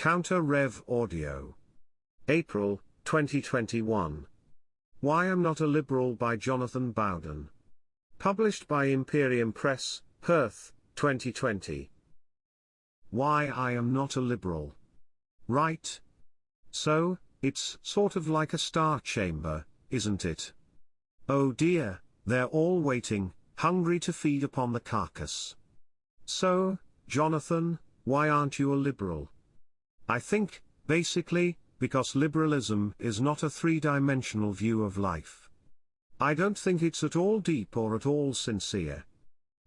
Counter-Rev Audio. April, 2021. Why I'm Not a Liberal by Jonathan Bowden. Published by Imperium Press, Perth, 2020. Why I am not a liberal. Right? So, it's sort of like a star chamber, isn't it? Oh dear, they're all waiting, hungry to feed upon the carcass. So, Jonathan, why aren't you a liberal? I think, basically, because liberalism is not a three-dimensional view of life. I don't think it's at all deep or at all sincere.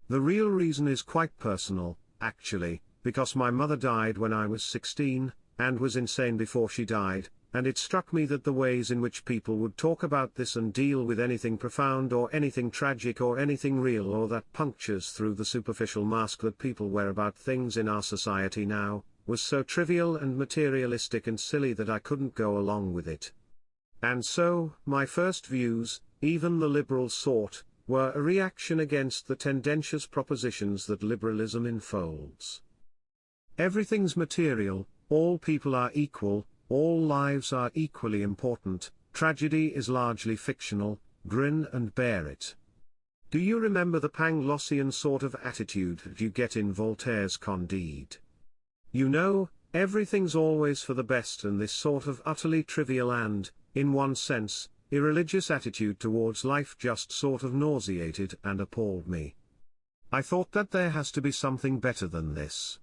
The real reason is quite personal, actually, because my mother died when I was 16, and was insane before she died, and it struck me that the ways in which people would talk about this and deal with anything profound or anything tragic or anything real or that punctures through the superficial mask that people wear about things in our society now, was so trivial and materialistic and silly that I couldn't go along with it. And so, my first views, even the liberal sort, were a reaction against the tendentious propositions that liberalism enfolds. Everything's material, all people are equal, all lives are equally important, tragedy is largely fictional, grin and bear it. Do you remember the Panglossian sort of attitude that you get in Voltaire's Candide? You know, everything's always for the best, and this sort of utterly trivial and, in one sense, irreligious attitude towards life just sort of nauseated and appalled me. I thought that there has to be something better than this.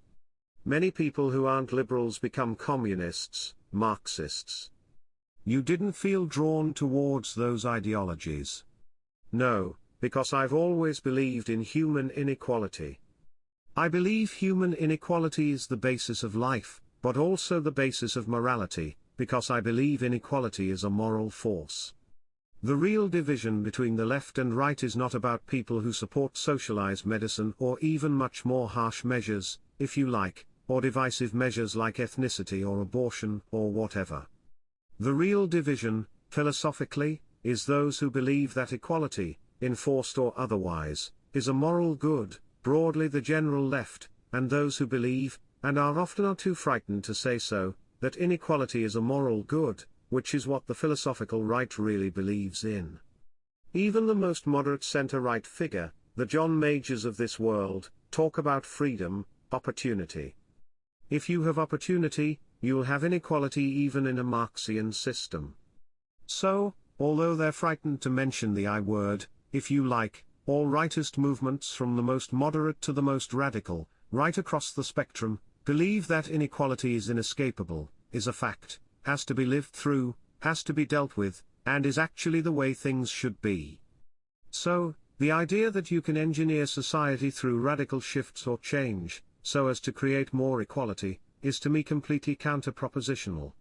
Many people who aren't liberals become communists, Marxists. You didn't feel drawn towards those ideologies? No, because I've always believed in human inequality. I believe human inequality is the basis of life, but also the basis of morality, because I believe inequality is a moral force. The real division between the left and right is not about people who support socialized medicine or even much more harsh measures, if you like, or divisive measures like ethnicity or abortion or whatever. The real division, philosophically, is those who believe that equality, enforced or otherwise, is a moral good, broadly the general left, and those who believe, and are often too frightened to say so, that inequality is a moral good, which is what the philosophical right really believes in. Even the most moderate centre-right figure, the John Majors of this world, talk about freedom, opportunity. If you have opportunity, you'll have inequality even in a Marxian system. So, although they're frightened to mention the I word, if you like, all rightist movements from the most moderate to the most radical, right across the spectrum, believe that inequality is inescapable, is a fact, has to be lived through, has to be dealt with, and is actually the way things should be. So, the idea that you can engineer society through radical shifts or change, so as to create more equality, is to me completely counter-propositional.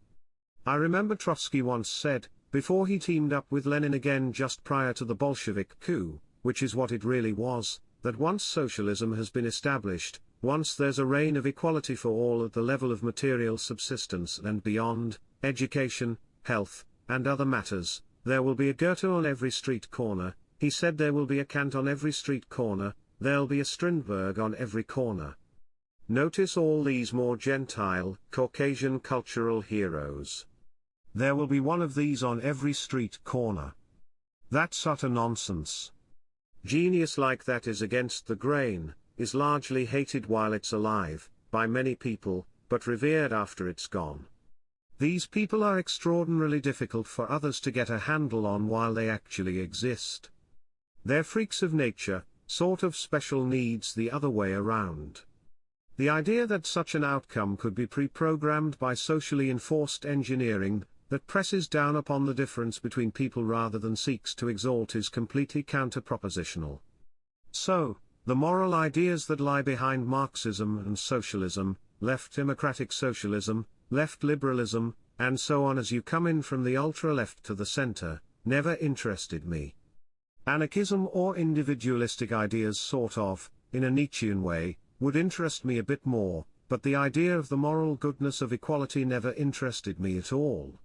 I remember Trotsky once said, before he teamed up with Lenin again just prior to the Bolshevik coup, which is what it really was, that once socialism has been established, once there's a reign of equality for all at the level of material subsistence and beyond, education, health, and other matters, there will be a Goethe on every street corner, he said there will be a Kant on every street corner, there'll be a Strindberg on every corner. Notice all these more Gentile, Caucasian cultural heroes. There will be one of these on every street corner. That's utter nonsense. Genius like that is against the grain, is largely hated while it's alive, by many people, but revered after it's gone. These people are extraordinarily difficult for others to get a handle on while they actually exist. They're freaks of nature, sort of special needs the other way around. The idea that such an outcome could be pre-programmed by socially enforced engineering, that presses down upon the difference between people rather than seeks to exalt, is completely counter-propositional. So, the moral ideas that lie behind Marxism and socialism, left democratic socialism, left liberalism, and so on as you come in from the ultra-left to the center, never interested me. Anarchism or individualistic ideas sort of, in a Nietzschean way, would interest me a bit more, but the idea of the moral goodness of equality never interested me at all.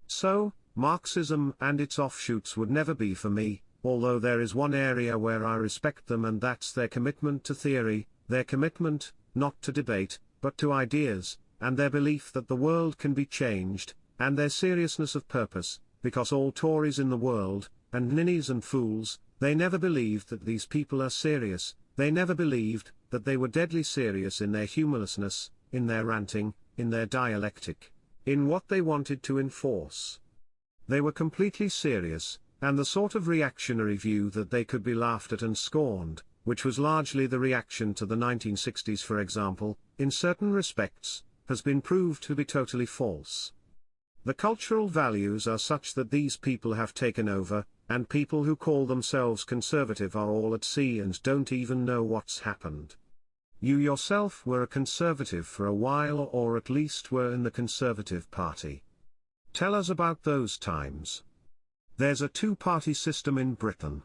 So, Marxism and its offshoots would never be for me, although there is one area where I respect them, and that's their commitment to theory, their commitment, not to debate, but to ideas, and their belief that the world can be changed, and their seriousness of purpose, because all Tories in the world, and ninnies and fools, they never believed that these people are serious, they never believed that they were deadly serious in their humorlessness, in their ranting, in their dialectic, in what they wanted to enforce. They were completely serious, and the sort of reactionary view that they could be laughed at and scorned, which was largely the reaction to the 1960s for example, in certain respects, has been proved to be totally false. The cultural values are such that these people have taken over, and people who call themselves conservative are all at sea and don't even know what's happened. You yourself were a conservative for a while, or at least were in the Conservative Party. Tell us about those times. There's a two-party system in Britain.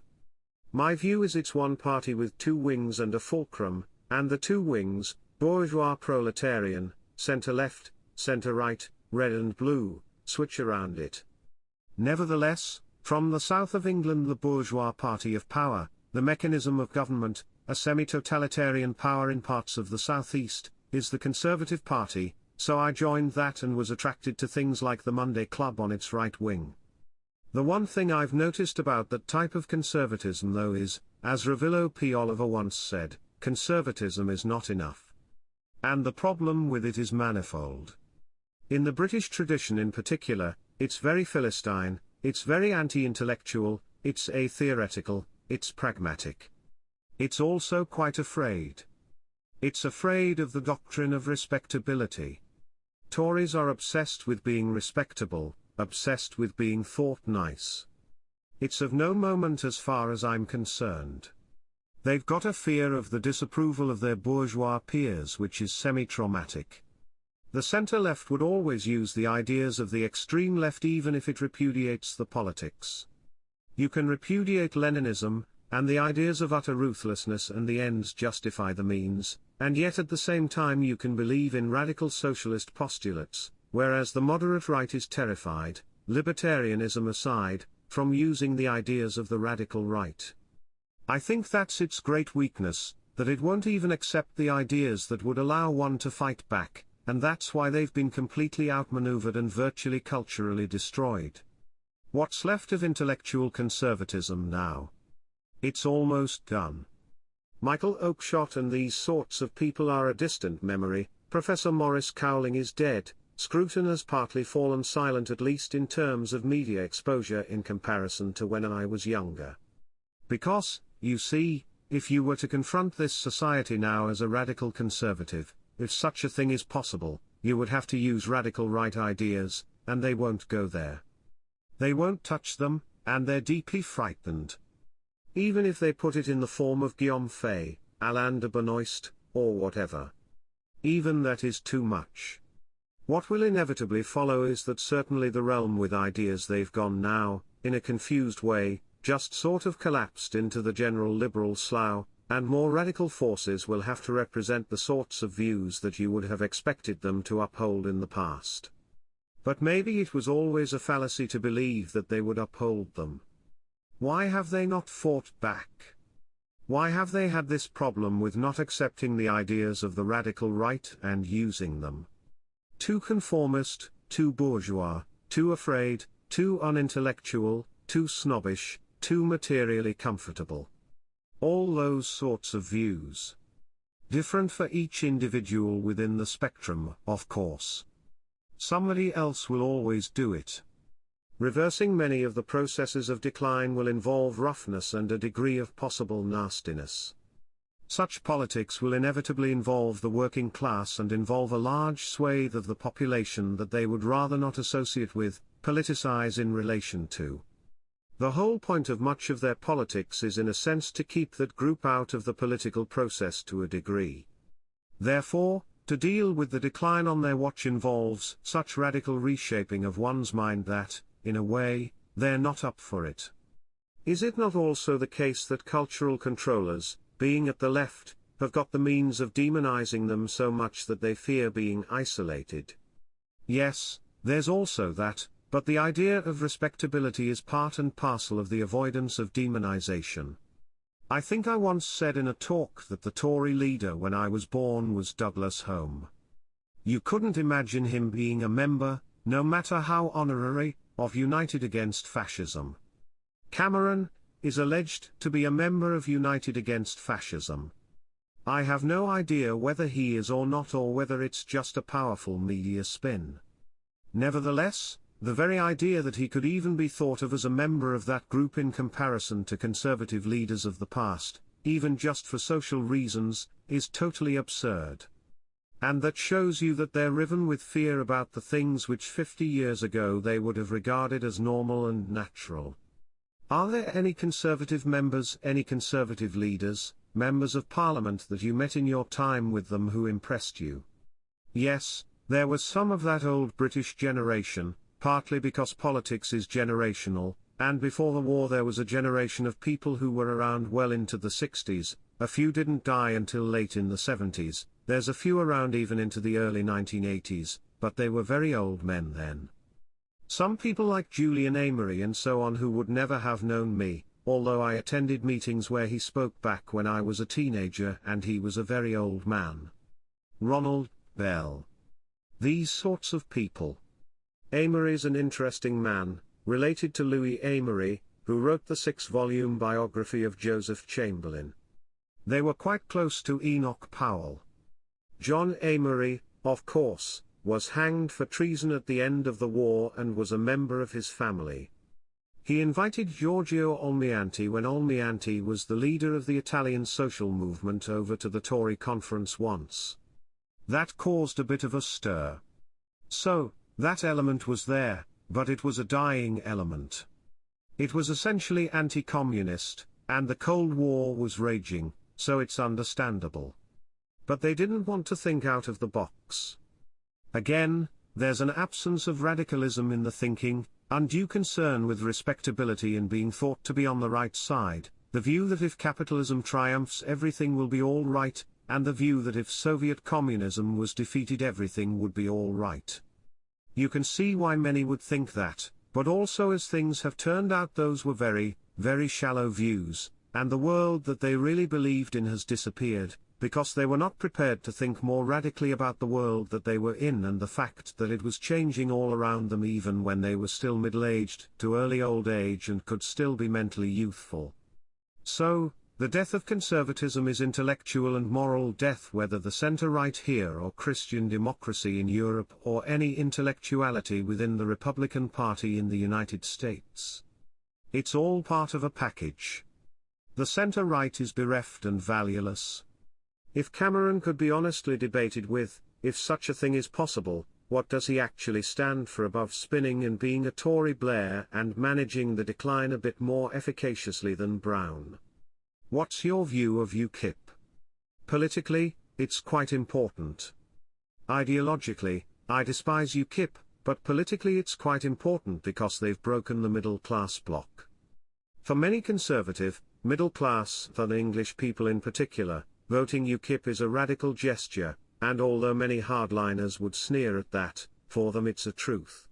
My view is it's one party with two wings and a fulcrum, and the two wings, bourgeois proletarian, centre-left, centre-right, red and blue, switch around it. Nevertheless, from the south of England the bourgeois party of power, the mechanism of government, a semi-totalitarian power in parts of the southeast, is the Conservative Party, so I joined that and was attracted to things like the Monday Club on its right wing. The one thing I've noticed about that type of conservatism though is, as Revillo P. Oliver once said, conservatism is not enough. And the problem with it is manifold. In the British tradition in particular, it's very Philistine, it's very anti-intellectual, it's atheoretical, it's pragmatic. It's also quite afraid. It's afraid of the doctrine of respectability. Tories are obsessed with being respectable, obsessed with being thought nice. It's of no moment as far as I'm concerned. They've got a fear of the disapproval of their bourgeois peers which is semi-traumatic. The centre-left would always use the ideas of the extreme left even if it repudiates the politics. You can repudiate Leninism, and the ideas of utter ruthlessness and the ends justify the means, and yet at the same time you can believe in radical socialist postulates, whereas the moderate right is terrified, libertarianism aside, from using the ideas of the radical right. I think that's its great weakness, that it won't even accept the ideas that would allow one to fight back, and that's why they've been completely outmaneuvered and virtually culturally destroyed. What's left of intellectual conservatism now? It's almost gone. Michael Oakeshott and these sorts of people are a distant memory. Professor Maurice Cowling is dead. Scruton has partly fallen silent, at least in terms of media exposure in comparison to when I was younger. Because, you see, if you were to confront this society now as a radical conservative, if such a thing is possible, you would have to use radical right ideas, and they won't go there. They won't touch them, and they're deeply frightened. Even if they put it in the form of Guillaume Fay, Alain de Benoist, or whatever. Even that is too much. What will inevitably follow is that certainly the realm with ideas they've gone now, in a confused way, just sort of collapsed into the general liberal slough, and more radical forces will have to represent the sorts of views that you would have expected them to uphold in the past. But maybe it was always a fallacy to believe that they would uphold them. Why have they not fought back? Why have they had this problem with not accepting the ideas of the radical right and using them? Too conformist, too bourgeois, too afraid, too unintellectual, too snobbish, too materially comfortable. All those sorts of views. Different for each individual within the spectrum, of course. Somebody else will always do it. Reversing many of the processes of decline will involve roughness and a degree of possible nastiness. Such politics will inevitably involve the working class and involve a large swathe of the population that they would rather not associate with, politicize in relation to. The whole point of much of their politics is in a sense to keep that group out of the political process to a degree. Therefore, to deal with the decline on their watch involves such radical reshaping of one's mind that, in a way, they're not up for it. Is it not also the case that cultural controllers, being at the left, have got the means of demonizing them so much that they fear being isolated? Yes, there's also that, but the idea of respectability is part and parcel of the avoidance of demonization. I think I once said in a talk that the Tory leader when I was born was Douglas Home. You couldn't imagine him being a member, no matter how honorary, of United Against Fascism. Cameron is alleged to be a member of United Against Fascism. I have no idea whether he is or not, or whether it's just a powerful media spin. Nevertheless, the very idea that he could even be thought of as a member of that group in comparison to conservative leaders of the past, even just for social reasons, is totally absurd. And that shows you that they're riven with fear about the things which 50 years ago they would have regarded as normal and natural. Are there any conservative members, any conservative leaders, members of parliament that you met in your time with them who impressed you? Yes, there was some of that old British generation, partly because politics is generational, and before the war there was a generation of people who were around well into the 60s, a few didn't die until late in the 70s, there's a few around even into the early 1980s, but they were very old men then. Some people like Julian Amery and so on who would never have known me, although I attended meetings where he spoke back when I was a teenager and he was a very old man. Ronald Bell. These sorts of people. Amery's an interesting man, related to Louis Amery, who wrote the 6-volume biography of Joseph Chamberlain. They were quite close to Enoch Powell. John Amery, of course, was hanged for treason at the end of the war and was a member of his family. He invited Giorgio Almirante when Almirante was the leader of the Italian social movement over to the Tory conference once. That caused a bit of a stir. So, that element was there, but it was a dying element. It was essentially anti-communist, and the Cold War was raging, so it's understandable. But they didn't want to think out of the box. Again, there's an absence of radicalism in the thinking, undue concern with respectability and being thought to be on the right side, the view that if capitalism triumphs everything will be all right, and the view that if Soviet communism was defeated everything would be all right. You can see why many would think that, but also as things have turned out those were very, very shallow views, and the world that they really believed in has disappeared, because they were not prepared to think more radically about the world that they were in and the fact that it was changing all around them even when they were still middle-aged to early old age and could still be mentally youthful. So, the death of conservatism is intellectual and moral death, whether the center-right here or Christian democracy in Europe or any intellectuality within the Republican Party in the United States. It's all part of a package. The center-right is bereft and valueless. If Cameron could be honestly debated with, if such a thing is possible, what does he actually stand for above spinning and being a Tory Blair and managing the decline a bit more efficaciously than Brown? What's your view of UKIP? Politically, it's quite important. Ideologically, I despise UKIP, but politically it's quite important because they've broken the middle-class bloc. For many conservative, middle-class, Southern English people in particular, voting UKIP is a radical gesture, and although many hardliners would sneer at that, for them it's a truth.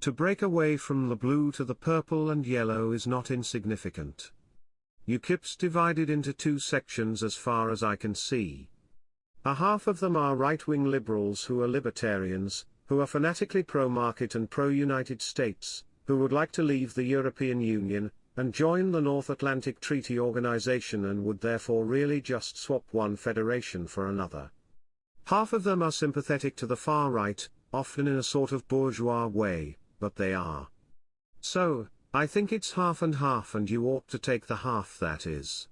To break away from the blue to the purple and yellow is not insignificant. UKIP's divided into two sections as far as I can see. A half of them are right-wing liberals who are libertarians, who are fanatically pro-market and pro-United States, who would like to leave the European Union, and join the North Atlantic Treaty Organization and would therefore really just swap one federation for another. Half of them are sympathetic to the far right, often in a sort of bourgeois way, but they are. So, I think it's half and half, and you ought to take the half that is.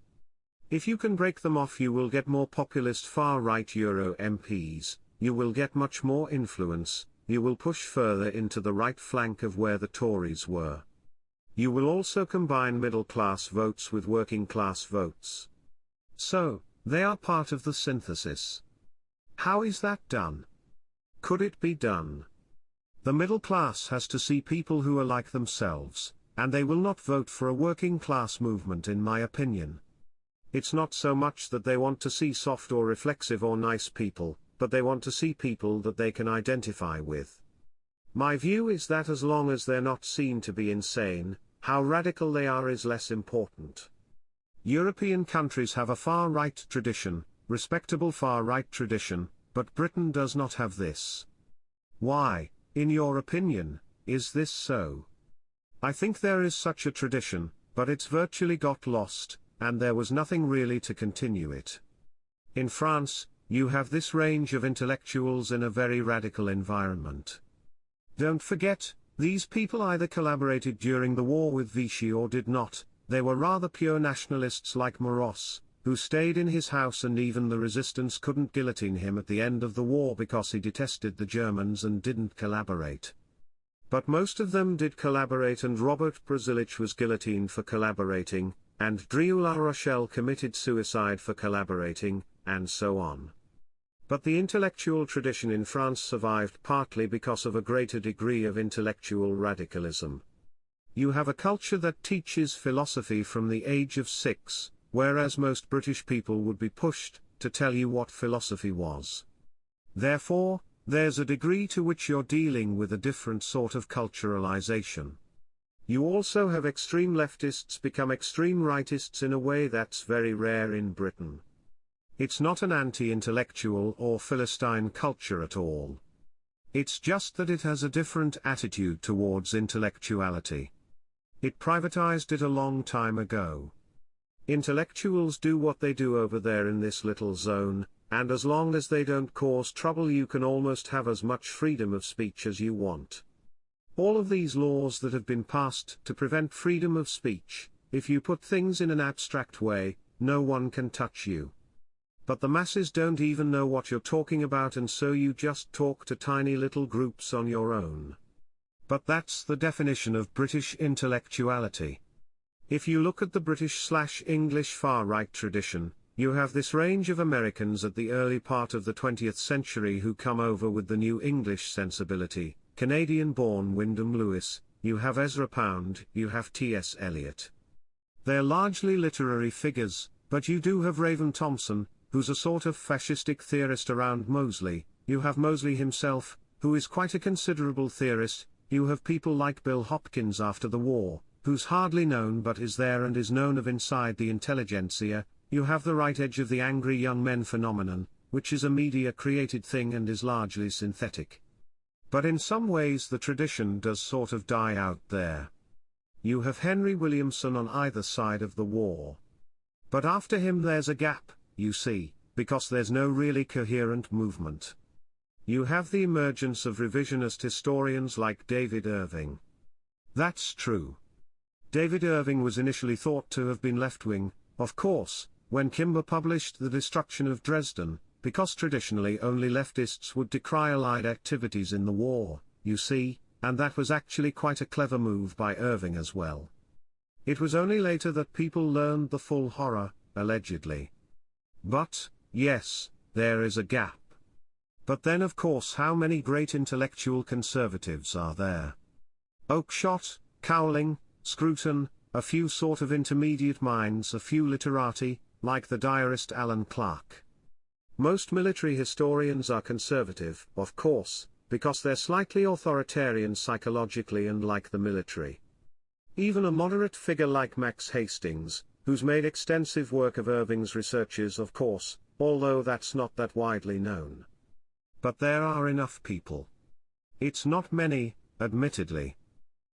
If you can break them off you will get more populist far-right Euro MPs, you will get much more influence, you will push further into the right flank of where the Tories were. You will also combine middle-class votes with working-class votes. So, they are part of the synthesis. How is that done? Could it be done? The middle class has to see people who are like themselves, and they will not vote for a working-class movement in my opinion. It's not so much that they want to see soft or reflexive or nice people, but they want to see people that they can identify with. My view is that as long as they're not seen to be insane, how radical they are is less important. European countries have a far-right tradition, respectable far-right tradition, but Britain does not have this. Why, in your opinion, is this so? I think there is such a tradition, but it's virtually got lost, and there was nothing really to continue it. In France, you have this range of intellectuals in a very radical environment. Don't forget, these people either collaborated during the war with Vichy or did not. They were rather pure nationalists like Marosse, who stayed in his house, and even the resistance couldn't guillotine him at the end of the war because he detested the Germans and didn't collaborate. But most of them did collaborate, and Robert Brasilich was guillotined for collaborating, and Drieu La Rochelle committed suicide for collaborating, and so on. But the intellectual tradition in France survived partly because of a greater degree of intellectual radicalism. You have a culture that teaches philosophy from the age of 6, whereas most British people would be pushed to tell you what philosophy was. Therefore, there's a degree to which you're dealing with a different sort of culturalization. You also have extreme leftists become extreme rightists in a way that's very rare in Britain. It's not an anti-intellectual or Philistine culture at all. It's just that it has a different attitude towards intellectuality. It privatized it a long time ago. Intellectuals do what they do over there in this little zone, and as long as they don't cause trouble, you can almost have as much freedom of speech as you want. All of these laws that have been passed to prevent freedom of speech, if you put things in an abstract way, no one can touch you. But the masses don't even know what you're talking about, and so you just talk to tiny little groups on your own. But that's the definition of British intellectuality. If you look at the British/English far-right tradition, you have this range of Americans at the early part of the 20th century who come over with the New English sensibility, Canadian-born Wyndham Lewis, you have Ezra Pound, you have T.S. Eliot. They're largely literary figures, but you do have Raven Thompson, who's a sort of fascistic theorist around Mosley, you have Mosley himself, who is quite a considerable theorist, you have people like Bill Hopkins after the war, who's hardly known but is there and is known of inside the intelligentsia. You have the right edge of the angry young men phenomenon, which is a media-created thing and is largely synthetic. But in some ways the tradition does sort of die out there. You have Henry Williamson on either side of the war. But after him there's a gap, you see, because there's no really coherent movement. You have the emergence of revisionist historians like David Irving. That's true. David Irving was initially thought to have been left-wing, of course, when Kimber published The Destruction of Dresden, because traditionally only leftists would decry Allied activities in the war, you see, and that was actually quite a clever move by Irving as well. It was only later that people learned the full horror, allegedly. But, yes, there is a gap. But then of course how many great intellectual conservatives are there? Oakeshott, Cowling, Scruton, a few sort of intermediate minds, a few literati, like the diarist Alan Clark. Most military historians are conservative, of course, because they're slightly authoritarian psychologically and like the military. Even a moderate figure like Max Hastings, who's made extensive work of Irving's researches, of course, although that's not that widely known. But there are enough people. It's not many, admittedly.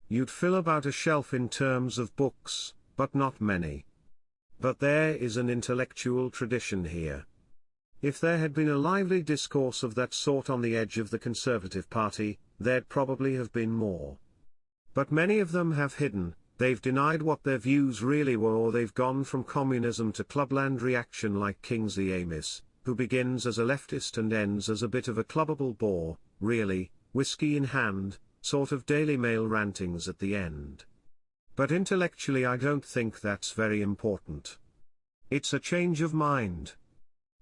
You'd fill about a shelf in terms of books, but not many. But there is an intellectual tradition here. If there had been a lively discourse of that sort on the edge of the Conservative Party, there'd probably have been more. But many of them have hidden, they've denied what their views really were, or they've gone from communism to clubland reaction like Kingsley Amis, who begins as a leftist and ends as a bit of a clubbable bore, really, whiskey in hand, sort of Daily Mail rantings at the end. But intellectually I don't think that's very important. It's a change of mind.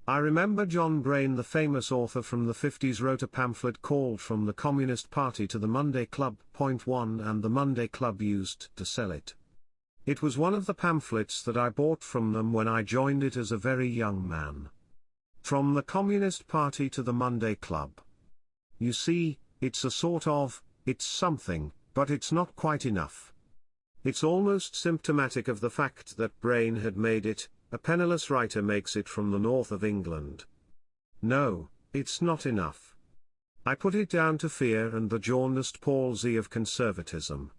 I remember John Brain, the famous author from the 50s, wrote a pamphlet called From the Communist Party to the Monday Club, .1, and the Monday Club used to sell it. It was one of the pamphlets that I bought from them when I joined it as a very young man. From the Communist Party to the Monday Club. You see, it's a sort of, it's something, but it's not quite enough. It's almost symptomatic of the fact that Brain had made it, a penniless writer makes it from the north of England. No, It's not enough. I put it down to fear and the jaundiced palsy of conservatism.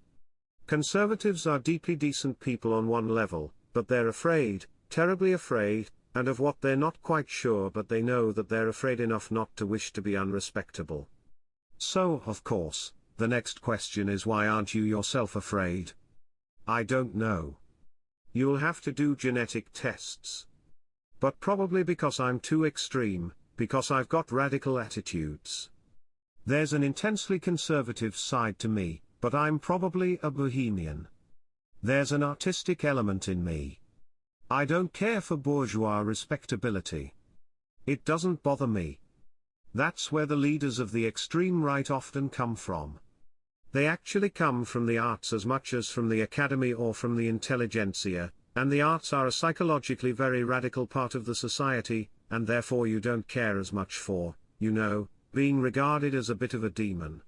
Conservatives are deeply decent people on one level, but they're afraid, terribly afraid, and of what they're not quite sure, but they know that they're afraid enough not to wish to be unrespectable. So, of course, the next question is, why aren't you yourself afraid? I don't know. You'll have to do genetic tests. But probably because I'm too extreme, because I've got radical attitudes. There's an intensely conservative side to me, but I'm probably a bohemian. There's an artistic element in me. I don't care for bourgeois respectability. It doesn't bother me. That's where the leaders of the extreme right often come from. They actually come from the arts as much as from the academy or from the intelligentsia, and the arts are a psychologically very radical part of the society, and therefore you don't care as much for, being regarded as a bit of a demon.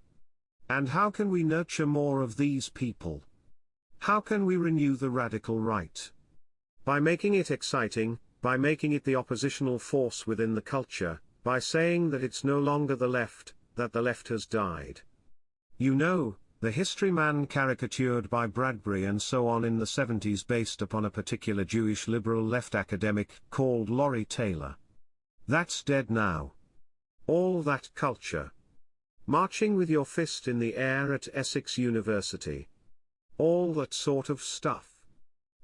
And how can we nurture more of these people? How can we renew the radical right? By making it exciting, by making it the oppositional force within the culture, by saying that it's no longer the left, that the left has died. The history man caricatured by Bradbury and so on in the 70s based upon a particular Jewish liberal left academic called Laurie Taylor. That's dead now. All that culture. Marching with your fist in the air at Essex University. All that sort of stuff.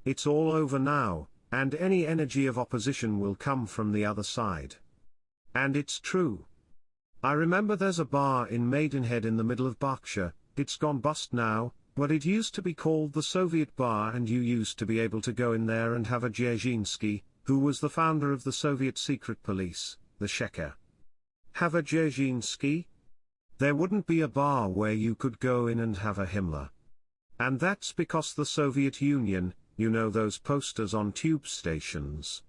It's all over now, and any energy of opposition will come from the other side. And it's true. I remember there's a bar in Maidenhead in the middle of Berkshire. It's gone bust now, but it used to be called the Soviet Bar, and you used to be able to go in there and have a Dzerzhinsky, who was the founder of the Soviet secret police, the Sheker. Have a Dzerzhinsky? There wouldn't be a bar where you could go in and have a Himmler. And that's because the Soviet Union, those posters on tube stations.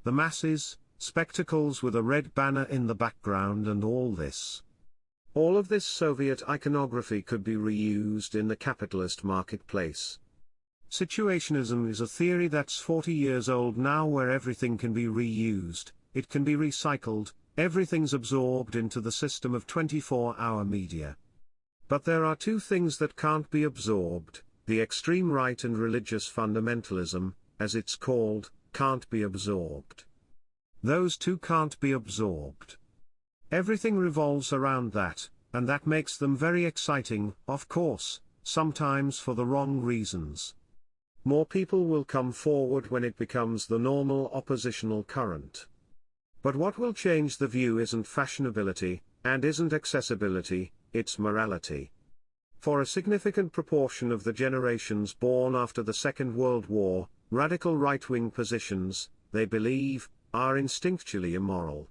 The masses, spectacles with a red banner in the background and all this. All of this Soviet iconography could be reused in the capitalist marketplace. Situationism is a theory that's 40 years old now, where everything can be reused, it can be recycled, everything's absorbed into the system of 24-hour media. But there are two things that can't be absorbed: the extreme right and religious fundamentalism, as it's called, can't be absorbed. Those two can't be absorbed. Everything revolves around that, and that makes them very exciting, of course, sometimes for the wrong reasons. More people will come forward when it becomes the normal oppositional current. But what will change the view isn't fashionability, and isn't accessibility, it's morality. For a significant proportion of the generations born after the Second World War, radical right-wing positions, they believe, are instinctually immoral.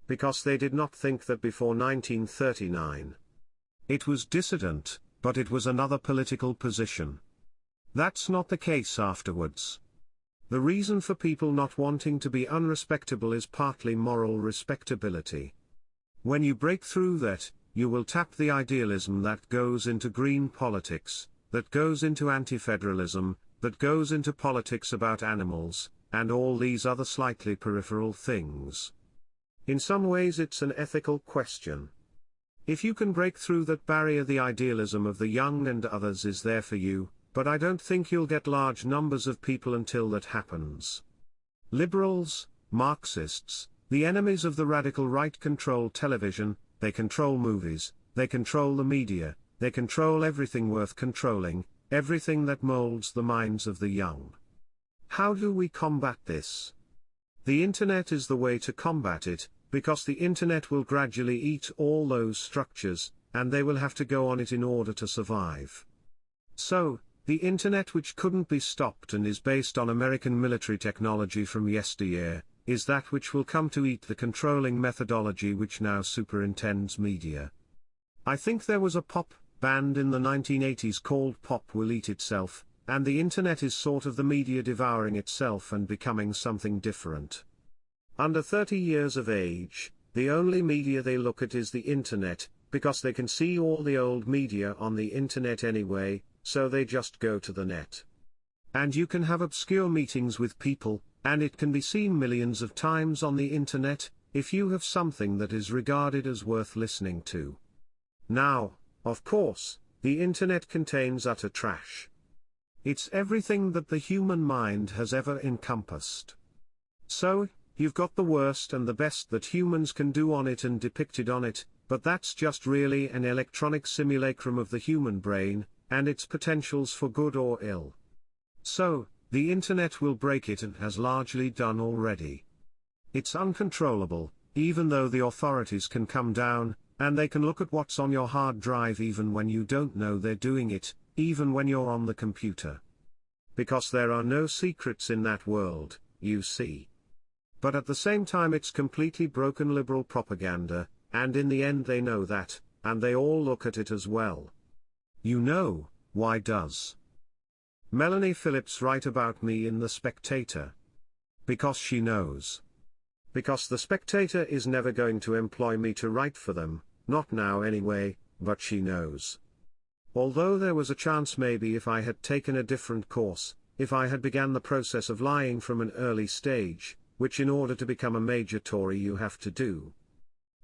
Because they did not think that before 1939. It was dissident, but it was another political position. That's not the case afterwards. The reason for people not wanting to be unrespectable is partly moral respectability. When you break through that, you will tap the idealism that goes into green politics, that goes into anti-federalism, that goes into politics about animals, and all these other slightly peripheral things. In some ways it's an ethical question. If you can break through that barrier, the idealism of the young and others is there for you, but I don't think you'll get large numbers of people until that happens. Liberals, Marxists, the enemies of the radical right control television, they control movies, they control the media, they control everything worth controlling, everything that molds the minds of the young. How do we combat this? The internet is the way to combat it, because the internet will gradually eat all those structures, and they will have to go on it in order to survive. So, the internet, which couldn't be stopped and is based on American military technology from yesteryear, is that which will come to eat the controlling methodology which now superintends media. I think there was a pop band in the 1980s called Pop Will Eat Itself, and the internet is sort of the media devouring itself and becoming something different. Under 30 years of age, the only media they look at is the internet, because they can see all the old media on the internet anyway, so they just go to the net. And you can have obscure meetings with people, and it can be seen millions of times on the internet, if you have something that is regarded as worth listening to. Now, of course, the internet contains utter trash. It's everything that the human mind has ever encompassed. So, you've got the worst and the best that humans can do on it and depicted on it, but that's just really an electronic simulacrum of the human brain, and its potentials for good or ill. So, the internet will break it and has largely done already. It's uncontrollable, even though the authorities can come down, and they can look at what's on your hard drive even when you don't know they're doing it, even when you're on the computer. Because there are no secrets in that world, you see. But at the same time it's completely broken liberal propaganda, and in the end they know that, and they all look at it as well. You know, why does Melanie Phillips write about me in The Spectator? Because she knows. Because The Spectator is never going to employ me to write for them, not now anyway, but she knows. Although there was a chance maybe if I had taken a different course, if I had began the process of lying from an early stage, which in order to become a major Tory you have to do.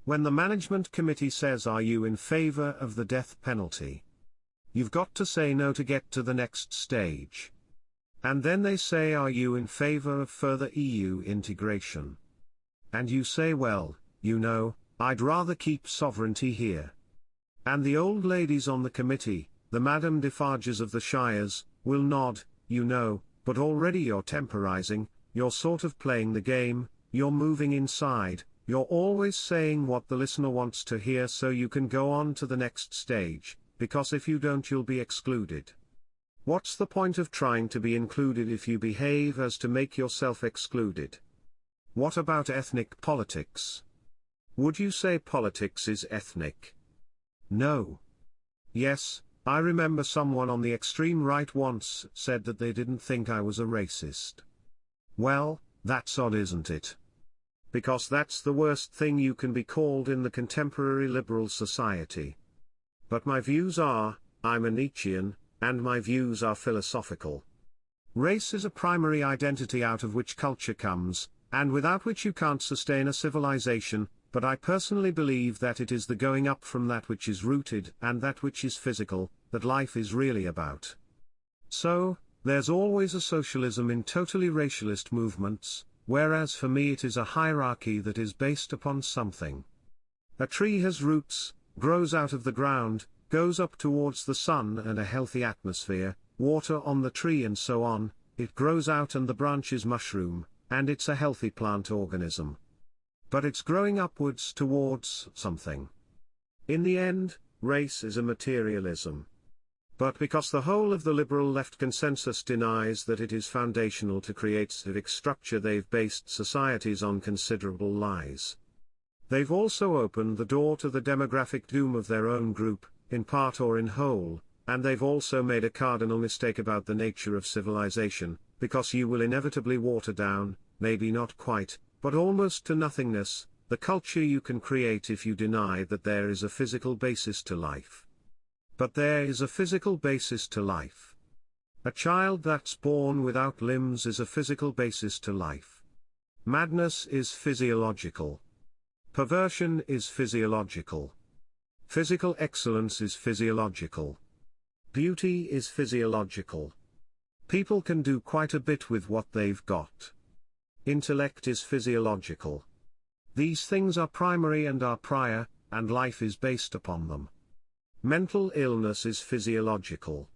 When the management committee says are you in favor of the death penalty? You've got to say no to get to the next stage. And then they say are you in favor of further EU integration? And you say well, you know, I'd rather keep sovereignty here. And the old ladies on the committee, the Madame Defarges of the Shires, will nod, you know, but already you're temporizing, you're sort of playing the game, you're moving inside, you're always saying what the listener wants to hear so you can go on to the next stage, because if you don't you'll be excluded. What's the point of trying to be included if you behave as to make yourself excluded? What about ethnic politics? Would you say politics is ethnic? No. Yes, I remember someone on the extreme right once said that they didn't think I was a racist. Well, that's odd, isn't it? Because that's the worst thing you can be called in the contemporary liberal society. But my views are, I'm a Nietzschean, and my views are philosophical. Race is a primary identity out of which culture comes, and without which you can't sustain a civilization, but I personally believe that it is the going up from that which is rooted and that which is physical, that life is really about. So, there's always a socialism in totally racialist movements, whereas for me it is a hierarchy that is based upon something. A tree has roots, grows out of the ground, goes up towards the sun and a healthy atmosphere, water on the tree and so on, it grows out and the branches mushroom, and it's a healthy plant organism. But it's growing upwards towards something. In the end, race is a materialism. But because the whole of the liberal left consensus denies that it is foundational to create civic structure, they've based societies on considerable lies. They've also opened the door to the demographic doom of their own group, in part or in whole, and they've also made a cardinal mistake about the nature of civilization, because you will inevitably water down, maybe not quite, but almost to nothingness, the culture you can create if you deny that there is a physical basis to life. But there is a physical basis to life. A child that's born without limbs is a physical basis to life. Madness is physiological. Perversion is physiological. Physical excellence is physiological. Beauty is physiological. People can do quite a bit with what they've got. Intellect is physiological. These things are primary and are prior, and life is based upon them. Mental illness is physiological.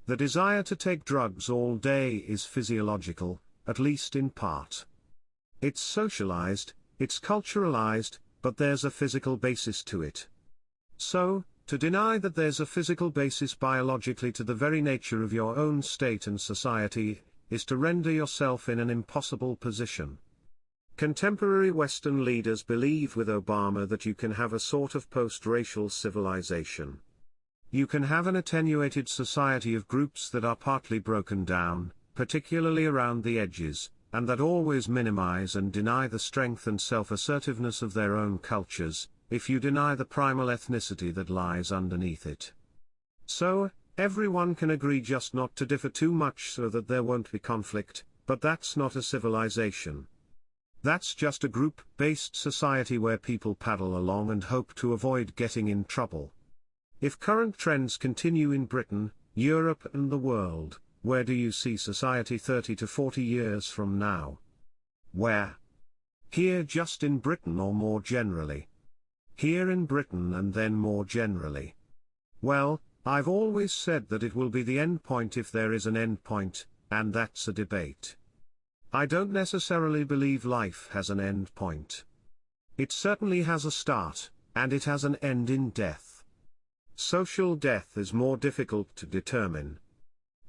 The desire to take drugs all day is physiological, at least in part. It's socialized, it's culturalized, but there's a physical basis to it. So, to deny that there's a physical basis biologically to the very nature of your own state and society, is to render yourself in an impossible position. Contemporary Western leaders believe with Obama that you can have a sort of post-racial civilization. You can have an attenuated society of groups that are partly broken down, particularly around the edges, and that always minimize and deny the strength and self-assertiveness of their own cultures, if you deny the primal ethnicity that lies underneath it. So, everyone can agree just not to differ too much so that there won't be conflict, but that's not a civilization. That's just a group-based society where people paddle along and hope to avoid getting in trouble. If current trends continue in Britain, Europe and the world, where do you see society 30 to 40 years from now? Where? Here, just in Britain, or more generally? Here in Britain and then more generally. Well, I've always said that it will be the end point if there is an end point, and that's a debate. I don't necessarily believe life has an end point. It certainly has a start, and it has an end in death. Social death is more difficult to determine.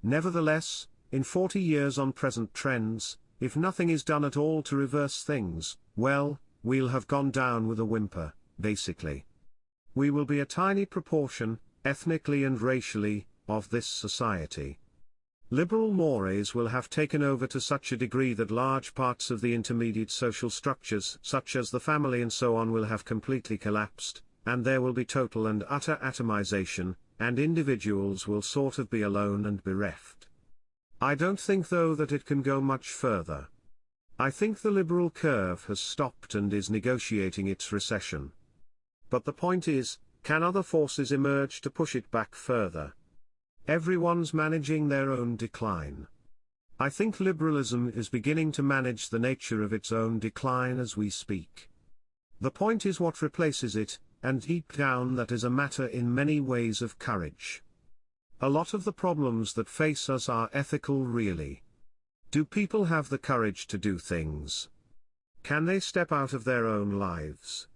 Nevertheless, in 40 years on present trends, if nothing is done at all to reverse things, well, we'll have gone down with a whimper, basically. We will be a tiny proportion, ethnically and racially, of this society. Liberal mores will have taken over to such a degree that large parts of the intermediate social structures, such as the family and so on, will have completely collapsed, and there will be total and utter atomization, and individuals will sort of be alone and bereft. I don't think though that it can go much further. I think the liberal curve has stopped and is negotiating its recession. But the point is, can other forces emerge to push it back further? Everyone's managing their own decline. I think liberalism is beginning to manage the nature of its own decline as we speak. The point is what replaces it, and deep down that is a matter in many ways of courage. A lot of the problems that face us are ethical really. Do people have the courage to do things? Can they step out of their own lives?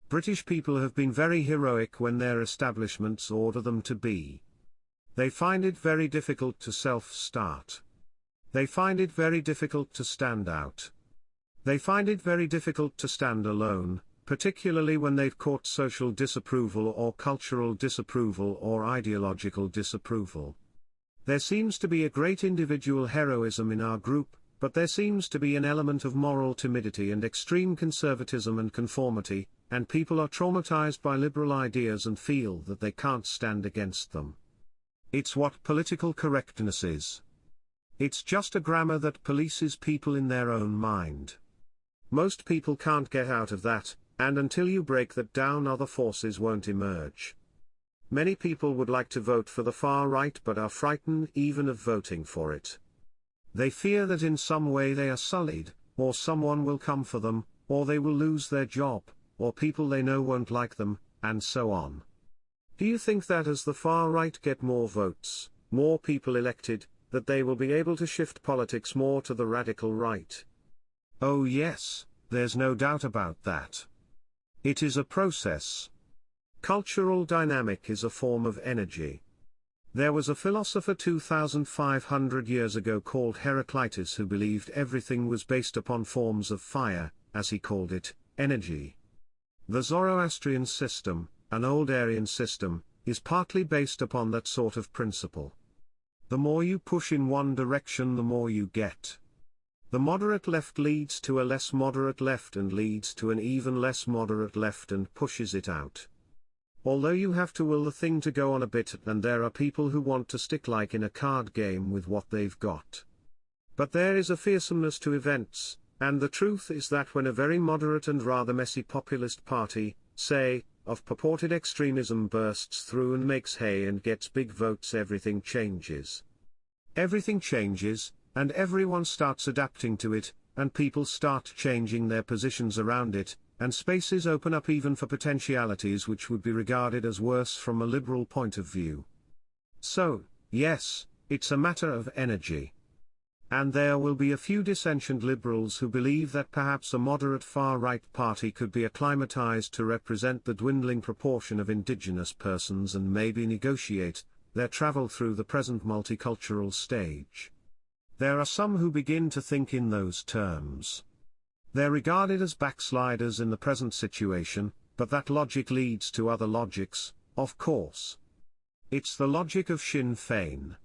British people have been very heroic when their establishments order them to be. They find it very difficult to self-start. They find it very difficult to stand out. They find it very difficult to stand alone, particularly when they've caught social disapproval or cultural disapproval or ideological disapproval. There seems to be a great individual heroism in our group, but there seems to be an element of moral timidity and extreme conservatism and conformity, and people are traumatized by liberal ideas and feel that they can't stand against them. It's what political correctness is. It's just a grammar that polices people in their own mind. Most people can't get out of that, and until you break that down, other forces won't emerge. Many people would like to vote for the far right but are frightened even of voting for it. They fear that in some way they are sullied, or someone will come for them, or they will lose their job, or people they know won't like them, and so on. Do you think that as the far right get more votes, more people elected, that they will be able to shift politics more to the radical right? Oh yes, there's no doubt about that. It is a process. Cultural dynamic is a form of energy. There was a philosopher 2,500 years ago called Heraclitus who believed everything was based upon forms of fire, as he called it, energy. The Zoroastrian system, an old Aryan system, is partly based upon that sort of principle. The more you push in one direction, the more you get. The moderate left leads to a less moderate left and leads to an even less moderate left and pushes it out. Although you have to will the thing to go on a bit, and there are people who want to stick like in a card game with what they've got. But there is a fearsomeness to events, and the truth is that when a very moderate and rather messy populist party, say, of purported extremism bursts through and makes hay and gets big votes, everything changes. Everything changes, and everyone starts adapting to it, and people start changing their positions around it, and spaces open up even for potentialities which would be regarded as worse from a liberal point of view. So, yes, it's a matter of energy. And there will be a few dissentient liberals who believe that perhaps a moderate far-right party could be acclimatized to represent the dwindling proportion of indigenous persons and maybe negotiate their travel through the present multicultural stage. There are some who begin to think in those terms. They're regarded as backsliders in the present situation, but that logic leads to other logics, of course. It's the logic of Sinn Féin.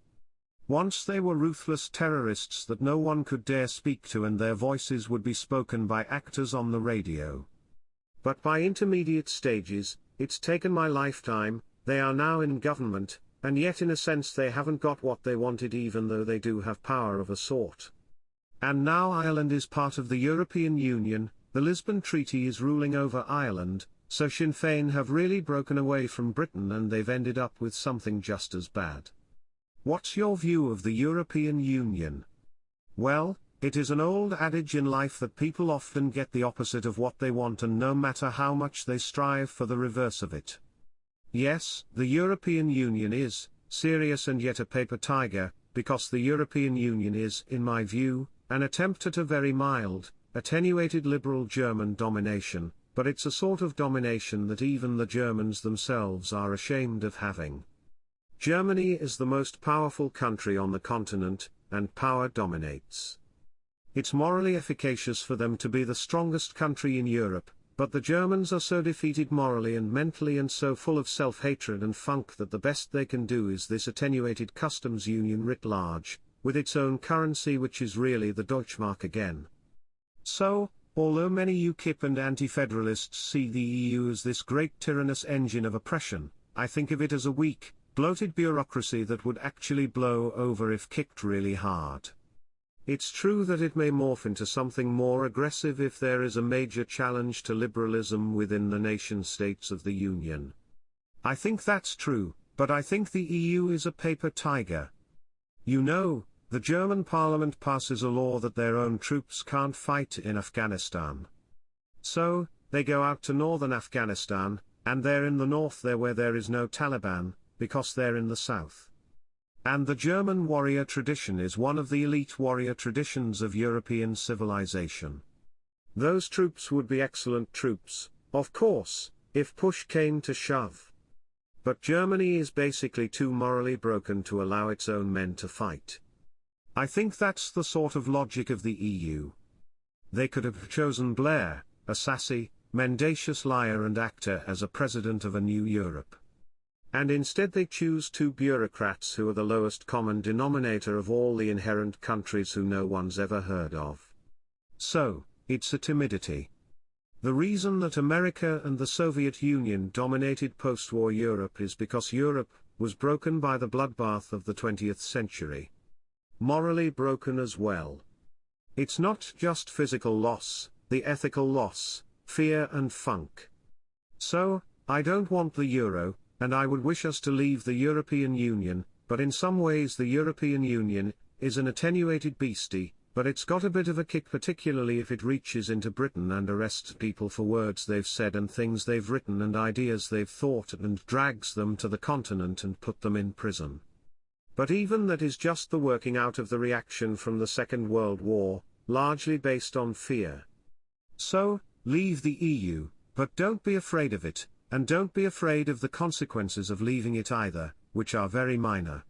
Once they were ruthless terrorists that no one could dare speak to, and their voices would be spoken by actors on the radio. But by intermediate stages, it's taken my lifetime, they are now in government, and yet in a sense they haven't got what they wanted, even though they do have power of a sort. And now Ireland is part of the European Union, the Lisbon Treaty is ruling over Ireland, so Sinn Féin have really broken away from Britain and they've ended up with something just as bad. What's your view of the European Union? Well, it is an old adage in life that people often get the opposite of what they want, and no matter how much they strive for the reverse of it. Yes, the European Union is serious and yet a paper tiger, because the European Union is, in my view, an attempt at a very mild, attenuated liberal German domination, but it's a sort of domination that even the Germans themselves are ashamed of having. Germany is the most powerful country on the continent, and power dominates. It's morally efficacious for them to be the strongest country in Europe, but the Germans are so defeated morally and mentally and so full of self-hatred and funk that the best they can do is this attenuated customs union writ large, with its own currency which is really the Deutschmark again. So, although many UKIP and anti-federalists see the EU as this great tyrannous engine of oppression, I think of it as a weak, bloated bureaucracy that would actually blow over if kicked really hard. It's true that it may morph into something more aggressive if there is a major challenge to liberalism within the nation-states of the Union. I think that's true, but I think the EU is a paper tiger. You know, the German parliament passes a law that their own troops can't fight in Afghanistan. So, they go out to northern Afghanistan, and they're in the north there where there is no Taliban, because they're in the south. And the German warrior tradition is one of the elite warrior traditions of European civilization. Those troops would be excellent troops, of course, if push came to shove. But Germany is basically too morally broken to allow its own men to fight. I think that's the sort of logic of the EU. They could have chosen Blair, a sassy, mendacious liar and actor, as a president of a new Europe. And instead they choose two bureaucrats who are the lowest common denominator of all the inherent countries who no one's ever heard of. So, it's a timidity. The reason that America and the Soviet Union dominated post-war Europe is because Europe was broken by the bloodbath of the 20th century. Morally broken as well. It's not just physical loss, the ethical loss, fear and funk. So, I don't want the euro, and I would wish us to leave the European Union, but in some ways the European Union is an attenuated beastie, but it's got a bit of a kick, particularly if it reaches into Britain and arrests people for words they've said and things they've written and ideas they've thought and drags them to the continent and put them in prison. But even that is just the working out of the reaction from the Second World War, largely based on fear. So, leave the EU, but don't be afraid of it. And don't be afraid of the consequences of leaving it either, which are very minor.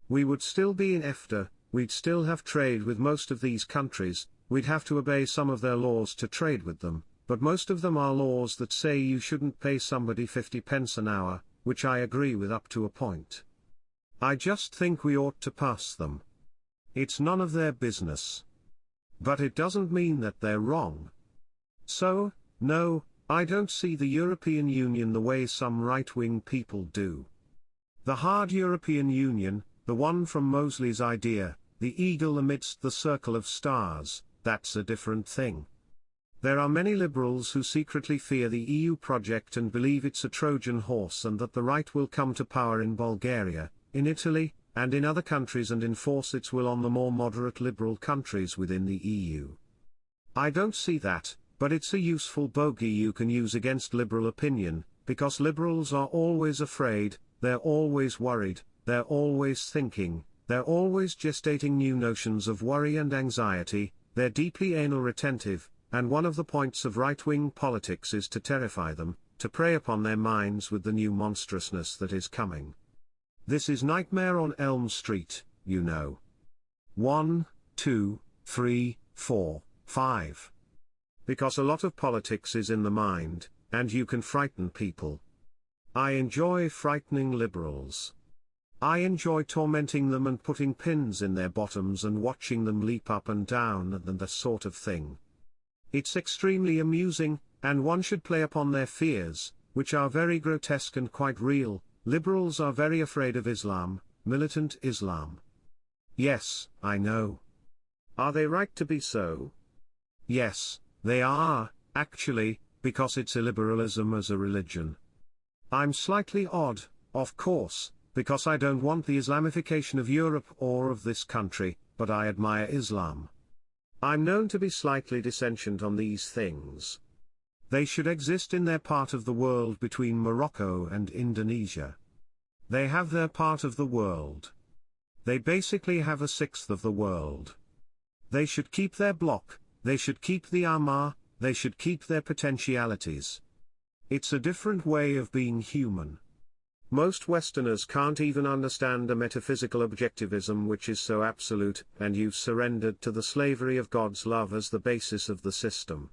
We would still be in EFTA, we'd still have trade with most of these countries, we'd have to obey some of their laws to trade with them, but most of them are laws that say you shouldn't pay somebody 50 pence an hour, which I agree with up to a point. I just think we ought to pass them. It's none of their business. But it doesn't mean that they're wrong. So, no, I don't see the European Union the way some right-wing people do. The hard European Union, the one from Mosley's idea, the eagle amidst the circle of stars, that's a different thing. There are many liberals who secretly fear the EU project and believe it's a Trojan horse and that the right will come to power in Bulgaria, in Italy, and in other countries and enforce its will on the more moderate liberal countries within the EU. I don't see that. But it's a useful bogey you can use against liberal opinion, because liberals are always afraid, they're always worried, they're always thinking, they're always gestating new notions of worry and anxiety, they're deeply anal retentive, and one of the points of right-wing politics is to terrify them, to prey upon their minds with the new monstrousness that is coming. This is Nightmare on Elm Street, you know. 1, 2, 3, 4, 5. Because a lot of politics is in the mind, and you can frighten people. I enjoy frightening liberals. I enjoy tormenting them and putting pins in their bottoms and watching them leap up and down and that sort of thing. It's extremely amusing, and one should play upon their fears, which are very grotesque and quite real. Liberals are very afraid of Islam, militant Islam. Yes, I know. Are they right to be so? Yes, they are, actually, because it's illiberalism as a religion. I'm slightly odd, of course, because I don't want the Islamification of Europe or of this country, but I admire Islam. I'm known to be slightly dissentient on these things. They should exist in their part of the world between Morocco and Indonesia. They have their part of the world. They basically have a sixth of the world. They should keep their block, they should keep the Amar, they should keep their potentialities. It's a different way of being human. Most Westerners can't even understand a metaphysical objectivism which is so absolute, and you've surrendered to the slavery of God's love as the basis of the system.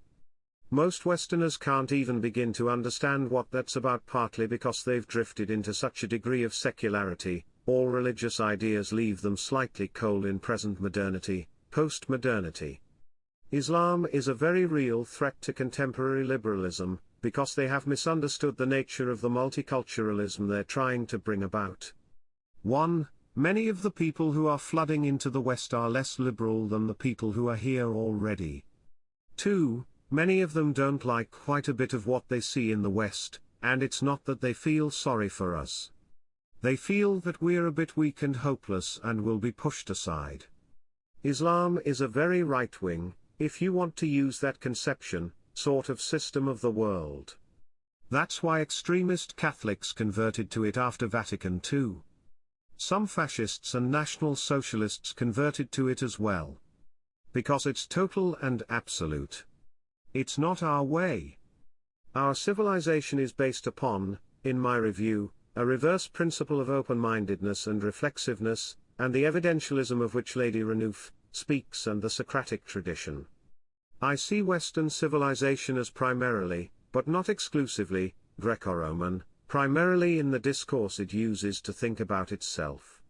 Most Westerners can't even begin to understand what that's about, partly because they've drifted into such a degree of secularity. All religious ideas leave them slightly cold in present modernity, post-modernity. Islam is a very real threat to contemporary liberalism, because they have misunderstood the nature of the multiculturalism they're trying to bring about. 1. Many of the people who are flooding into the West are less liberal than the people who are here already. 2. Many of them don't like quite a bit of what they see in the West, and it's not that they feel sorry for us. They feel that we're a bit weak and hopeless and will be pushed aside. Islam is a very right-wing, if you want to use that conception, sort of system of the world. That's why extremist Catholics converted to it after Vatican II. Some fascists and National Socialists converted to it as well. Because it's total and absolute. It's not our way. Our civilization is based upon, in my review, a reverse principle of open-mindedness and reflexiveness, and the evidentialism of which Lady Renouf speaks, and the Socratic tradition. I see Western civilization as primarily, but not exclusively, Greco-Roman, primarily in the discourse it uses to think about itself.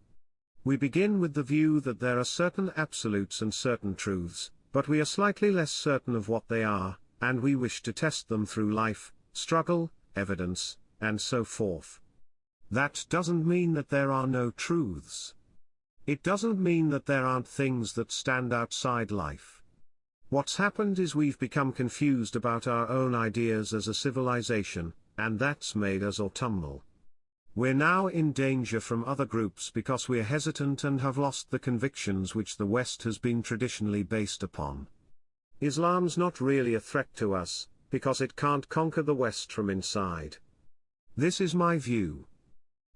We begin with the view that there are certain absolutes and certain truths, but we are slightly less certain of what they are, and we wish to test them through life, struggle, evidence, and so forth. That doesn't mean that there are no truths. It doesn't mean that there aren't things that stand outside life. What's happened is we've become confused about our own ideas as a civilization, and that's made us autumnal. We're now in danger from other groups because we're hesitant and have lost the convictions which the West has been traditionally based upon. Islam's not really a threat to us, because it can't conquer the West from inside. This is my view.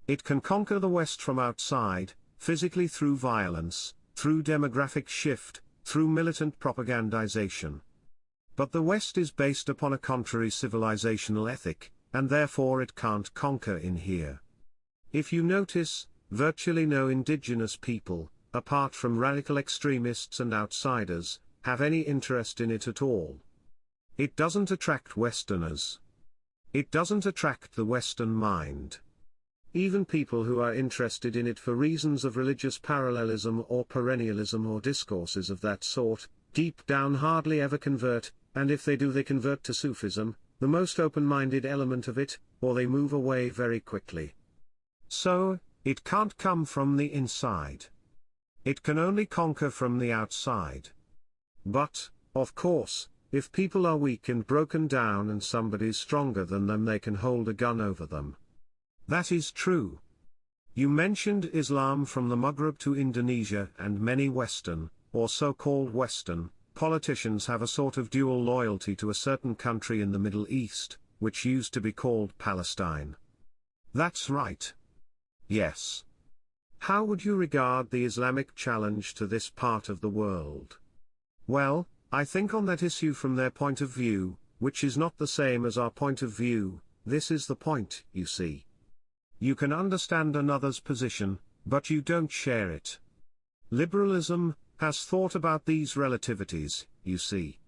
It can conquer the West from outside, physically through violence, through demographic shift, through militant propagandization. But the West is based upon a contrary civilizational ethic, and therefore it can't conquer in here. If you notice, virtually no indigenous people, apart from radical extremists and outsiders, have any interest in it at all. It doesn't attract Westerners. It doesn't attract the Western mind. Even people who are interested in it for reasons of religious parallelism or perennialism or discourses of that sort, deep down hardly ever convert, and if they do they convert to Sufism, the most open-minded element of it, or they move away very quickly. So, it can't come from the inside. It can only conquer from the outside. But, of course, if people are weak and broken down and somebody's stronger than them, they can hold a gun over them. That is true. You mentioned Islam from the Maghreb to Indonesia, and many Western, or so-called Western, politicians have a sort of dual loyalty to a certain country in the Middle East, which used to be called Palestine. That's right. Yes. How would you regard the Islamic challenge to this part of the world? Well, I think on that issue from their point of view, which is not the same as our point of view, this is the point, you see. You can understand another's position, but you don't share it. Liberalism has thought about these relativities, you see.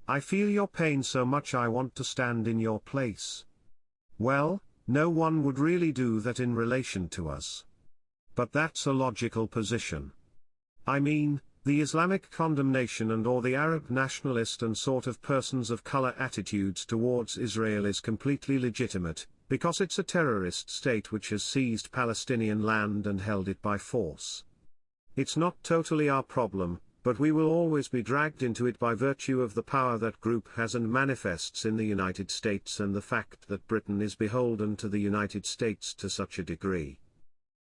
I feel your pain so much I want to stand in your place. Well, no one would really do that in relation to us. But that's a logical position. I mean, the Islamic condemnation and or the Arab nationalist and sort of persons of color attitudes towards Israel is completely legitimate, because it's a terrorist state which has seized Palestinian land and held it by force. It's not totally our problem, but we will always be dragged into it by virtue of the power that group has and manifests in the United States and the fact that Britain is beholden to the United States to such a degree.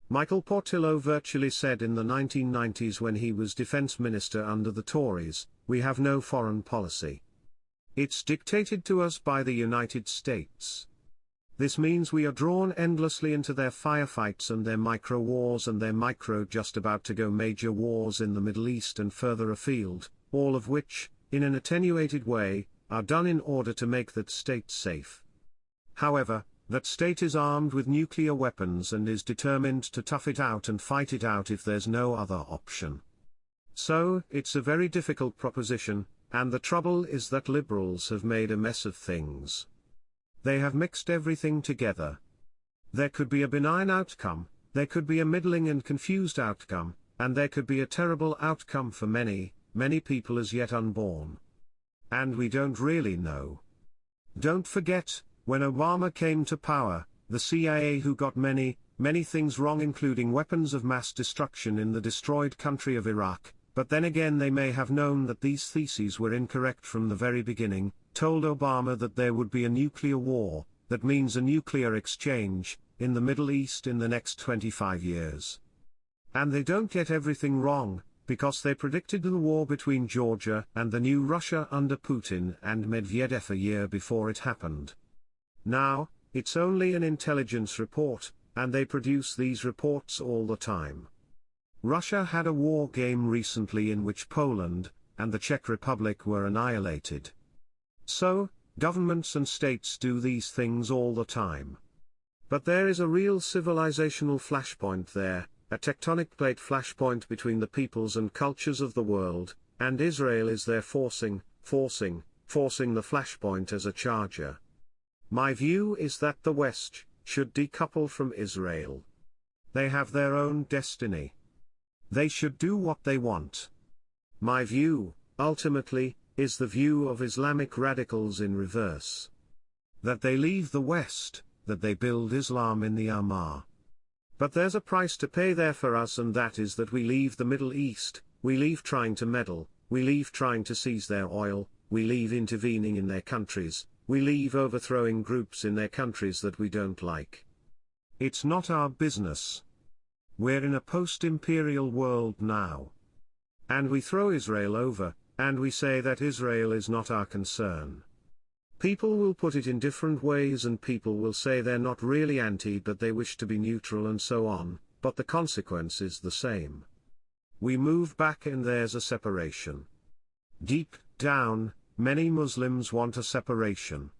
Michael Portillo virtually said in the 1990s when he was defense minister under the Tories, "We have no foreign policy. It's dictated to us by the United States." This means we are drawn endlessly into their firefights and their micro-wars and their just about to go major wars in the Middle East and further afield, all of which, in an attenuated way, are done in order to make that state safe. However, that state is armed with nuclear weapons and is determined to tough it out and fight it out if there's no other option. So, it's a very difficult proposition, and the trouble is that liberals have made a mess of things. They have mixed everything together. There could be a benign outcome, there could be a middling and confused outcome, and there could be a terrible outcome for many, many people as yet unborn. And we don't really know. Don't forget, when Obama came to power, the CIA who got many, many things wrong including weapons of mass destruction in the destroyed country of Iraq, but then again they may have known that these theses were incorrect from the very beginning, told Obama that there would be a nuclear war, that means a nuclear exchange, in the Middle East in the next 25 years. And they don't get everything wrong, because they predicted the war between Georgia and the new Russia under Putin and Medvedev a year before it happened. Now, it's only an intelligence report, and they produce these reports all the time. Russia had a war game recently in which Poland and the Czech Republic were annihilated. So, governments and states do these things all the time. But there is a real civilizational flashpoint there, a tectonic plate flashpoint between the peoples and cultures of the world, and Israel is there forcing the flashpoint as a charger. My view is that the West should decouple from Israel. They have their own destiny. They should do what they want. My view, ultimately, is the view of Islamic radicals in reverse. That they leave the West, that they build Islam in the Ummah. But there's a price to pay there for us, and that is that we leave the Middle East, we leave trying to meddle, we leave trying to seize their oil, we leave intervening in their countries, we leave overthrowing groups in their countries that we don't like. It's not our business. We're in a post-imperial world now. And we throw Israel over, and we say that Israel is not our concern. People will put it in different ways and people will say they're not really anti but they wish to be neutral and so on, but the consequence is the same. We move back and there's a separation. Deep down, many Muslims want a separation.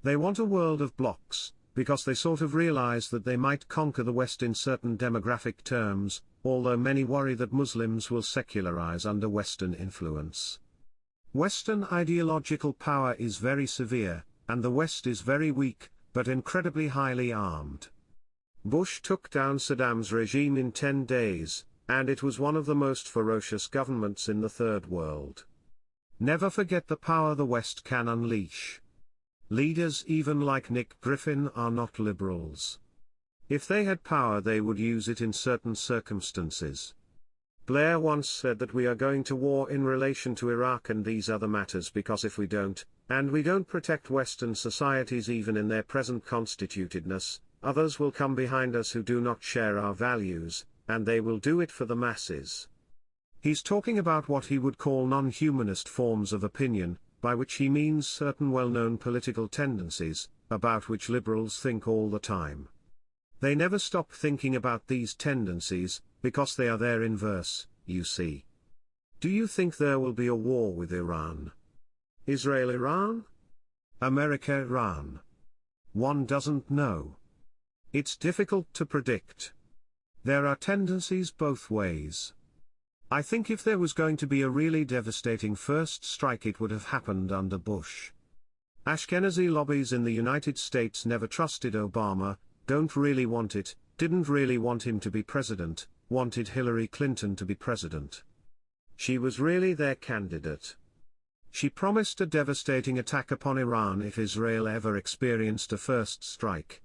They want a world of blocks, because they sort of realize that they might conquer the West in certain demographic terms, although many worry that Muslims will secularize under Western influence. Western ideological power is very severe, and the West is very weak, but incredibly highly armed. Bush took down Saddam's regime in 10 days, and it was one of the most ferocious governments in the Third World. Never forget the power the West can unleash. Leaders even like Nick Griffin are not liberals. If they had power they would use it in certain circumstances. Blair once said that we are going to war in relation to Iraq and these other matters because if we don't, and we don't protect Western societies even in their present constitutedness, others will come behind us who do not share our values, and they will do it for the masses. He's talking about what he would call non-humanist forms of opinion, by which he means certain well-known political tendencies, about which liberals think all the time. They never stop thinking about these tendencies, because they are their inverse, you see. Do you think there will be a war with Iran? Israel-Iran? America-Iran? One doesn't know. It's difficult to predict. There are tendencies both ways. I think if there was going to be a really devastating first strike it would have happened under Bush. Ashkenazi lobbies in the United States never trusted Obama, don't really want it, didn't really want him to be president, wanted Hillary Clinton to be president. She was really their candidate. She promised a devastating attack upon Iran if Israel ever experienced a first strike.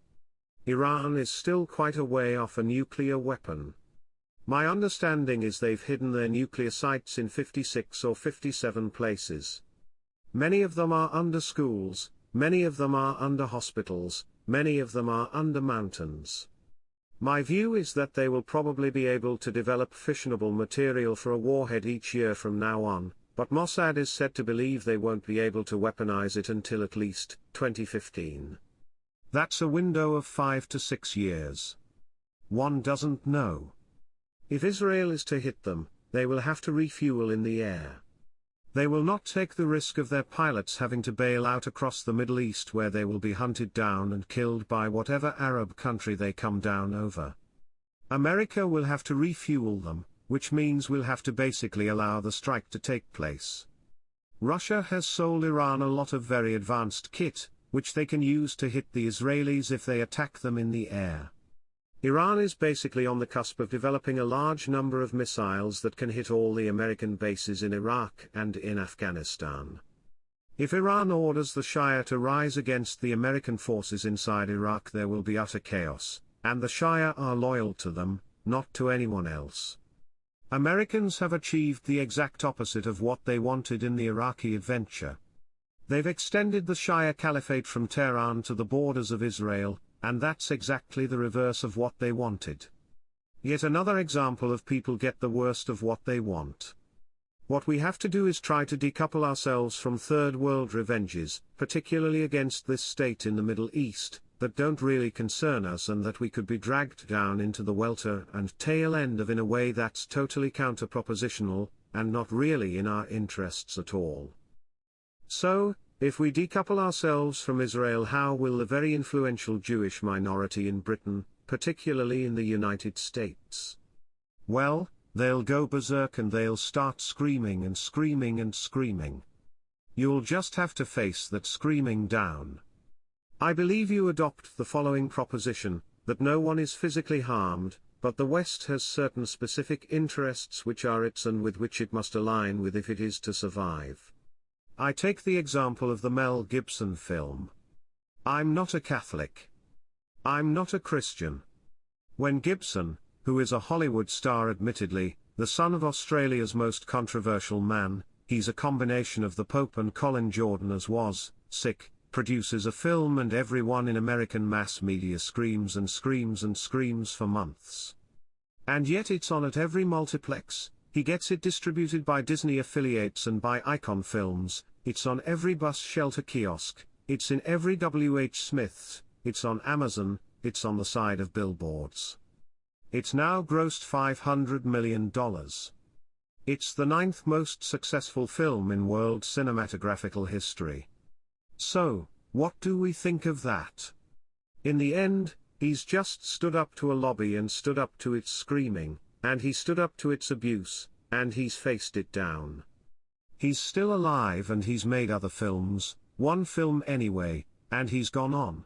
Iran is still quite a way off a nuclear weapon. My understanding is they've hidden their nuclear sites in 56 or 57 places. Many of them are under schools, many of them are under hospitals, many of them are under mountains. My view is that they will probably be able to develop fissionable material for a warhead each year from now on, but Mossad is said to believe they won't be able to weaponize it until at least 2015. That's a window of 5 to 6 years. One doesn't know. If Israel is to hit them, they will have to refuel in the air. They will not take the risk of their pilots having to bail out across the Middle East, where they will be hunted down and killed by whatever Arab country they come down over. America will have to refuel them, which means we'll have to basically allow the strike to take place. Russia has sold Iran a lot of very advanced kit, which they can use to hit the Israelis if they attack them in the air. Iran is basically on the cusp of developing a large number of missiles that can hit all the American bases in Iraq and in Afghanistan. If Iran orders the Shia to rise against the American forces inside Iraq, there will be utter chaos, and the Shia are loyal to them, not to anyone else. Americans have achieved the exact opposite of what they wanted in the Iraqi adventure. They've extended the Shia Caliphate from Tehran to the borders of Israel, and that's exactly the reverse of what they wanted. Yet another example of people get the worst of what they want. What we have to do is try to decouple ourselves from third world revenges, particularly against this state in the Middle East, that don't really concern us and that we could be dragged down into the welter and tail end of in a way that's totally counter-propositional, and not really in our interests at all. So, if we decouple ourselves from Israel, how will the very influential Jewish minority in Britain, particularly in the United States? Well, they'll go berserk and they'll start screaming and screaming and screaming. You'll just have to face that screaming down. I believe you adopt the following proposition, that no one is physically harmed, but the West has certain specific interests which are its and with which it must align with if it is to survive. I take the example of the Mel Gibson film. I'm not a Catholic. I'm not a Christian. When Gibson, who is a Hollywood star admittedly, the son of Australia's most controversial man, he's a combination of the Pope and Colin Jordan as was, sick, produces a film and everyone in American mass media screams and screams and screams for months. And yet it's on at every multiplex, he gets it distributed by Disney affiliates and by Icon Films, it's on every bus shelter kiosk, it's in every W.H. Smith's, it's on Amazon, it's on the side of billboards. It's now grossed $500 million. It's the 9th most successful film in world cinematographical history. So, what do we think of that? In the end, he's just stood up to a lobby and stood up to its screaming, and he stood up to its abuse, and he's faced it down. He's still alive and he's made other films, one film anyway, and he's gone on.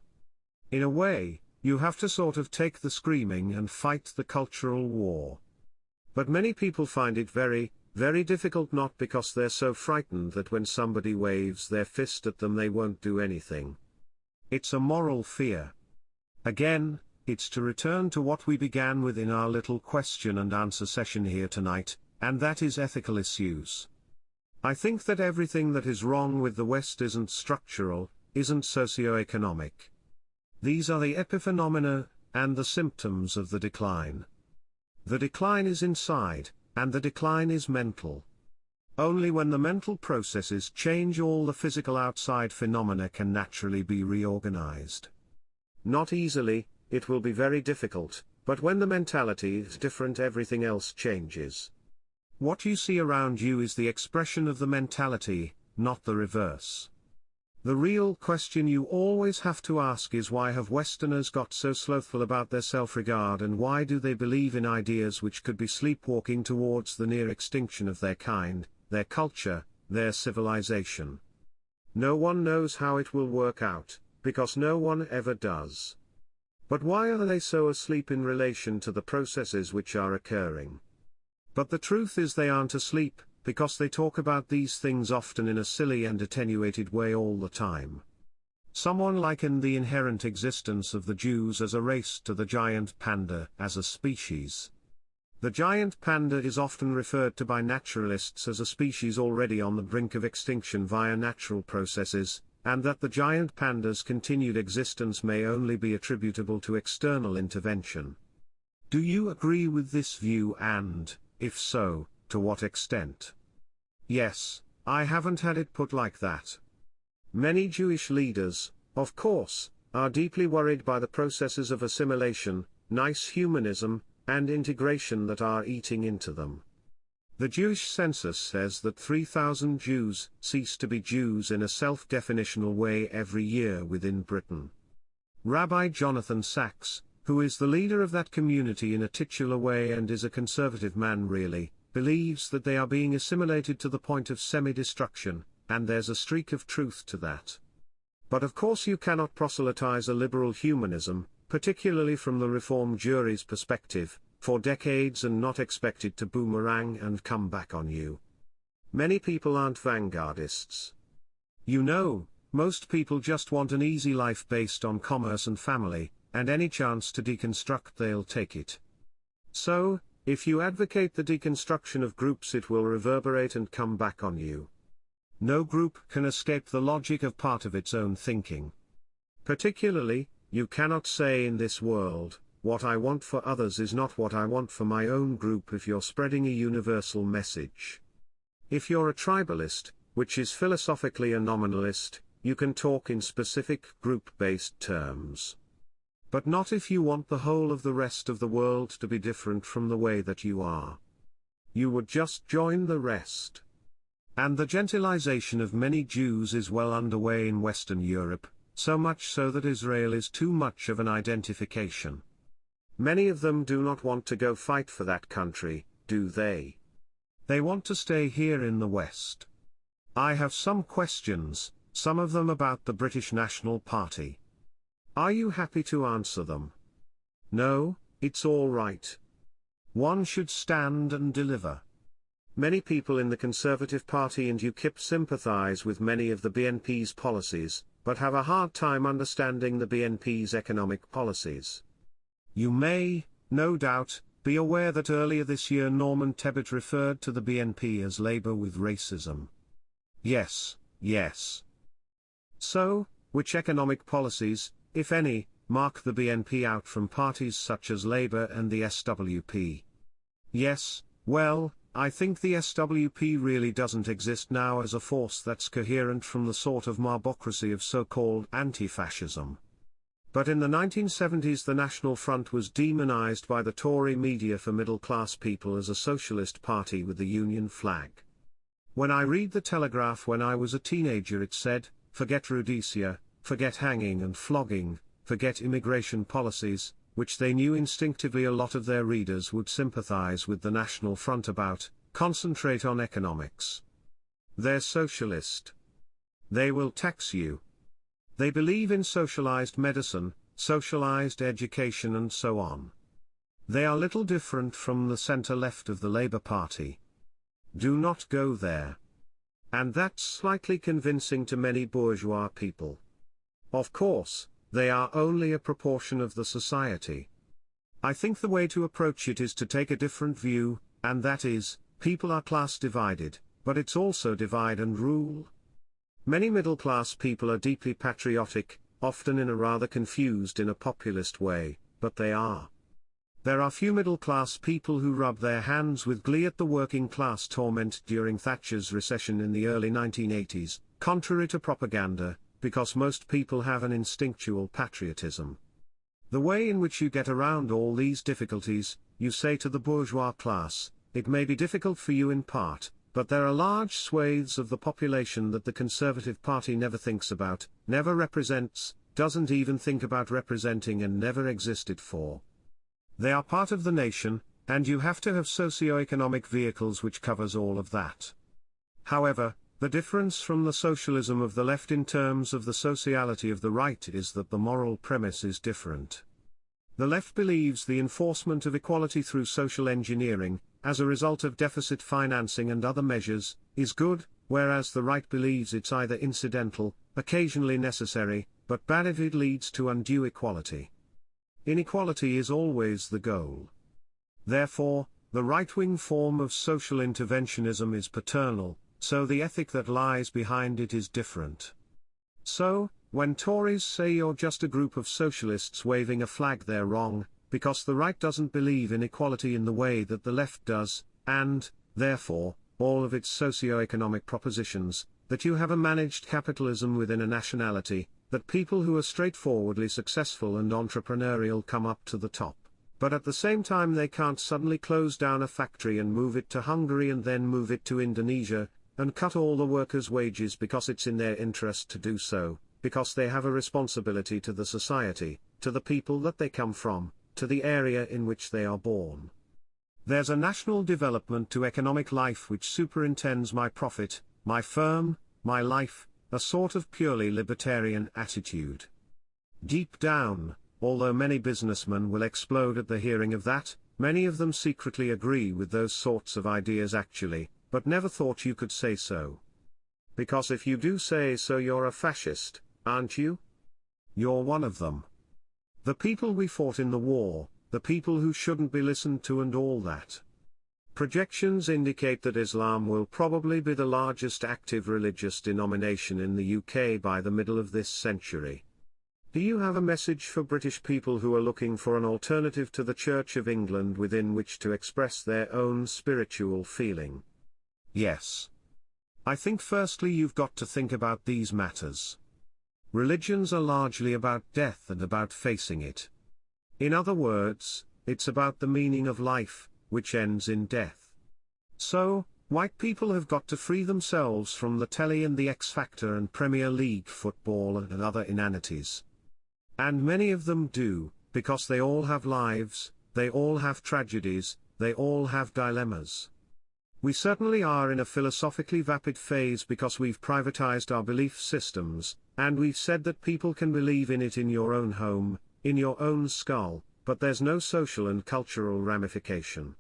In a way, you have to sort of take the screaming and fight the cultural war. But many people find it very, very difficult, not because they're so frightened that when somebody waves their fist at them they won't do anything. It's a moral fear. Again, it's to return to what we began with in our little question and answer session here tonight, and that is ethical issues. I think that everything that is wrong with the West isn't structural, isn't socio-economic. These are the epiphenomena, and the symptoms of the decline. The decline is inside, and the decline is mental. Only when the mental processes change, all the physical outside phenomena can naturally be reorganized. Not easily, it will be very difficult, but when the mentality is different, everything else changes. What you see around you is the expression of the mentality, not the reverse. The real question you always have to ask is, why have Westerners got so slothful about their self-regard, and why do they believe in ideas which could be sleepwalking towards the near extinction of their kind, their culture, their civilization? No one knows how it will work out, because no one ever does. But why are they so asleep in relation to the processes which are occurring? But the truth is they aren't asleep, because they talk about these things often in a silly and attenuated way all the time. Someone likened the inherent existence of the Jews as a race to the giant panda as a species. The giant panda is often referred to by naturalists as a species already on the brink of extinction via natural processes, and that the giant panda's continued existence may only be attributable to external intervention. Do you agree with this view and, if so, to what extent? Yes, I haven't had it put like that. Many Jewish leaders, of course, are deeply worried by the processes of assimilation, nice humanism, and integration that are eating into them. The Jewish census says that 3,000 Jews cease to be Jews in a self-definitional way every year within Britain. Rabbi Jonathan Sacks, who is the leader of that community in a titular way and is a conservative man really, believes that they are being assimilated to the point of semi-destruction, and there's a streak of truth to that. But of course you cannot proselytize a liberal humanism, particularly from the Reform jury's perspective, for decades and not expect it to boomerang and come back on you. Many people aren't vanguardists. You know, most people just want an easy life based on commerce and family, and any chance to deconstruct they'll take it. So, if you advocate the deconstruction of groups it will reverberate and come back on you. No group can escape the logic of part of its own thinking. Particularly, you cannot say in this world, what I want for others is not what I want for my own group if you're spreading a universal message. If you're a tribalist, which is philosophically a nominalist, you can talk in specific group-based terms. But not if you want the whole of the rest of the world to be different from the way that you are. You would just join the rest. And the gentilization of many Jews is well underway in Western Europe, so much so that Israel is too much of an identification. Many of them do not want to go fight for that country, do they? They want to stay here in the West. I have some questions, some of them about the British National Party. Are you happy to answer them? No, it's all right. One should stand and deliver. Many people in the Conservative Party and UKIP sympathise with many of the BNP's policies, but have a hard time understanding the BNP's economic policies. You may, no doubt, be aware that earlier this year Norman Tebbit referred to the BNP as Labour with racism. Yes, yes. So, which economic policies, if any, mark the BNP out from parties such as Labour and the SWP? Yes, well, I think the SWP really doesn't exist now as a force that's coherent from the sort of mobocracy of so-called anti-fascism. But in the 1970s the National Front was demonized by the Tory media for middle-class people as a socialist party with the Union flag. When I read the Telegraph when I was a teenager it said, forget Rhodesia, forget hanging and flogging, forget immigration policies, which they knew instinctively a lot of their readers would sympathize with the National Front about, concentrate on economics. They're socialist. They will tax you. They believe in socialized medicine, socialized education and so on. They are little different from the centre-left of the Labour Party. Do not go there. And that's slightly convincing to many bourgeois people. Of course, they are only a proportion of the society. I think the way to approach it is to take a different view, and that is, people are class divided, but it's also divide and rule. Many middle-class people are deeply patriotic, often in a rather confused in a populist way, but they are. There are few middle-class people who rub their hands with glee at the working-class torment during Thatcher's recession in the early 1980s, contrary to propaganda, because most people have an instinctual patriotism. The way in which you get around all these difficulties, you say to the bourgeois class, it may be difficult for you in part, but there are large swathes of the population that the Conservative Party never thinks about, never represents, doesn't even think about representing and never existed for. They are part of the nation, and you have to have socio-economic vehicles which covers all of that. However, the difference from the socialism of the left in terms of the sociality of the right is that the moral premise is different. The left believes the enforcement of equality through social engineering, as a result of deficit financing and other measures, is good, whereas the right believes it's either incidental, occasionally necessary, but bad if it leads to undue equality. Inequality is always the goal. Therefore, the right-wing form of social interventionism is paternal, so the ethic that lies behind it is different. So, when Tories say you're just a group of socialists waving a flag, they're wrong, because the right doesn't believe in equality in the way that the left does, and, therefore, all of its socio-economic propositions, that you have a managed capitalism within a nationality, that people who are straightforwardly successful and entrepreneurial come up to the top, but at the same time they can't suddenly close down a factory and move it to Hungary and then move it to Indonesia, and cut all the workers' wages because it's in their interest to do so, because they have a responsibility to the society, to the people that they come from, to the area in which they are born. There's a national development to economic life which superintends my profit, my firm, my life, a sort of purely libertarian attitude. Deep down, although many businessmen will explode at the hearing of that, many of them secretly agree with those sorts of ideas actually, but never thought you could say so. Because if you do say so, you're a fascist, aren't you? You're one of them. The people we fought in the war, the people who shouldn't be listened to and all that. Projections indicate that Islam will probably be the largest active religious denomination in the UK by the middle of this century. Do you have a message for British people who are looking for an alternative to the Church of England within which to express their own spiritual feeling? Yes. I think firstly you've got to think about these matters. Religions are largely about death and about facing it. In other words, it's about the meaning of life, which ends in death. So, white people have got to free themselves from the telly and the X Factor and Premier League football and other inanities. And many of them do, because they all have lives, they all have tragedies, they all have dilemmas. We certainly are in a philosophically vapid phase because we've privatized our belief systems, and we've said that people can believe in it in your own home, in your own skull, but there's no social and cultural ramification.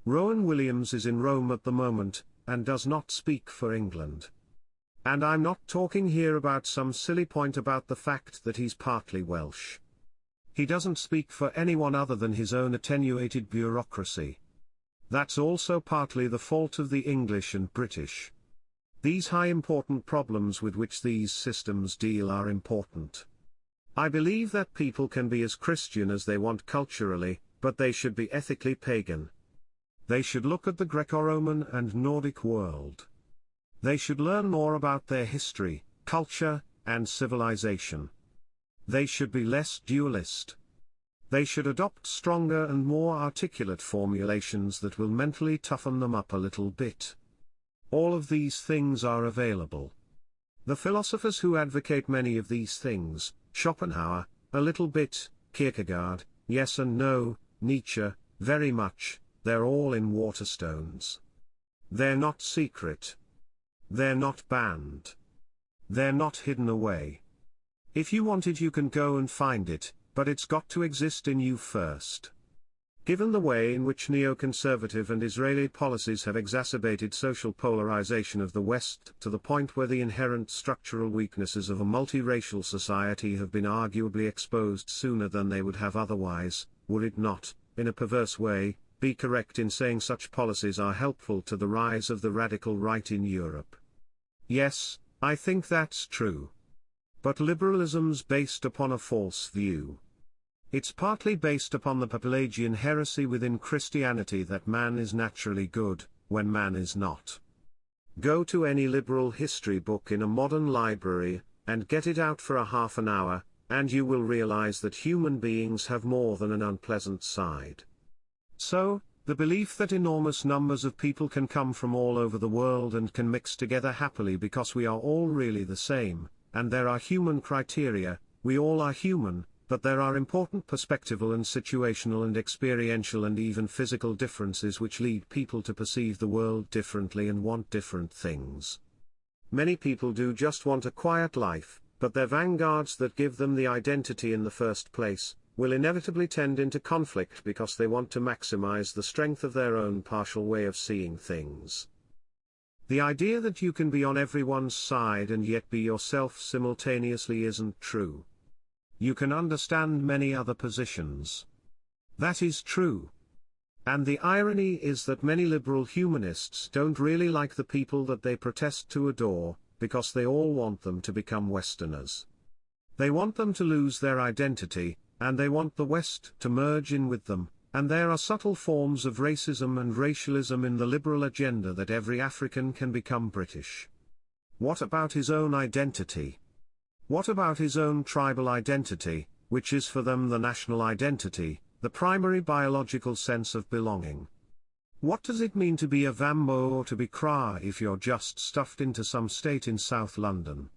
Rowan Williams is in Rome at the moment, and does not speak for England. And I'm not talking here about some silly point about the fact that he's partly Welsh. He doesn't speak for anyone other than his own attenuated bureaucracy. That's also partly the fault of the English and British. These high important problems with which these systems deal are important. I believe that people can be as Christian as they want culturally, but they should be ethically pagan. They should look at the Greco-Roman and Nordic world. They should learn more about their history, culture, and civilization. They should be less dualist. They should adopt stronger and more articulate formulations that will mentally toughen them up a little bit. All of these things are available. The philosophers who advocate many of these things, Schopenhauer, a little bit, Kierkegaard, yes and no, Nietzsche, very much, they're all in Waterstones. They're not secret. They're not banned. They're not hidden away. If you want it you can go and find it, but it's got to exist in you first. Given the way in which neoconservative and Israeli policies have exacerbated social polarization of the West to the point where the inherent structural weaknesses of a multiracial society have been arguably exposed sooner than they would have otherwise, would it not, in a perverse way, be correct in saying such policies are helpful to the rise of the radical right in Europe? Yes, I think that's true. But liberalism's based upon a false view. It's partly based upon the Pelagian heresy within Christianity that man is naturally good, when man is not. Go to any liberal history book in a modern library, and get it out for a half an hour, and you will realize that human beings have more than an unpleasant side. So, the belief that enormous numbers of people can come from all over the world and can mix together happily because we are all really the same, and there are human criteria, we all are human, but there are important perspectival and situational and experiential and even physical differences which lead people to perceive the world differently and want different things. Many people do just want a quiet life, but their vanguards that give them the identity in the first place, will inevitably tend into conflict because they want to maximize the strength of their own partial way of seeing things. The idea that you can be on everyone's side and yet be yourself simultaneously isn't true. You can understand many other positions. That is true. And the irony is that many liberal humanists don't really like the people that they protest to adore, because they all want them to become Westerners. They want them to lose their identity, and they want the West to merge in with them, and there are subtle forms of racism and racialism in the liberal agenda that every African can become British. What about his own identity? What about his own tribal identity, which is for them the national identity, the primary biological sense of belonging? What does it mean to be a Vambo or to be Kra if you're just stuffed into some state in South London?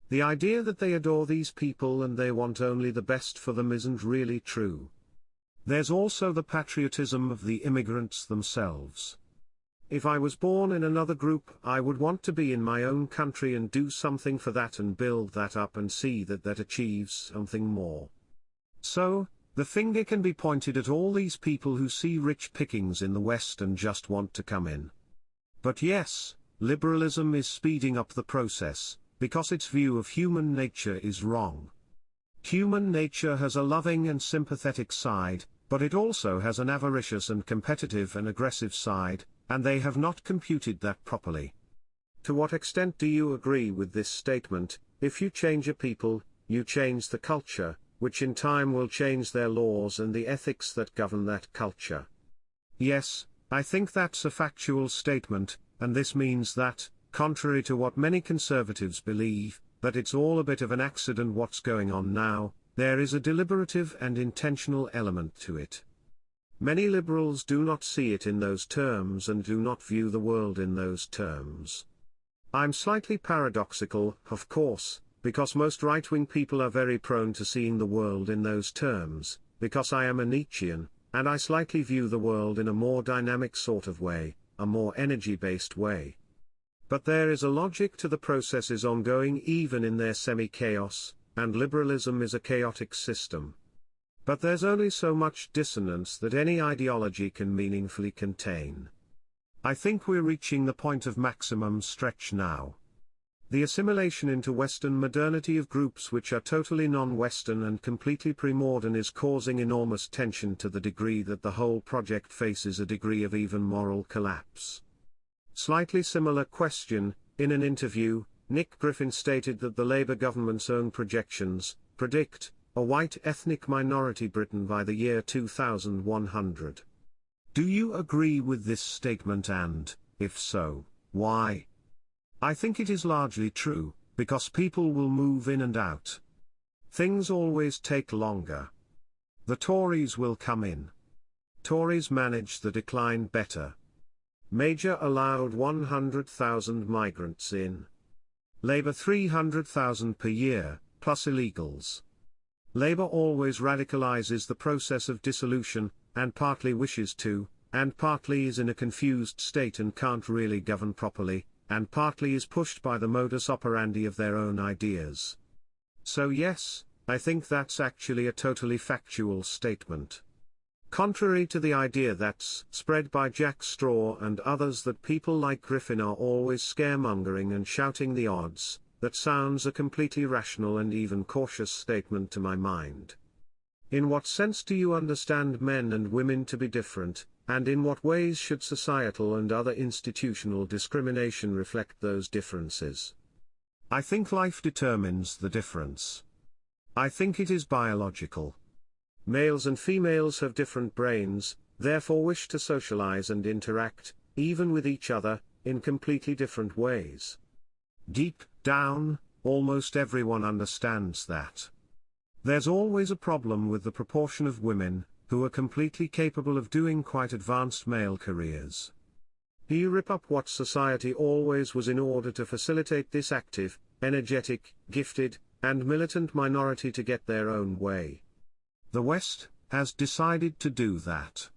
The idea that they adore these people and they want only the best for them isn't really true. There's also the patriotism of the immigrants themselves. If I was born in another group, I would want to be in my own country and do something for that and build that up and see that that achieves something more. So, the finger can be pointed at all these people who see rich pickings in the West and just want to come in. But yes, liberalism is speeding up the process, because its view of human nature is wrong. Human nature has a loving and sympathetic side, but it also has an avaricious and competitive and aggressive side, and they have not computed that properly. To what extent do you agree with this statement? If you change a people, you change the culture, which in time will change their laws and the ethics that govern that culture. Yes, I think that's a factual statement, and this means that, contrary to what many conservatives believe, that it's all a bit of an accident what's going on now, there is a deliberative and intentional element to it. Many liberals do not see it in those terms and do not view the world in those terms. I'm slightly paradoxical, of course, because most right-wing people are very prone to seeing the world in those terms, because I am a Nietzschean, and I slightly view the world in a more dynamic sort of way, a more energy-based way. But there is a logic to the processes ongoing even in their semi-chaos, and liberalism is a chaotic system. But there's only so much dissonance that any ideology can meaningfully contain. I think we're reaching the point of maximum stretch now. The assimilation into Western modernity of groups which are totally non-Western and completely pre-modern is causing enormous tension to the degree that the whole project faces a degree of even moral collapse. Slightly similar question, in an interview, Nick Griffin stated that the Labour government's own projections predict a white ethnic minority Britain by the year 2100. Do you agree with this statement and, if so, why? I think it is largely true, because people will move in and out. Things always take longer. The Tories will come in. Tories manage the decline better. Major allowed 100,000 migrants in. Labour 300,000 per year, plus illegals. Labour always radicalizes the process of dissolution, and partly wishes to, and partly is in a confused state and can't really govern properly, and partly is pushed by the modus operandi of their own ideas. So yes, I think that's actually a totally factual statement. Contrary to the idea that's spread by Jack Straw and others that people like Griffin are always scaremongering and shouting the odds, that sounds a completely rational and even cautious statement to my mind. In what sense do you understand men and women to be different, and in what ways should societal and other institutional discrimination reflect those differences? I think life determines the difference. I think it is biological. Males and females have different brains, therefore wish to socialize and interact, even with each other, in completely different ways. Deep down, almost everyone understands that. There's always a problem with the proportion of women, who are completely capable of doing quite advanced male careers. Do you rip up what society always was in order to facilitate this active, energetic, gifted, and militant minority to get their own way? The West has decided to do that.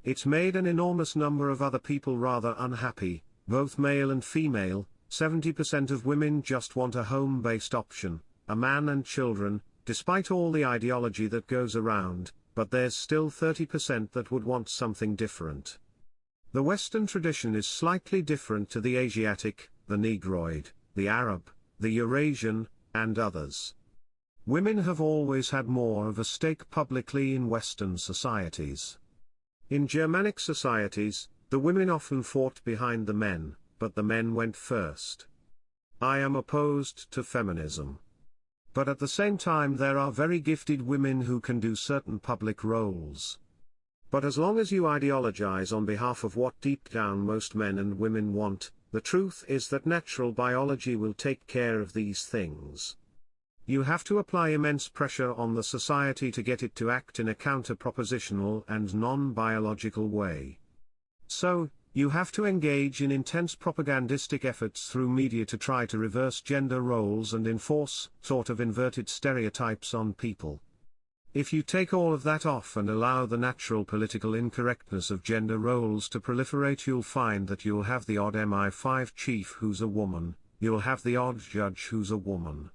It's made an enormous number of other people rather unhappy, both male and female. 70% of women just want a home-based option, a man and children, despite all the ideology that goes around, but there's still 30% that would want something different. The Western tradition is slightly different to the Asiatic, the Negroid, the Arab, the Eurasian, and others. Women have always had more of a stake publicly in Western societies. In Germanic societies, the women often fought behind the men, but the men went first. I am opposed to feminism. But at the same time there are very gifted women who can do certain public roles. But as long as you ideologize on behalf of what deep down most men and women want, the truth is that natural biology will take care of these things. You have to apply immense pressure on the society to get it to act in a counter-propositional and non-biological way. So, you have to engage in intense propagandistic efforts through media to try to reverse gender roles and enforce sort of inverted stereotypes on people. If you take all of that off and allow the natural political incorrectness of gender roles to proliferate, you'll find that you'll have the odd MI5 chief who's a woman, you'll have the odd judge who's a woman.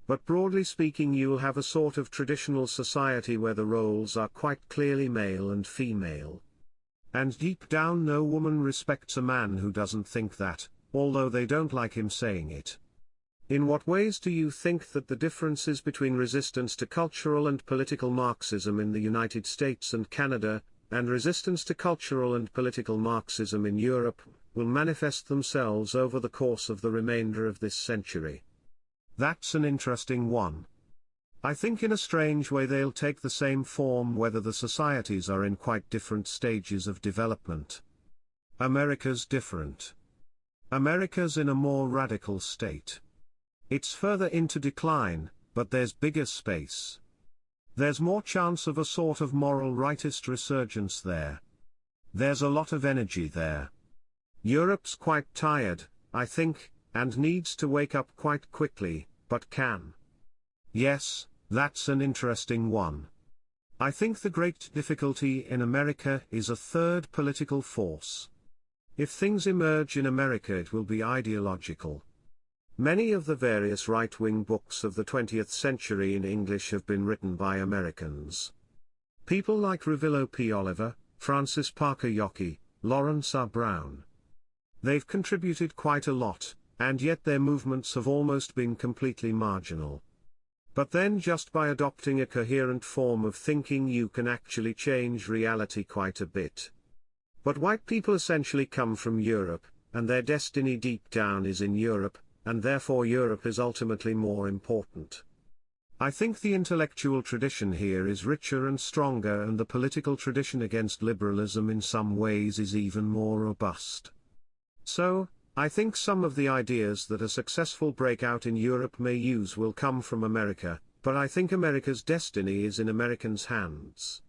But broadly speaking, you'll have a sort of traditional society where the roles are quite clearly male and female. And deep down no woman respects a man who doesn't think that, although they don't like him saying it. In what ways do you think that the differences between resistance to cultural and political Marxism in the United States and Canada, and resistance to cultural and political Marxism in Europe, will manifest themselves over the course of the remainder of this century? That's an interesting one. I think in a strange way they'll take the same form whether the societies are in quite different stages of development. America's different. America's in a more radical state. It's further into decline, but there's bigger space. There's more chance of a sort of moral rightist resurgence there. There's a lot of energy there. Europe's quite tired, I think, and needs to wake up quite quickly, but can. Yes, that's an interesting one. I think the great difficulty in America is a third political force. If things emerge in America, it will be ideological. Many of the various right-wing books of the 20th century in English have been written by Americans. People like Revillo P. Oliver, Francis Parker Yaki, Lawrence R. Brown. They've contributed quite a lot, and yet their movements have almost been completely marginal. But then just by adopting a coherent form of thinking you can actually change reality quite a bit. But white people essentially come from Europe, and their destiny deep down is in Europe, and therefore Europe is ultimately more important. I think the intellectual tradition here is richer and stronger, and the political tradition against liberalism in some ways is even more robust. So, I think some of the ideas that a successful breakout in Europe may use will come from America, but I think America's destiny is in Americans' hands.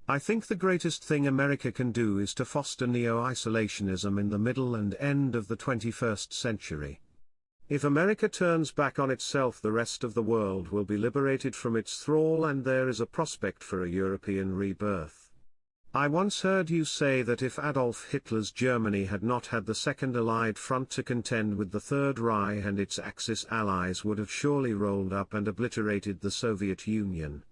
I think the greatest thing America can do is to foster neo-isolationism in the middle and end of the 21st century. If America turns back on itself, the rest of the world will be liberated from its thrall, and there is a prospect for a European rebirth. I once heard you say that if Adolf Hitler's Germany had not had the Second Allied Front to contend with the Third Reich and its Axis allies, would have surely rolled up and obliterated the Soviet Union.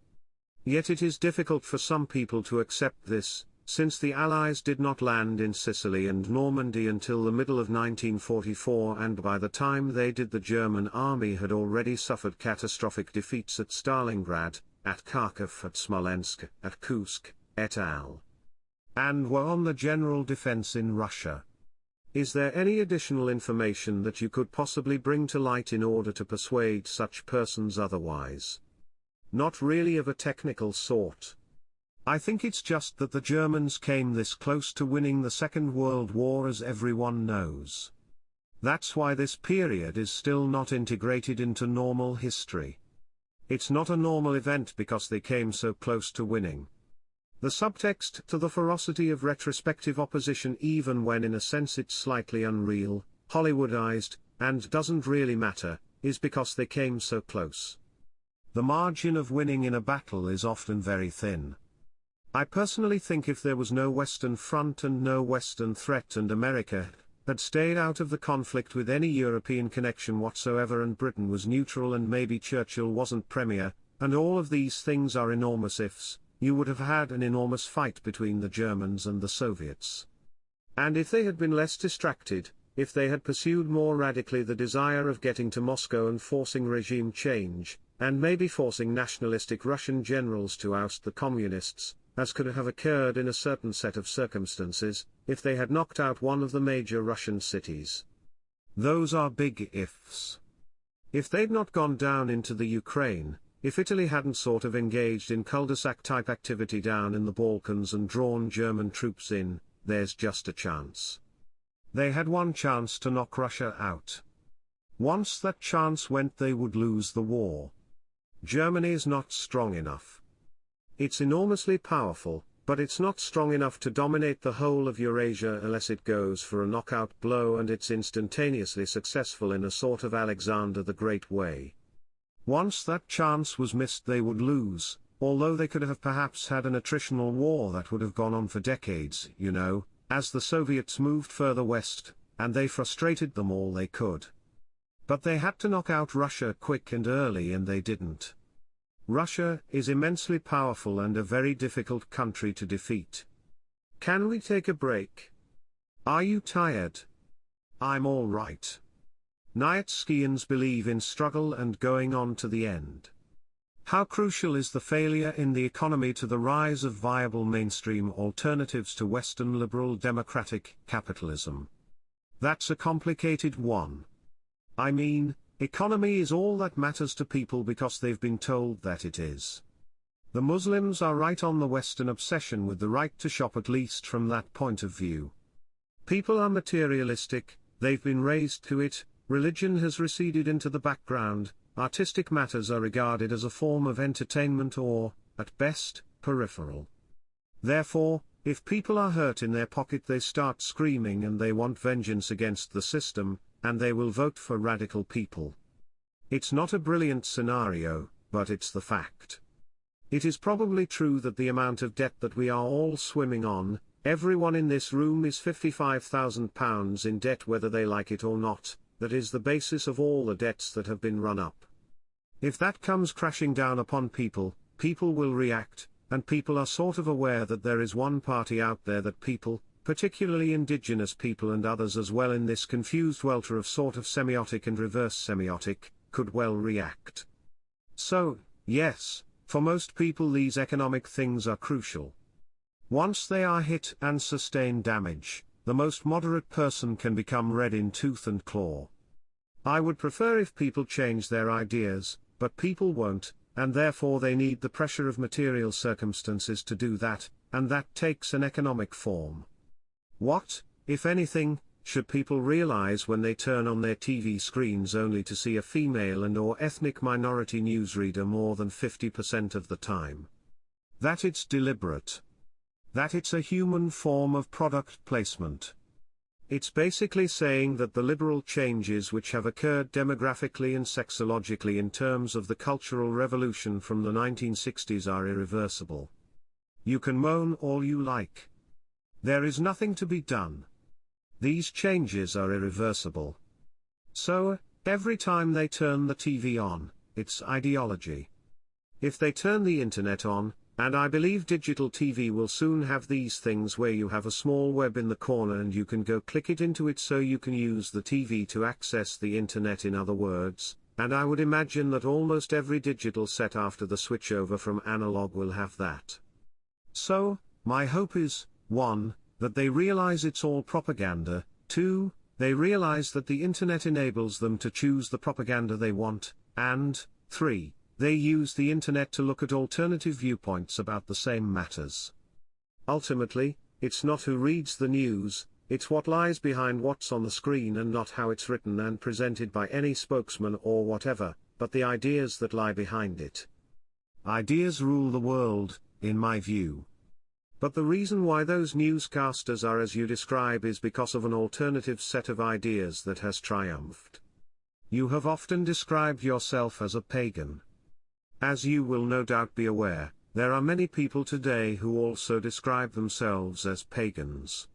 Yet it is difficult for some people to accept this, since the Allies did not land in Sicily and Normandy until the middle of 1944, and by the time they did, the German army had already suffered catastrophic defeats at Stalingrad, at Kharkov, at Smolensk, at Kursk, et al., and were on the general defense in Russia. Is there any additional information that you could possibly bring to light in order to persuade such persons otherwise? Not really of a technical sort. I think it's just that the Germans came this close to winning the Second World War, as everyone knows. That's why this period is still not integrated into normal history. It's not a normal event because they came so close to winning. The subtext to the ferocity of retrospective opposition, even when in a sense it's slightly unreal, Hollywoodized, and doesn't really matter, is because they came so close. The margin of winning in a battle is often very thin. I personally think if there was no Western Front and no Western threat, and America had stayed out of the conflict with any European connection whatsoever, and Britain was neutral, and maybe Churchill wasn't premier, and all of these things are enormous ifs, you would have had an enormous fight between the Germans and the Soviets. And if they had been less distracted, if they had pursued more radically the desire of getting to Moscow and forcing regime change, and maybe forcing nationalistic Russian generals to oust the communists, as could have occurred in a certain set of circumstances, if they had knocked out one of the major Russian cities. Those are big ifs. If they'd not gone down into the Ukraine, if Italy hadn't sort of engaged in cul-de-sac type activity down in the Balkans and drawn German troops in, there's just a chance. They had one chance to knock Russia out. Once that chance went, they would lose the war. Germany is not strong enough. It's enormously powerful, but it's not strong enough to dominate the whole of Eurasia unless it goes for a knockout blow, and it's instantaneously successful in a sort of Alexander the Great way. Once that chance was missed, they would lose, although they could have perhaps had an attritional war that would have gone on for decades, as the Soviets moved further west, and they frustrated them all they could. But they had to knock out Russia quick and early, and they didn't. Russia is immensely powerful and a very difficult country to defeat. Can we take a break? Are you tired? I'm all right. Nietzscheans believe in struggle and going on to the end. How crucial is the failure in the economy to the rise of viable mainstream alternatives to Western liberal democratic capitalism? That's a complicated one. I mean, economy is all that matters to people because they've been told that it is. The Muslims are right on the Western obsession with the right to shop, at least from that point of view. People are materialistic, they've been raised to it, religion has receded into the background, artistic matters are regarded as a form of entertainment or, at best, peripheral. Therefore, if people are hurt in their pocket, they start screaming and they want vengeance against the system, and they will vote for radical people. It's not a brilliant scenario, but it's the fact. It is probably true that the amount of debt that we are all swimming on, everyone in this room is £55,000 in debt whether they like it or not, that is the basis of all the debts that have been run up. If that comes crashing down upon people, people will react, and people are sort of aware that there is one party out there that people, particularly indigenous people and others as well in this confused welter of sort of semiotic and reverse semiotic, could well react. So, yes, for most people these economic things are crucial. Once they are hit and sustain damage, the most moderate person can become red in tooth and claw. I would prefer if people change their ideas, but people won't, and therefore they need the pressure of material circumstances to do that, and that takes an economic form. What, if anything, should people realize when they turn on their TV screens only to see a female and/or ethnic minority newsreader more than 50% of the time? That it's deliberate. That it's a human form of product placement. It's basically saying that the liberal changes which have occurred demographically and sexologically in terms of the Cultural Revolution from the 1960s are irreversible. You can moan all you like. There is nothing to be done. These changes are irreversible. So, every time they turn the TV on, it's ideology. If they turn the internet on, and I believe digital TV will soon have these things where you have a small web in the corner and you can go click it into it so you can use the TV to access the internet, in other words, and I would imagine that almost every digital set after the switchover from analog will have that. So, my hope is, 1, that they realize it's all propaganda, 2, they realize that the internet enables them to choose the propaganda they want, and 3, they use the internet to look at alternative viewpoints about the same matters. Ultimately, it's not who reads the news, it's what lies behind what's on the screen and not how it's written and presented by any spokesman or whatever, but the ideas that lie behind it. Ideas rule the world, in my view. But the reason why those newscasters are as you describe is because of an alternative set of ideas that has triumphed. You have often described yourself as a pagan. As you will no doubt be aware, there are many people today who also describe themselves as pagans.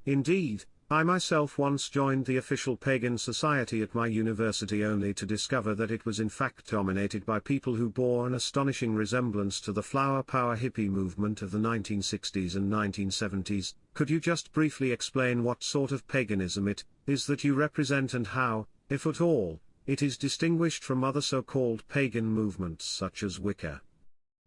Indeed, I myself once joined the official pagan society at my university only to discover that it was in fact dominated by people who bore an astonishing resemblance to the flower power hippie movement of the 1960s and 1970s. Could you just briefly explain what sort of paganism it is that you represent and how, if at all, it is distinguished from other so-called pagan movements such as Wicca?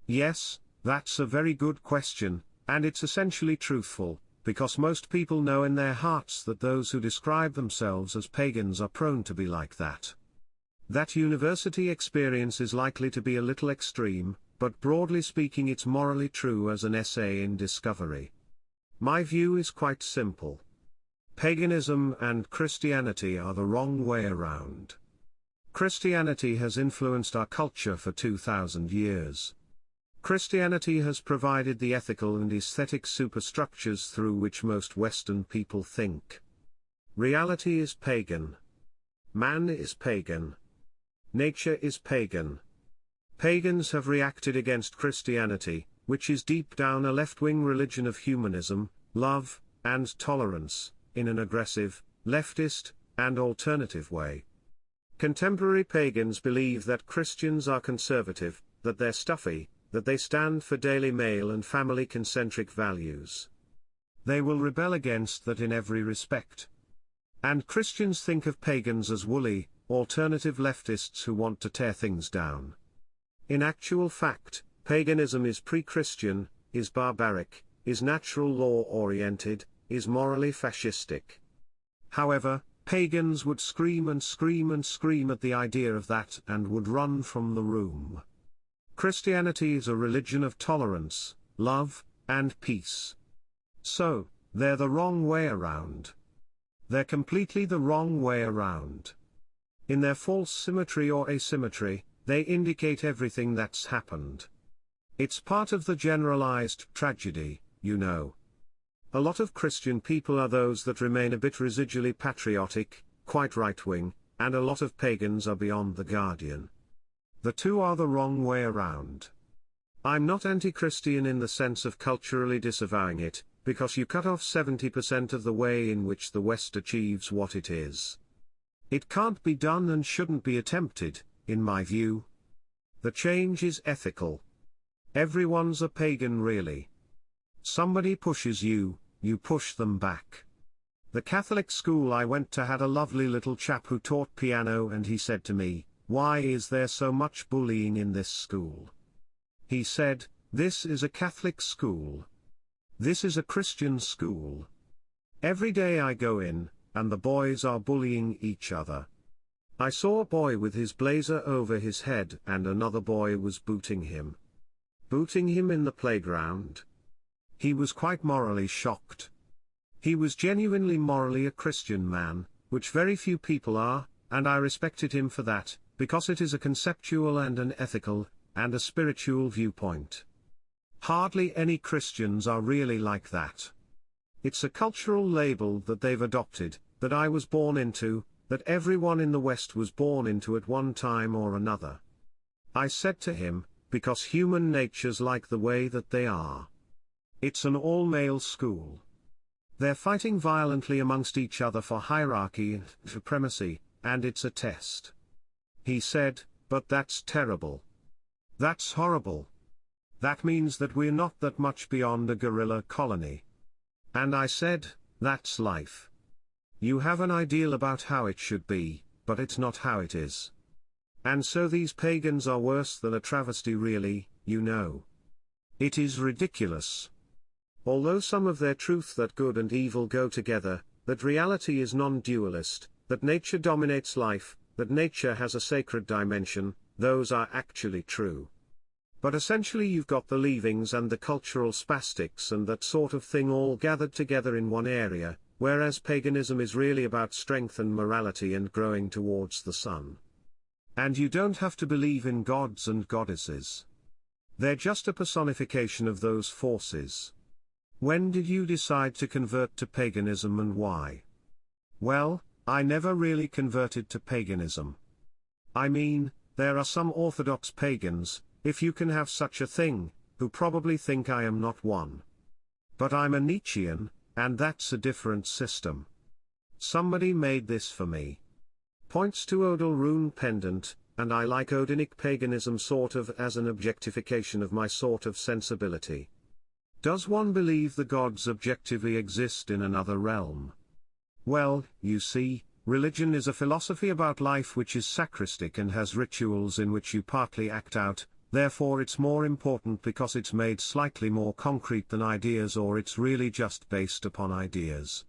Yes, That's a very good question, and it's essentially truthful, because most people know in their hearts that those who describe themselves as pagans are prone to be like that. That university experience is likely to be a little extreme, but broadly speaking it's morally true as an essay in discovery. My view is quite simple. Paganism and Christianity are the wrong way around. Christianity has influenced our culture for 2,000 years. Christianity has provided the ethical and aesthetic superstructures through which most Western people think. Reality is pagan. Man is pagan. Nature is pagan. Pagans have reacted against Christianity, which is deep down a left-wing religion of humanism, love, and tolerance, in an aggressive, leftist, and alternative way. Contemporary pagans believe that Christians are conservative, that they're stuffy, that they stand for daily male and family-concentric values. They will rebel against that in every respect. And Christians think of pagans as woolly, alternative leftists who want to tear things down. In actual fact, paganism is pre-Christian, is barbaric, is natural law-oriented, is morally fascistic. However, pagans would scream and scream and scream at the idea of that and would run from the room. Christianity is a religion of tolerance, love, and peace. So, they're the wrong way around. They're completely the wrong way around. In their false symmetry or asymmetry, they indicate everything that's happened. It's part of the generalized tragedy, you know. A lot of Christian people are those that remain a bit residually patriotic, quite right-wing, and a lot of pagans are beyond the guardian. The two are the wrong way around. I'm not anti-Christian in the sense of culturally disavowing it, because you cut off 70% of the way in which the West achieves what it is. It can't be done and shouldn't be attempted, in my view. The change is ethical. Everyone's a pagan really. Somebody pushes you, you push them back. The Catholic school I went to had a lovely little chap who taught piano, and he said to me, "Why is there so much bullying in this school?" He said, "This is a Catholic school. This is a Christian school. Every day I go in, and the boys are bullying each other. I saw a boy with his blazer over his head and another boy was booting him. Booting him in the playground. He was quite morally shocked. He was genuinely morally a Christian man, which very few people are, and I respected him for that, because it is a conceptual and an ethical, and a spiritual viewpoint. Hardly any Christians are really like that. It's a cultural label that they've adopted, that I was born into, that everyone in the West was born into at one time or another. I said to him, because human nature's like the way that they are. It's an all-male school. They're fighting violently amongst each other for hierarchy and supremacy, and it's a test. He said, "But that's terrible. That's horrible. That means that we're not that much beyond a guerrilla colony." And I said, "That's life. You have an ideal about how it should be, but it's not how it is. And so these pagans are worse than a travesty really, you know. It is ridiculous. Although some of their truth that good and evil go together, that reality is non-dualist, that nature dominates life, that nature has a sacred dimension, those are actually true. But essentially you've got the leavings and the cultural spastics and that sort of thing all gathered together in one area, whereas paganism is really about strength and morality and growing towards the sun. And you don't have to believe in gods and goddesses. They're just a personification of those forces. When did you decide to convert to paganism and why? Well, I never really converted to paganism. I mean, there are some orthodox pagans, if you can have such a thing, who probably think I am not one. But I'm a Nietzschean, and that's a different system. Somebody made this for me. Points to Odal rune pendant, and I like Odinic paganism sort of as an objectification of my sort of sensibility. Does one believe the gods objectively exist in another realm? Well, you see, religion is a philosophy about life which is sacristic and has rituals in which you partly act out, Therefore it's more important because it's made slightly more concrete than ideas, or it's really just based upon ideas.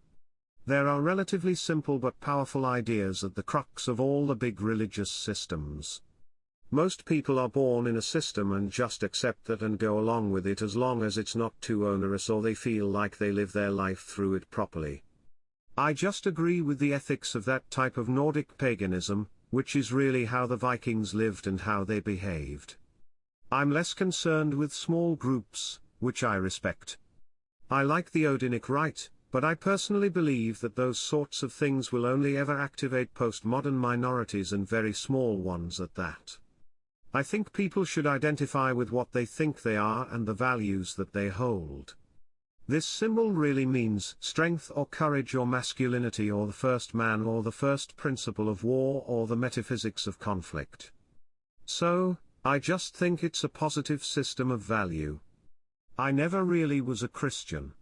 There are relatively simple but powerful ideas at the crux of all the big religious systems. Most people are born in a system and just accept that and go along with it as long as it's not too onerous or they feel like they live their life through it properly. I just agree with the ethics of that type of Nordic paganism, which is really how the Vikings lived and how they behaved. I'm less concerned with small groups, which I respect. I like the Odinic rite, but I personally believe that those sorts of things will only ever activate postmodern minorities and very small ones at that. I think people should identify with what they think they are and the values that they hold. This symbol really means strength or courage or masculinity or the first man or the first principle of war or the metaphysics of conflict. So, I just think it's a positive system of value. I never really was a Christian.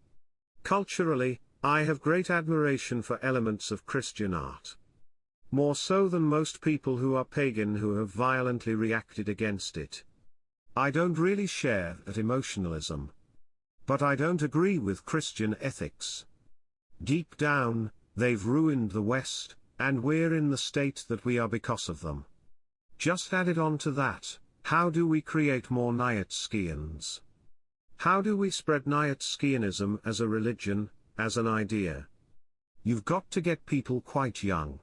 Culturally, I have great admiration for elements of Christian art. More so than most people who are pagan who have violently reacted against it. I don't really share that emotionalism. But I don't agree with Christian ethics. Deep down, they've ruined the West, and we're in the state that we are because of them. Just added on to that, how do we create more Nietzscheans? How do we spread Nietzscheanism as a religion, as an idea? You've got to get people quite young.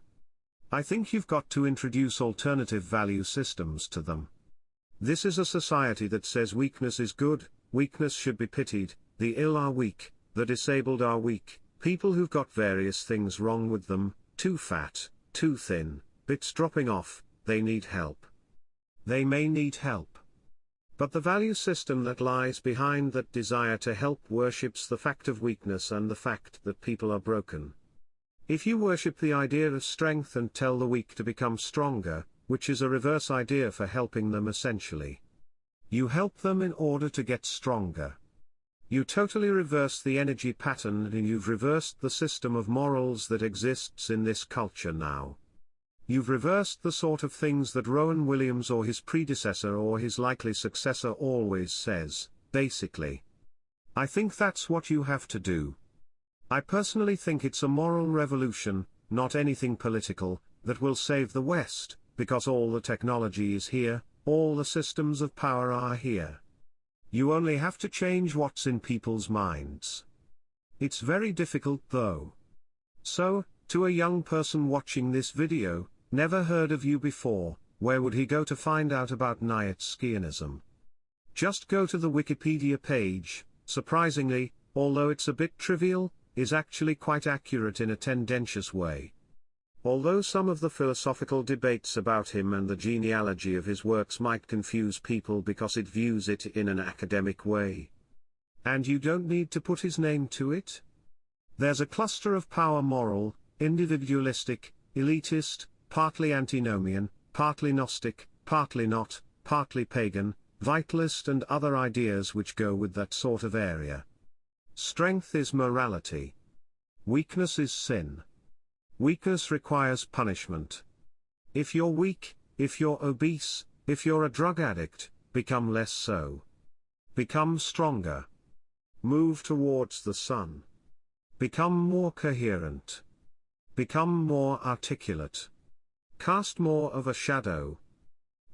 I think you've got to introduce alternative value systems to them. This is a society that says weakness is good, weakness should be pitied, the ill are weak, the disabled are weak, people who've got various things wrong with them, too fat, too thin, bits dropping off, they need help. They may need help. But the value system that lies behind that desire to help worships the fact of weakness and the fact that people are broken. If you worship the idea of strength and tell the weak to become stronger, which is a reverse idea for helping them essentially. You help them in order to get stronger. You totally reverse the energy pattern and you've reversed the system of morals that exists in this culture now. You've reversed the sort of things that Rowan Williams or his predecessor or his likely successor always says, basically. I think that's what you have to do. I personally think it's a moral revolution, not anything political, that will save the West, because all the technology is here, all the systems of power are here. You only have to change what's in people's minds. It's very difficult though. So, to a young person watching this video, never heard of you before, where would he go to find out about Nietzscheanism? Just go to the Wikipedia page, surprisingly, although it's a bit trivial, is actually quite accurate in a tendentious way. Although some of the philosophical debates about him and the genealogy of his works might confuse people because it views it in an academic way. And you don't need to put his name to it. There's a cluster of power moral, individualistic, elitist, partly antinomian, partly Gnostic, partly not, partly pagan, vitalist and other ideas which go with that sort of area. Strength is morality. Weakness is sin. Weakness requires punishment. If you're weak, if you're obese, if you're a drug addict, become less so. Become stronger. Move towards the sun. Become more coherent. Become more articulate. Cast more of a shadow.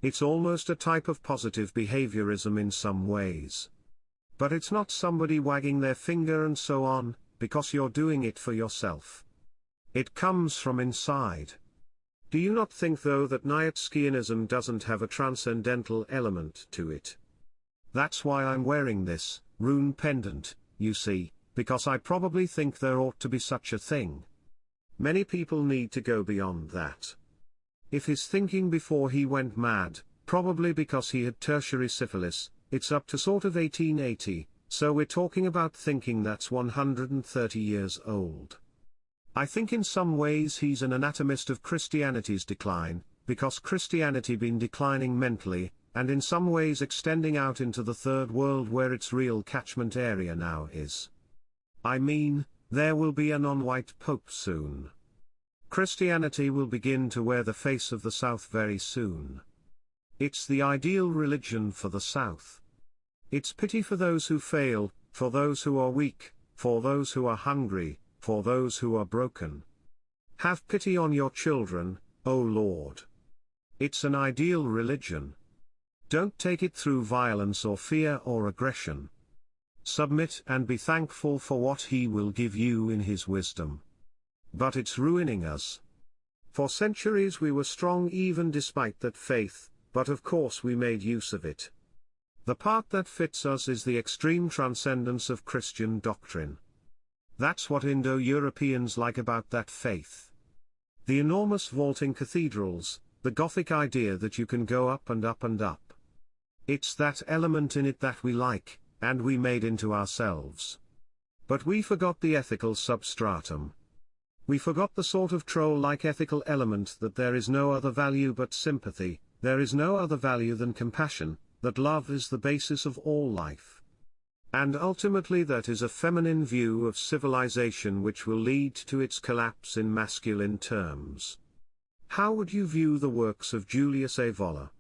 It's almost a type of positive behaviorism in some ways. But it's not somebody wagging their finger and so on, because you're doing it for yourself. It comes from inside. Do you not think though that Nietzscheanism doesn't have a transcendental element to it? That's why I'm wearing this rune pendant, you see, because I probably think there ought to be such a thing. Many people need to go beyond that. If his thinking before he went mad, probably because he had tertiary syphilis, it's up to sort of 1880, so we're talking about thinking that's 130 years old. I think in some ways he's an anatomist of Christianity's decline, because Christianity been declining mentally, and in some ways extending out into the third world where its real catchment area now is. I mean, there will be a non-white pope soon. Christianity will begin to wear the face of the South very soon. It's the ideal religion for the South. It's pity for those who fail, for those who are weak, for those who are hungry, for those who are broken. Have pity on your children, O Lord. It's an ideal religion. Don't take it through violence or fear or aggression. Submit and be thankful for what He will give you in His wisdom. But it's ruining us. For centuries we were strong even despite that faith, but of course we made use of it. The part that fits us is the extreme transcendence of Christian doctrine. That's what Indo-Europeans like about that faith. The enormous vaulting cathedrals, the Gothic idea that you can go up and up and up. It's that element in it that we like, and we made into ourselves. But we forgot the ethical substratum. We forgot the sort of troll-like ethical element that there is no other value but sympathy, there is no other value than compassion, that love is the basis of all life. And ultimately that is a feminine view of civilization which will lead to its collapse in masculine terms. How would you view the works of Julius Evola?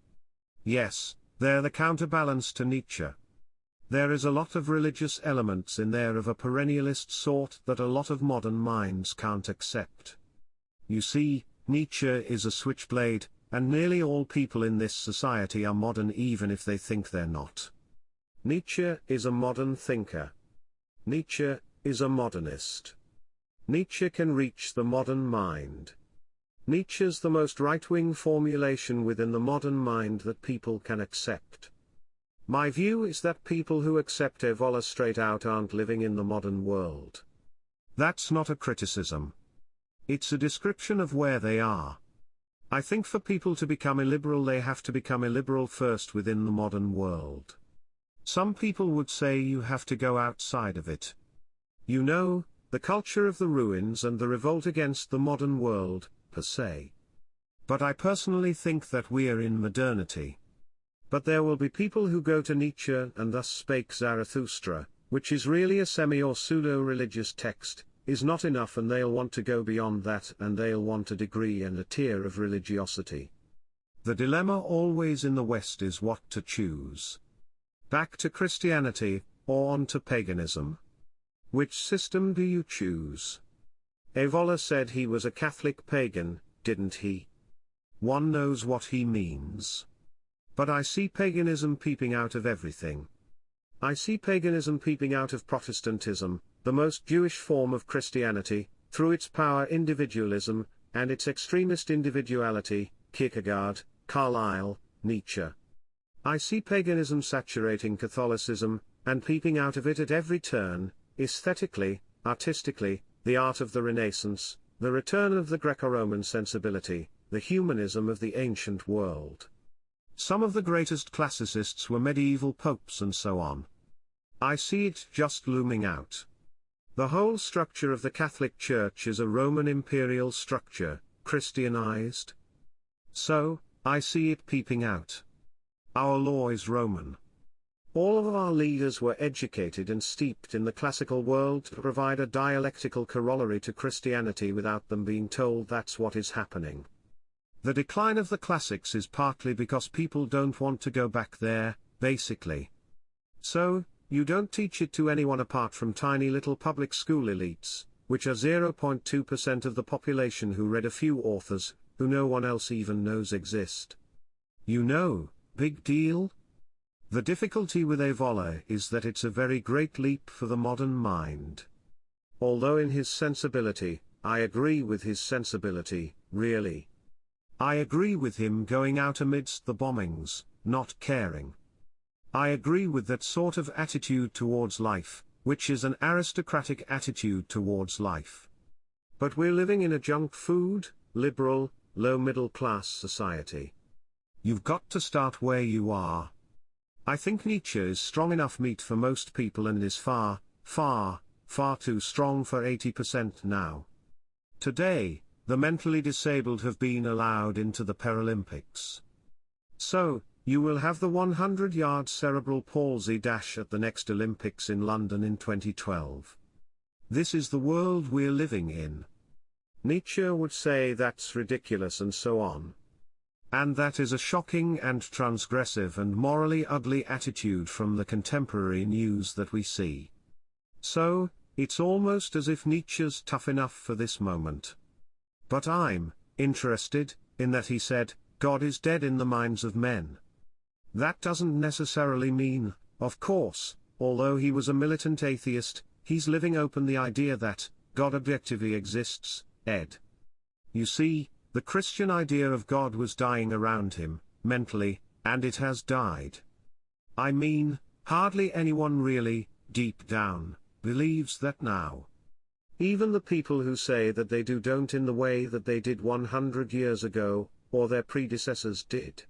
Yes, they're the counterbalance to Nietzsche. There is a lot of religious elements in there of a perennialist sort that a lot of modern minds can't accept. You see, Nietzsche is a switchblade, and nearly all people in this society are modern even if they think they're not. Nietzsche is a modern thinker. Nietzsche is a modernist. Nietzsche can reach the modern mind. Nietzsche's the most right-wing formulation within the modern mind that people can accept. My view is that people who accept Evola straight out aren't living in the modern world. That's not a criticism. It's a description of where they are. I think for people to become illiberal they have to become illiberal first within the modern world. Some people would say you have to go outside of it. You know, the culture of the ruins and the revolt against the modern world, per se. But I personally think that we are in modernity. But there will be people who go to Nietzsche and Thus Spake Zarathustra, which is really a semi or pseudo-religious text, is not enough, and they'll want to go beyond that, and they'll want a degree and a tier of religiosity. The dilemma always in the West is what to choose. Back to Christianity, or on to paganism? Which system do you choose? Evola said he was a Catholic pagan, didn't he? One knows what he means. But I see paganism peeping out of everything. I see paganism peeping out of Protestantism, the most Jewish form of Christianity, through its power individualism, and its extremist individuality, Kierkegaard, Carlyle, Nietzsche. I see paganism saturating Catholicism, and peeping out of it at every turn, aesthetically, artistically, the art of the Renaissance, the return of the Greco-Roman sensibility, the humanism of the ancient world. Some of the greatest classicists were medieval popes and so on. I see it just looming out. The whole structure of the Catholic Church is a Roman imperial structure, Christianized. So, I see it peeping out. Our law is Roman. All of our leaders were educated and steeped in the classical world to provide a dialectical corollary to Christianity without them being told that's what is happening. The decline of the classics is partly because people don't want to go back there, basically. So, you don't teach it to anyone apart from tiny little public school elites, which are 0.2% of the population who read a few authors, who no one else even knows exist. You know, big deal? The difficulty with Evola is that it's a very great leap for the modern mind. Although in his sensibility, I agree with his sensibility, really. I agree with him going out amidst the bombings, not caring. I agree with that sort of attitude towards life, which is an aristocratic attitude towards life. But we're living in a junk food, liberal, low-middle-class society. You've got to start where you are. I think Nietzsche is strong enough meat for most people and is far, far, far too strong for 80% now. Today, the mentally disabled have been allowed into the Paralympics. So, you will have the 100-yard cerebral palsy dash at the next Olympics in London in 2012. This is the world we're living in. Nietzsche would say that's ridiculous and so on. And that is a shocking and transgressive and morally ugly attitude from the contemporary news that we see. So, it's almost as if Nietzsche's tough enough for this moment. But I'm interested in that he said, God is dead in the minds of men. That doesn't necessarily mean, of course, although he was a militant atheist, he's living open the idea that God objectively exists, ed. You see, the Christian idea of God was dying around him, mentally, and it has died. I mean, hardly anyone really, deep down, believes that now. Even the people who say that they don't in the way that they did 100 years ago, or their predecessors did.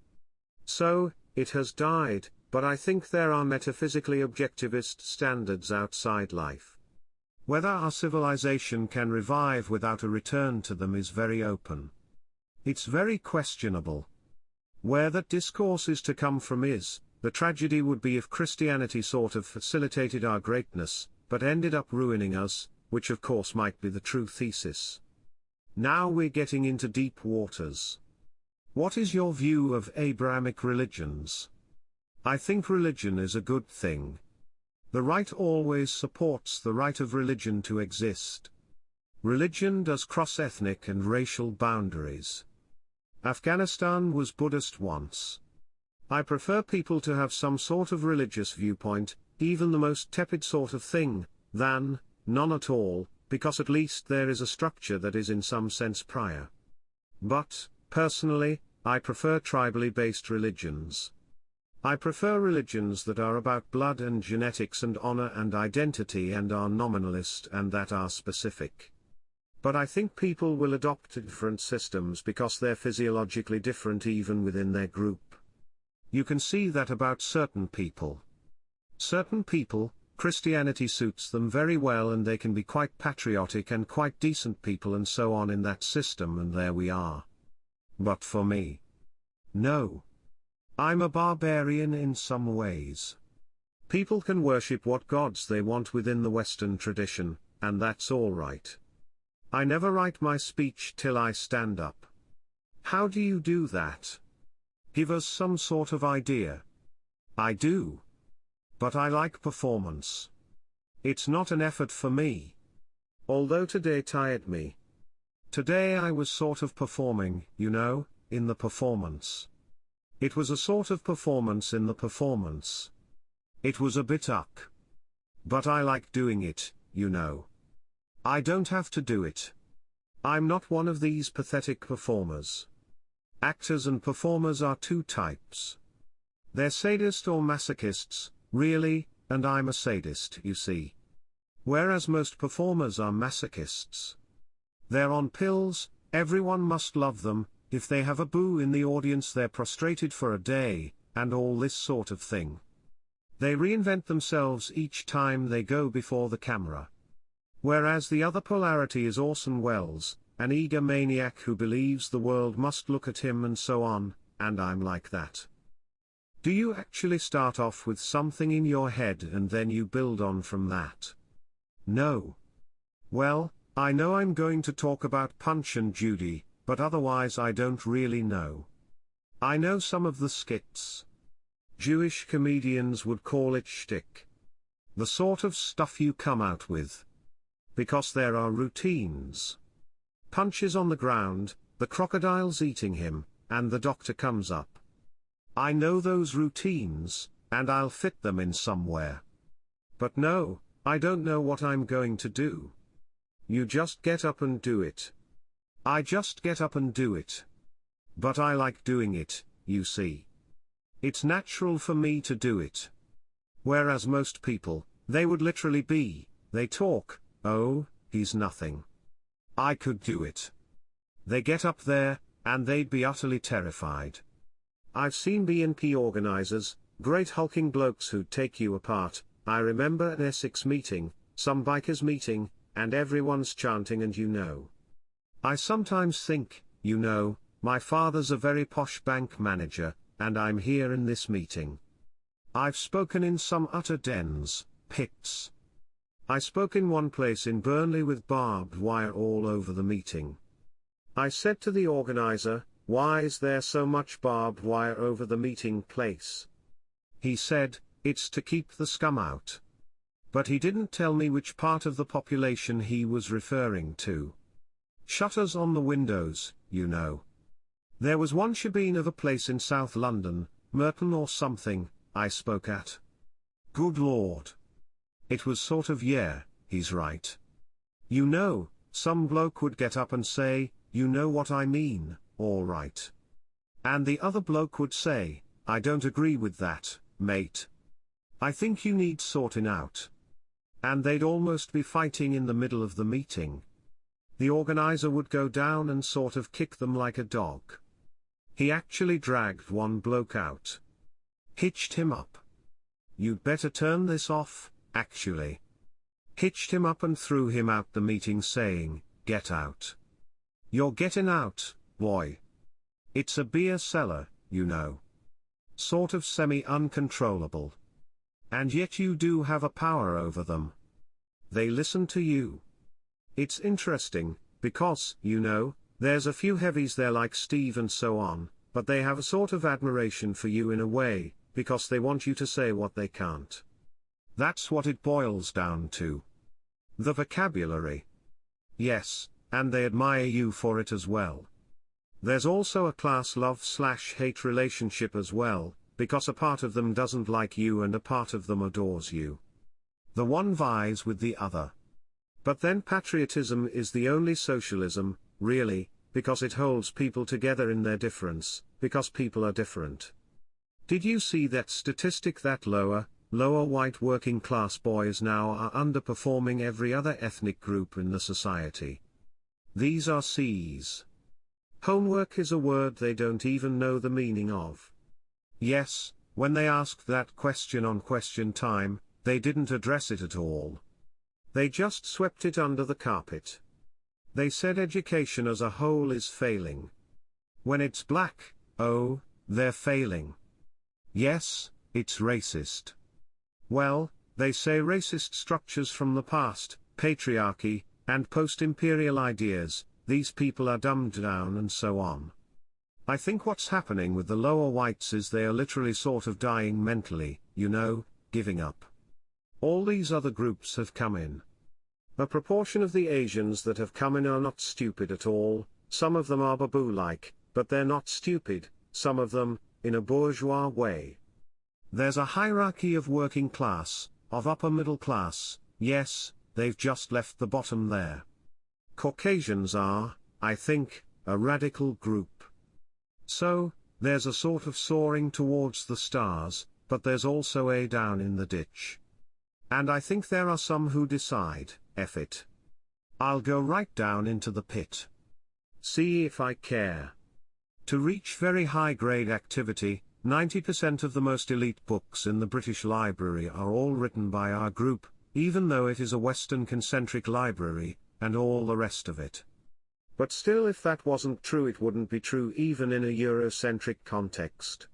So, it has died, but I think there are metaphysically objectivist standards outside life. Whether our civilization can revive without a return to them is very open. It's very questionable. Where that discourse is to come from is, the tragedy would be if Christianity sort of facilitated our greatness, but ended up ruining us, which of course might be the true thesis. Now we're getting into deep waters. What is your view of Abrahamic religions? I think religion is a good thing. The right always supports the right of religion to exist. Religion does cross ethnic and racial boundaries. Afghanistan was Buddhist once. I prefer people to have some sort of religious viewpoint, even the most tepid sort of thing, than none at all, because at least there is a structure that is in some sense prior. But, personally, I prefer tribally based religions. I prefer religions that are about blood and genetics and honor and identity and are nominalist and that are specific. But I think people will adopt different systems because they're physiologically different even within their group. You can see that about certain people. Certain people, Christianity suits them very well and they can be quite patriotic and quite decent people and so on in that system, and there we are. But for me, no. I'm a barbarian in some ways. People can worship what gods they want within the Western tradition, and that's all right. I never write my speech till I stand up. How do you do that? Give us some sort of idea. I do. But I like performance. It's not an effort for me. Although today tired me. Today I was sort of performing, you know, in the performance. It was a sort of performance in the performance. It was a bit uck. But I like doing it, you know. I don't have to do it. I'm not one of these pathetic performers. Actors and performers are two types. They're sadists or masochists, really, and I'm a sadist, you see. Whereas most performers are masochists. They're on pills, everyone must love them, if they have a boo in the audience they're prostrated for a day, and all this sort of thing. They reinvent themselves each time they go before the camera. Whereas the other polarity is Orson Welles, an egomaniac who believes the world must look at him and so on, and I'm like that. Do you actually start off with something in your head and then you build on from that? No. Well, I know I'm going to talk about Punch and Judy, but otherwise I don't really know. I know some of the skits. Jewish comedians would call it shtick. The sort of stuff you come out with. Because there are routines. Punch is on the ground, the crocodile's eating him, and the doctor comes up. I know those routines, and I'll fit them in somewhere. But no, I don't know what I'm going to do. You just get up and do it. I just get up and do it. But I like doing it, you see. It's natural for me to do it. Whereas most people, they would literally be, they talk, oh, he's nothing. I could do it. They get up there, and they'd be utterly terrified. I've seen B&P organizers, great hulking blokes who'd take you apart. I remember an Essex meeting, some bikers meeting, and everyone's chanting and you know. I sometimes think, you know, my father's a very posh bank manager, and I'm here in this meeting. I've spoken in some utter dens, pits. I spoke in one place in Burnley with barbed wire all over the meeting. I said to the organizer, "Why is there so much barbed wire over the meeting place?" He said, "It's to keep the scum out." But he didn't tell me which part of the population he was referring to. Shutters on the windows, you know. There was one shebeen of a place in South London, Merton or something, I spoke at. Good Lord. It was sort of yeah, he's right. You know, some bloke would get up and say, "You know what I mean, all right." And the other bloke would say, "I don't agree with that, mate. I think you need sorting out." And they'd almost be fighting in the middle of the meeting. The organizer would go down and sort of kick them like a dog. He actually dragged one bloke out. Hitched him up. "You'd better turn this off, actually." Hitched him up and threw him out the meeting saying, "Get out. You're getting out, boy." It's a beer cellar, you know. Sort of semi-uncontrollable. And yet you do have a power over them. They listen to you. It's interesting, because, you know, there's a few heavies there like Steve and so on, but they have a sort of admiration for you in a way, because they want you to say what they can't. That's what it boils down to. The vocabulary. Yes, and they admire you for it as well. There's also a class love/hate relationship as well, because a part of them doesn't like you and a part of them adores you. The one vies with the other. But then patriotism is the only socialism, really, because it holds people together in their difference, because people are different. Did you see that statistic that lower white working class boys now are underperforming every other ethnic group in the society? These are C's. Homework is a word they don't even know the meaning of. Yes, when they asked that question on Question Time, they didn't address it at all. They just swept it under the carpet. They said education as a whole is failing. When it's black, oh, they're failing. Yes, it's racist. Well, they say racist structures from the past, patriarchy, and post-imperial ideas, these people are dumbed down and so on. I think what's happening with the lower whites is they are literally sort of dying mentally, you know, giving up. All these other groups have come in. A proportion of the Asians that have come in are not stupid at all, some of them are baboo-like, but they're not stupid, some of them, in a bourgeois way. There's a hierarchy of working class, of upper middle class, yes, they've just left the bottom there. Caucasians are, I think, a radical group. So, there's a sort of soaring towards the stars, but there's also a down in the ditch. And I think there are some who decide, F it. I'll go right down into the pit. See if I care. To reach very high-grade activity, 90% of the most elite books in the British Library are all written by our group, even though it is a Western-concentric library, and all the rest of it. But still, if that wasn't true, it wouldn't be true even in a Eurocentric context.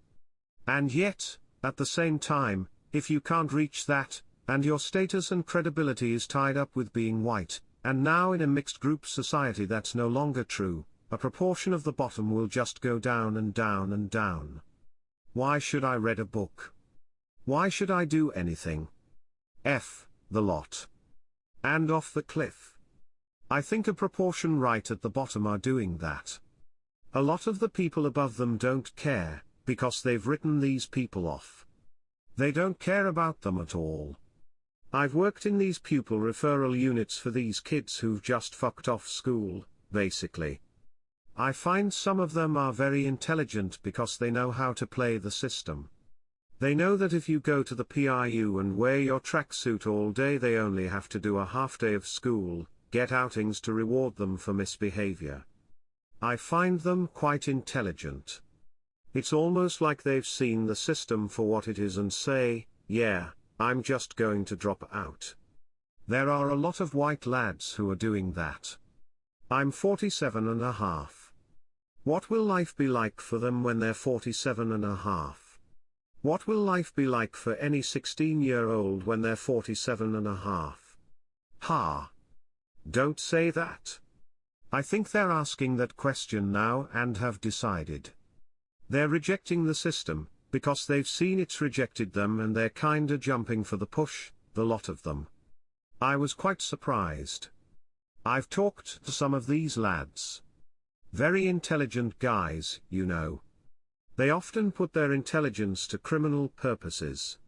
And yet, at the same time, if you can't reach that, and your status and credibility is tied up with being white, and now in a mixed group society that's no longer true, a proportion of the bottom will just go down and down and down. Why should I read a book? Why should I do anything? F the lot. And off the cliff. I think a proportion right at the bottom are doing that. A lot of the people above them don't care, because they've written these people off. They don't care about them at all. I've worked in these pupil referral units for these kids who've just fucked off school, basically. I find some of them are very intelligent because they know how to play the system. They know that if you go to the PIU and wear your tracksuit all day, they only have to do a half day of school, get outings to reward them for misbehavior. I find them quite intelligent. It's almost like they've seen the system for what it is and say, yeah, I'm just going to drop out. There are a lot of white lads who are doing that. I'm 47 and a half. What will life be like for them when they're 47 and a half? What will life be like for any 16-year-old when they're 47 and a half? Ha! Don't say that. I think they're asking that question now and have decided. They're rejecting the system, because they've seen it's rejected them and they're kinda jumping for the push, the lot of them. I was quite surprised. I've talked to some of these lads. Very intelligent guys, you know. They often put their intelligence to criminal purposes.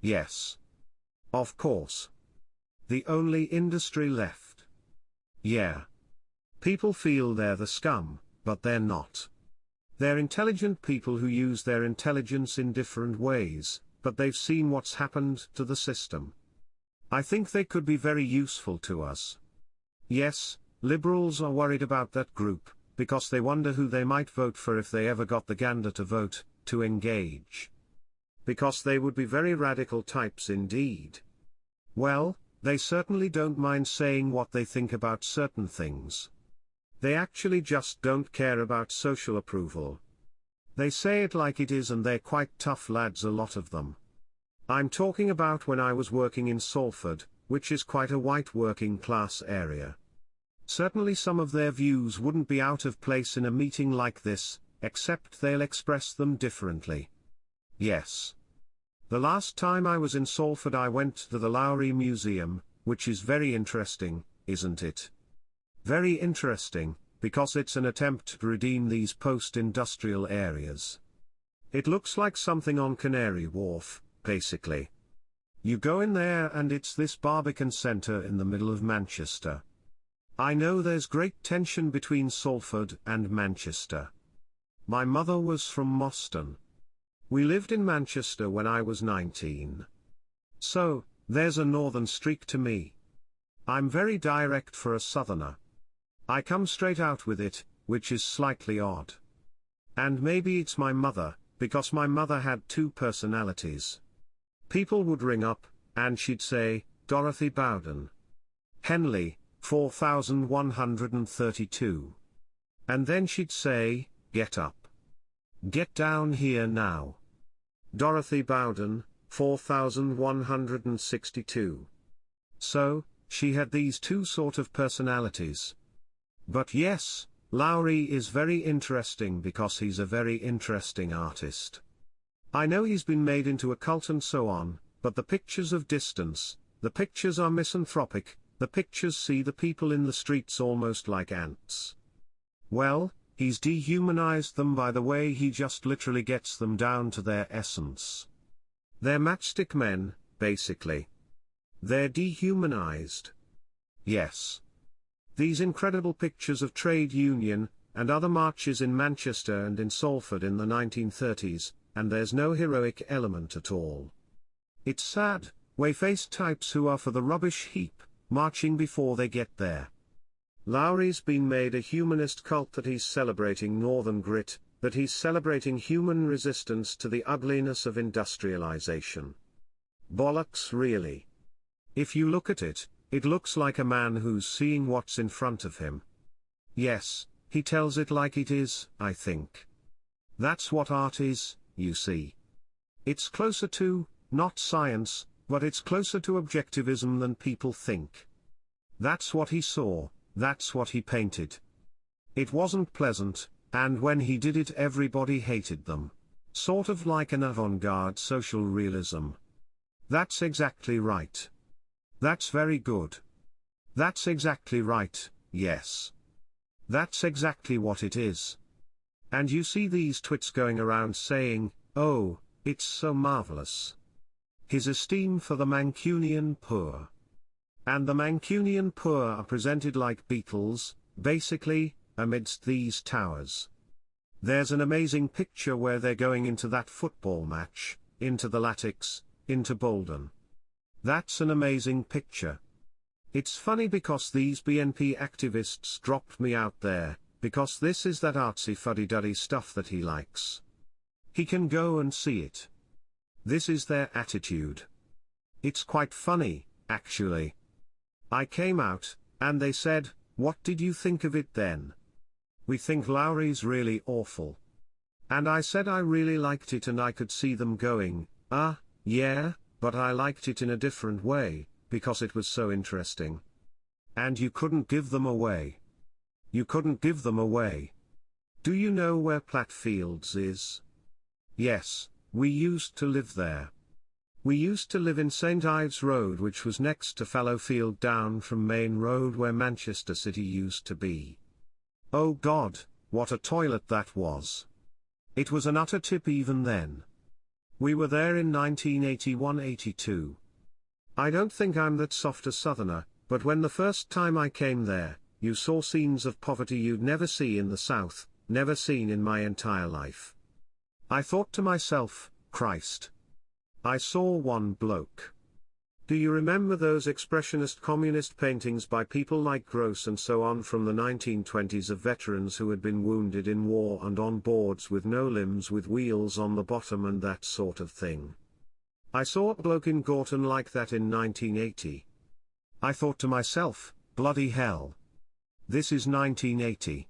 Yes. Of course. The only industry left. Yeah. People feel they're the scum, but they're not. They're intelligent people who use their intelligence in different ways, but they've seen what's happened to the system. I think they could be very useful to us. Yes, liberals are worried about that group, because they wonder who they might vote for if they ever got the gander to vote, to engage. Because they would be very radical types indeed. Well, they certainly don't mind saying what they think about certain things. They actually just don't care about social approval. They say it like it is and they're quite tough lads, a lot of them. I'm talking about when I was working in Salford, which is quite a white working class area. Certainly some of their views wouldn't be out of place in a meeting like this, except they'll express them differently. Yes. The last time I was in Salford I went to the Lowry Museum, which is very interesting, isn't it? Very interesting, because it's an attempt to redeem these post-industrial areas. It looks like something on Canary Wharf, basically. You go in there and it's this Barbican centre in the middle of Manchester. I know there's great tension between Salford and Manchester. My mother was from Moston. We lived in Manchester when I was 19. So, there's a northern streak to me. I'm very direct for a southerner. I come straight out with it, which is slightly odd. And maybe it's my mother, because my mother had two personalities. People would ring up, and she'd say, Dorothy Bowden. Henley, 4132. And then she'd say, get up. Get down here now. Dorothy Bowden, 4162. So, she had these two sort of personalities. But yes, Lowry is very interesting because he's a very interesting artist. I know he's been made into a cult and so on, but the pictures of distance, the pictures are misanthropic, the pictures see the people in the streets almost like ants. Well, he's dehumanized them by the way he just literally gets them down to their essence. They're matchstick men, basically. They're dehumanized. Yes. These incredible pictures of trade union, and other marches in Manchester and in Salford in the 1930s, and there's no heroic element at all. It's sad, way-faced types who are for the rubbish heap, marching before they get there. Lowry's been made a humanist cult that he's celebrating northern grit, that he's celebrating human resistance to the ugliness of industrialization. Bollocks really. If you look at it, it looks like a man who's seeing what's in front of him. Yes, he tells it like it is, I think. That's what art is, you see. It's closer to, not science, but it's closer to objectivism than people think. That's what he saw, that's what he painted. It wasn't pleasant, and when he did it everybody hated them. Sort of like an avant-garde social realism. That's exactly right. That's very good. That's exactly right, yes. That's exactly what it is. And you see these twits going around saying, oh, it's so marvelous. His esteem for the Mancunian poor. And the Mancunian poor are presented like beetles, basically, amidst these towers. There's an amazing picture where they're going into that football match, into the Latics, into Bowden. That's an amazing picture. It's funny because these BNP activists dropped me out there, because this is that artsy fuddy-duddy stuff that he likes. He can go and see it. This is their attitude. It's quite funny, actually. I came out, and they said, what did you think of it then? We think Lowry's really awful. And I said I really liked it and I could see them going, yeah, but I liked it in a different way, because it was so interesting. And you couldn't give them away. You couldn't give them away. Do you know where Plattfields is? Yes, we used to live there. We used to live in St Ives Road, which was next to Fallowfield down from Main Road where Manchester City used to be. Oh God, what a toilet that was. It was an utter tip even then. We were there in 1981-82. I don't think I'm that soft a southerner, but when the first time I came there, you saw scenes of poverty you'd never see in the South, never seen in my entire life. I thought to myself, Christ. I saw one bloke. Do you remember those expressionist communist paintings by people like Gross and so on from the 1920s of veterans who had been wounded in war and on boards with no limbs with wheels on the bottom and that sort of thing? I saw a bloke in Gorton like that in 1980. I thought to myself, bloody hell. This is 1980.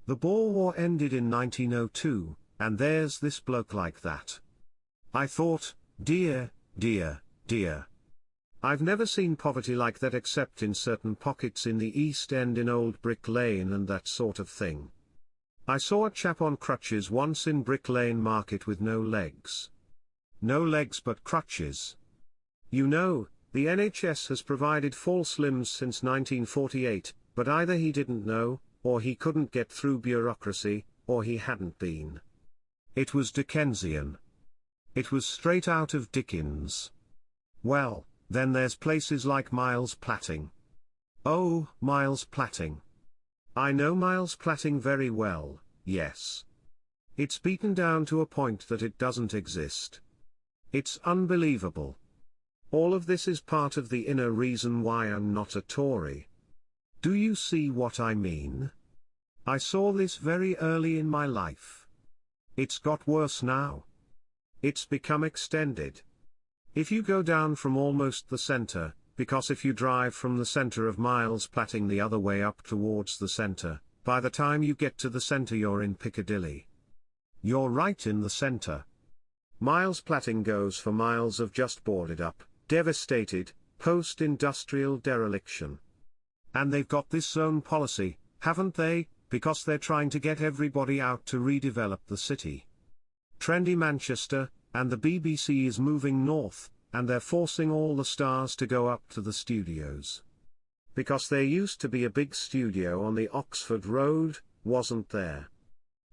The Boer War ended in 1902, and there's this bloke like that. I thought, dear, dear, dear. I've never seen poverty like that except in certain pockets in the East End in Old Brick Lane and that sort of thing. I saw a chap on crutches once in Brick Lane Market with no legs. No legs but crutches. You know, the NHS has provided false limbs since 1948, but either he didn't know, or he couldn't get through bureaucracy, or he hadn't been. It was Dickensian. It was straight out of Dickens. Well, then there's places like Miles Platting. Oh, Miles Platting. I know Miles Platting very well, yes. It's beaten down to a point that it doesn't exist. It's unbelievable. All of this is part of the inner reason why I'm not a Tory. Do you see what I mean? I saw this very early in my life. It's got worse now. It's become extended. If you go down from almost the center, because if you drive from the center of Miles Platting the other way up towards the center, by the time you get to the center you're in Piccadilly. You're right in the center. Miles Platting goes for miles of just boarded up, devastated, post-industrial dereliction. And they've got this zone policy, haven't they, because they're trying to get everybody out to redevelop the city. Trendy Manchester, and the BBC is moving north, and they're forcing all the stars to go up to the studios. Because there used to be a big studio on the Oxford Road, wasn't there?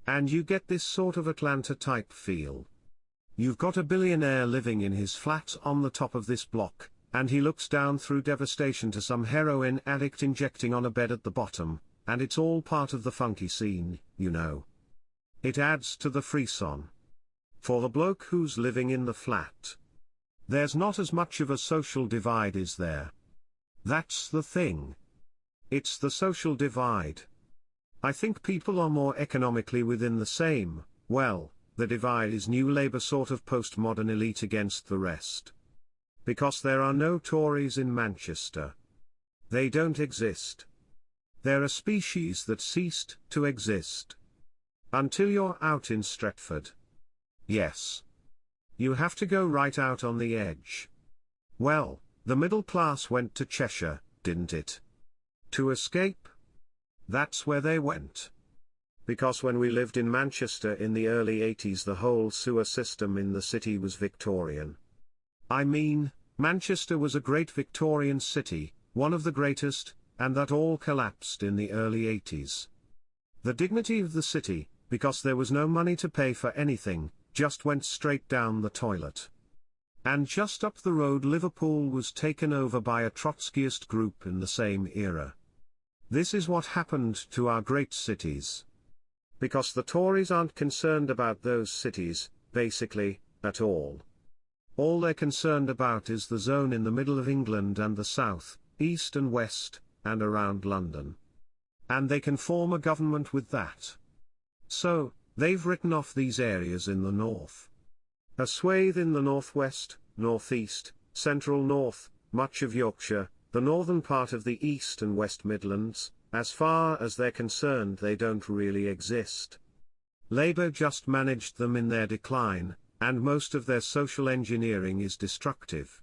And you get this sort of Atlanta-type feel. You've got a billionaire living in his flat on the top of this block, and he looks down through devastation to some heroin addict injecting on a bed at the bottom, and it's all part of the funky scene, you know. It adds to the frisson. For the bloke who's living in the flat, there's not as much of a social divide, is there? That's the thing. It's the social divide. I think people are more economically within the same, well, the divide is New Labour sort of postmodern elite against the rest. Because there are no Tories in Manchester. They don't exist. They're a species that ceased to exist. Until you're out in Stretford. Yes. You have to go right out on the edge. Well, the middle class went to Cheshire, didn't it? To escape? That's where they went. Because when we lived in Manchester in the early 80s the whole sewer system in the city was Victorian. I mean, Manchester was a great Victorian city, one of the greatest, and that all collapsed in the early 80s. The dignity of the city, because there was no money to pay for anything, just went straight down the toilet. And just up the road Liverpool was taken over by a Trotskyist group in the same era. This is what happened to our great cities. Because the Tories aren't concerned about those cities, basically, at all. All they're concerned about is the zone in the middle of England and the south, east and west, and around London. And they can form a government with that. So, they've written off these areas in the north. A swathe in the northwest, northeast, central north, much of Yorkshire, the northern part of the East and West Midlands, as far as they're concerned they don't really exist. Labour just managed them in their decline, and most of their social engineering is destructive.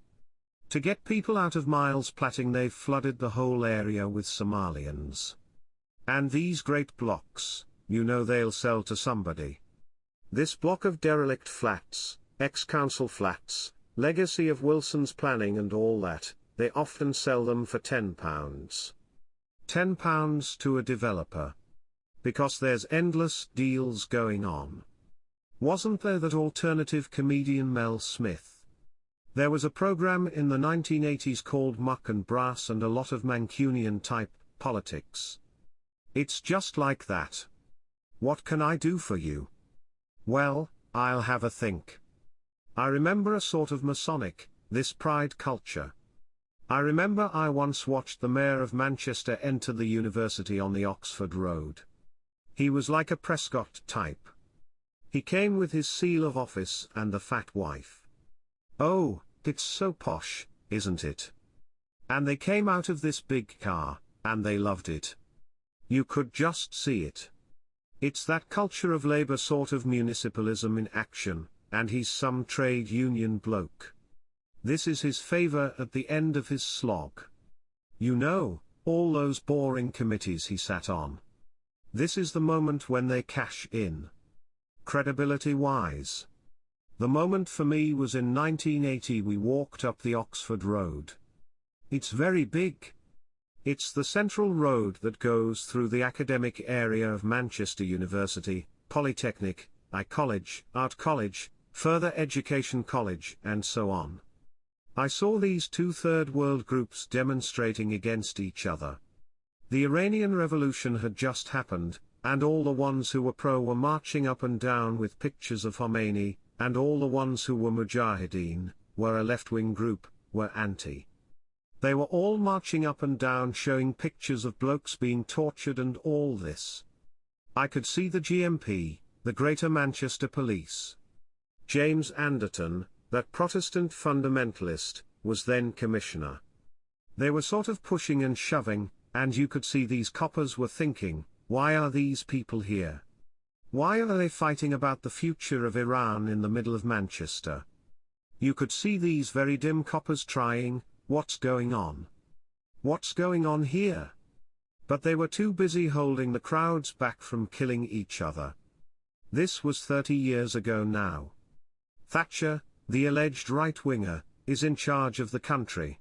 To get people out of Miles Platting they've flooded the whole area with Somalians. And these great blocks, you know they'll sell to somebody. This block of derelict flats, ex-council flats, legacy of Wilson's planning and all that, they often sell them for £10. £10 to a developer. Because there's endless deals going on. Wasn't there that alternative comedian Mel Smith? There was a program in the 1980s called Muck and Brass and a lot of Mancunian-type politics. It's just like that. What can I do for you? Well, I'll have a think. I remember a sort of Masonic, this pride culture. I remember I once watched the mayor of Manchester enter the university on the Oxford Road. He was like a Prescott type. He came with his seal of office and the fat wife. Oh, it's so posh, isn't it? And they came out of this big car, and they loved it. You could just see it. It's that culture of Labour sort of municipalism in action, and he's some trade union bloke. This is his favour at the end of his slog. You know, all those boring committees he sat on. This is the moment when they cash in. Credibility-wise. The moment for me was in 1980. We walked up the Oxford Road. It's very big. It's the central road that goes through the academic area of Manchester University, Polytechnic, College, Art College, Further Education College, and so on. I saw these two third world groups demonstrating against each other. The Iranian Revolution had just happened, and all the ones who were pro were marching up and down with pictures of Khomeini, and all the ones who were Mujahideen, were a left-wing group, were anti. They were all marching up and down showing pictures of blokes being tortured and all this. I could see the GMP, the Greater Manchester Police. James Anderton, that Protestant fundamentalist, was then commissioner. They were sort of pushing and shoving, and you could see these coppers were thinking, why are these people here? Why are they fighting about the future of Iran in the middle of Manchester? You could see these very dim coppers trying, what's going on? What's going on here? But they were too busy holding the crowds back from killing each other. This was 30 years ago now. Thatcher, the alleged right-winger, is in charge of the country.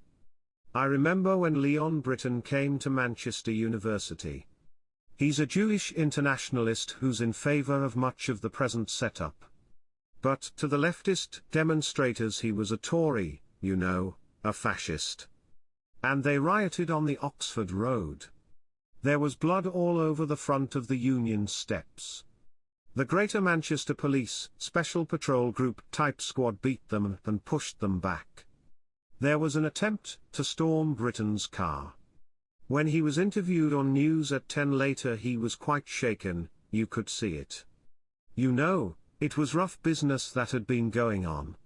I remember when Leon Britton came to Manchester University. He's a Jewish internationalist who's in favour of much of the present setup. But to the leftist demonstrators he was a Tory, you know, a fascist. And they rioted on the Oxford Road. There was blood all over the front of the Union Steps. The Greater Manchester Police Special Patrol Group type squad beat them and pushed them back. There was an attempt to storm Britton's car. When he was interviewed on News at 10 later he was quite shaken, you could see it. You know, it was rough business that had been going on.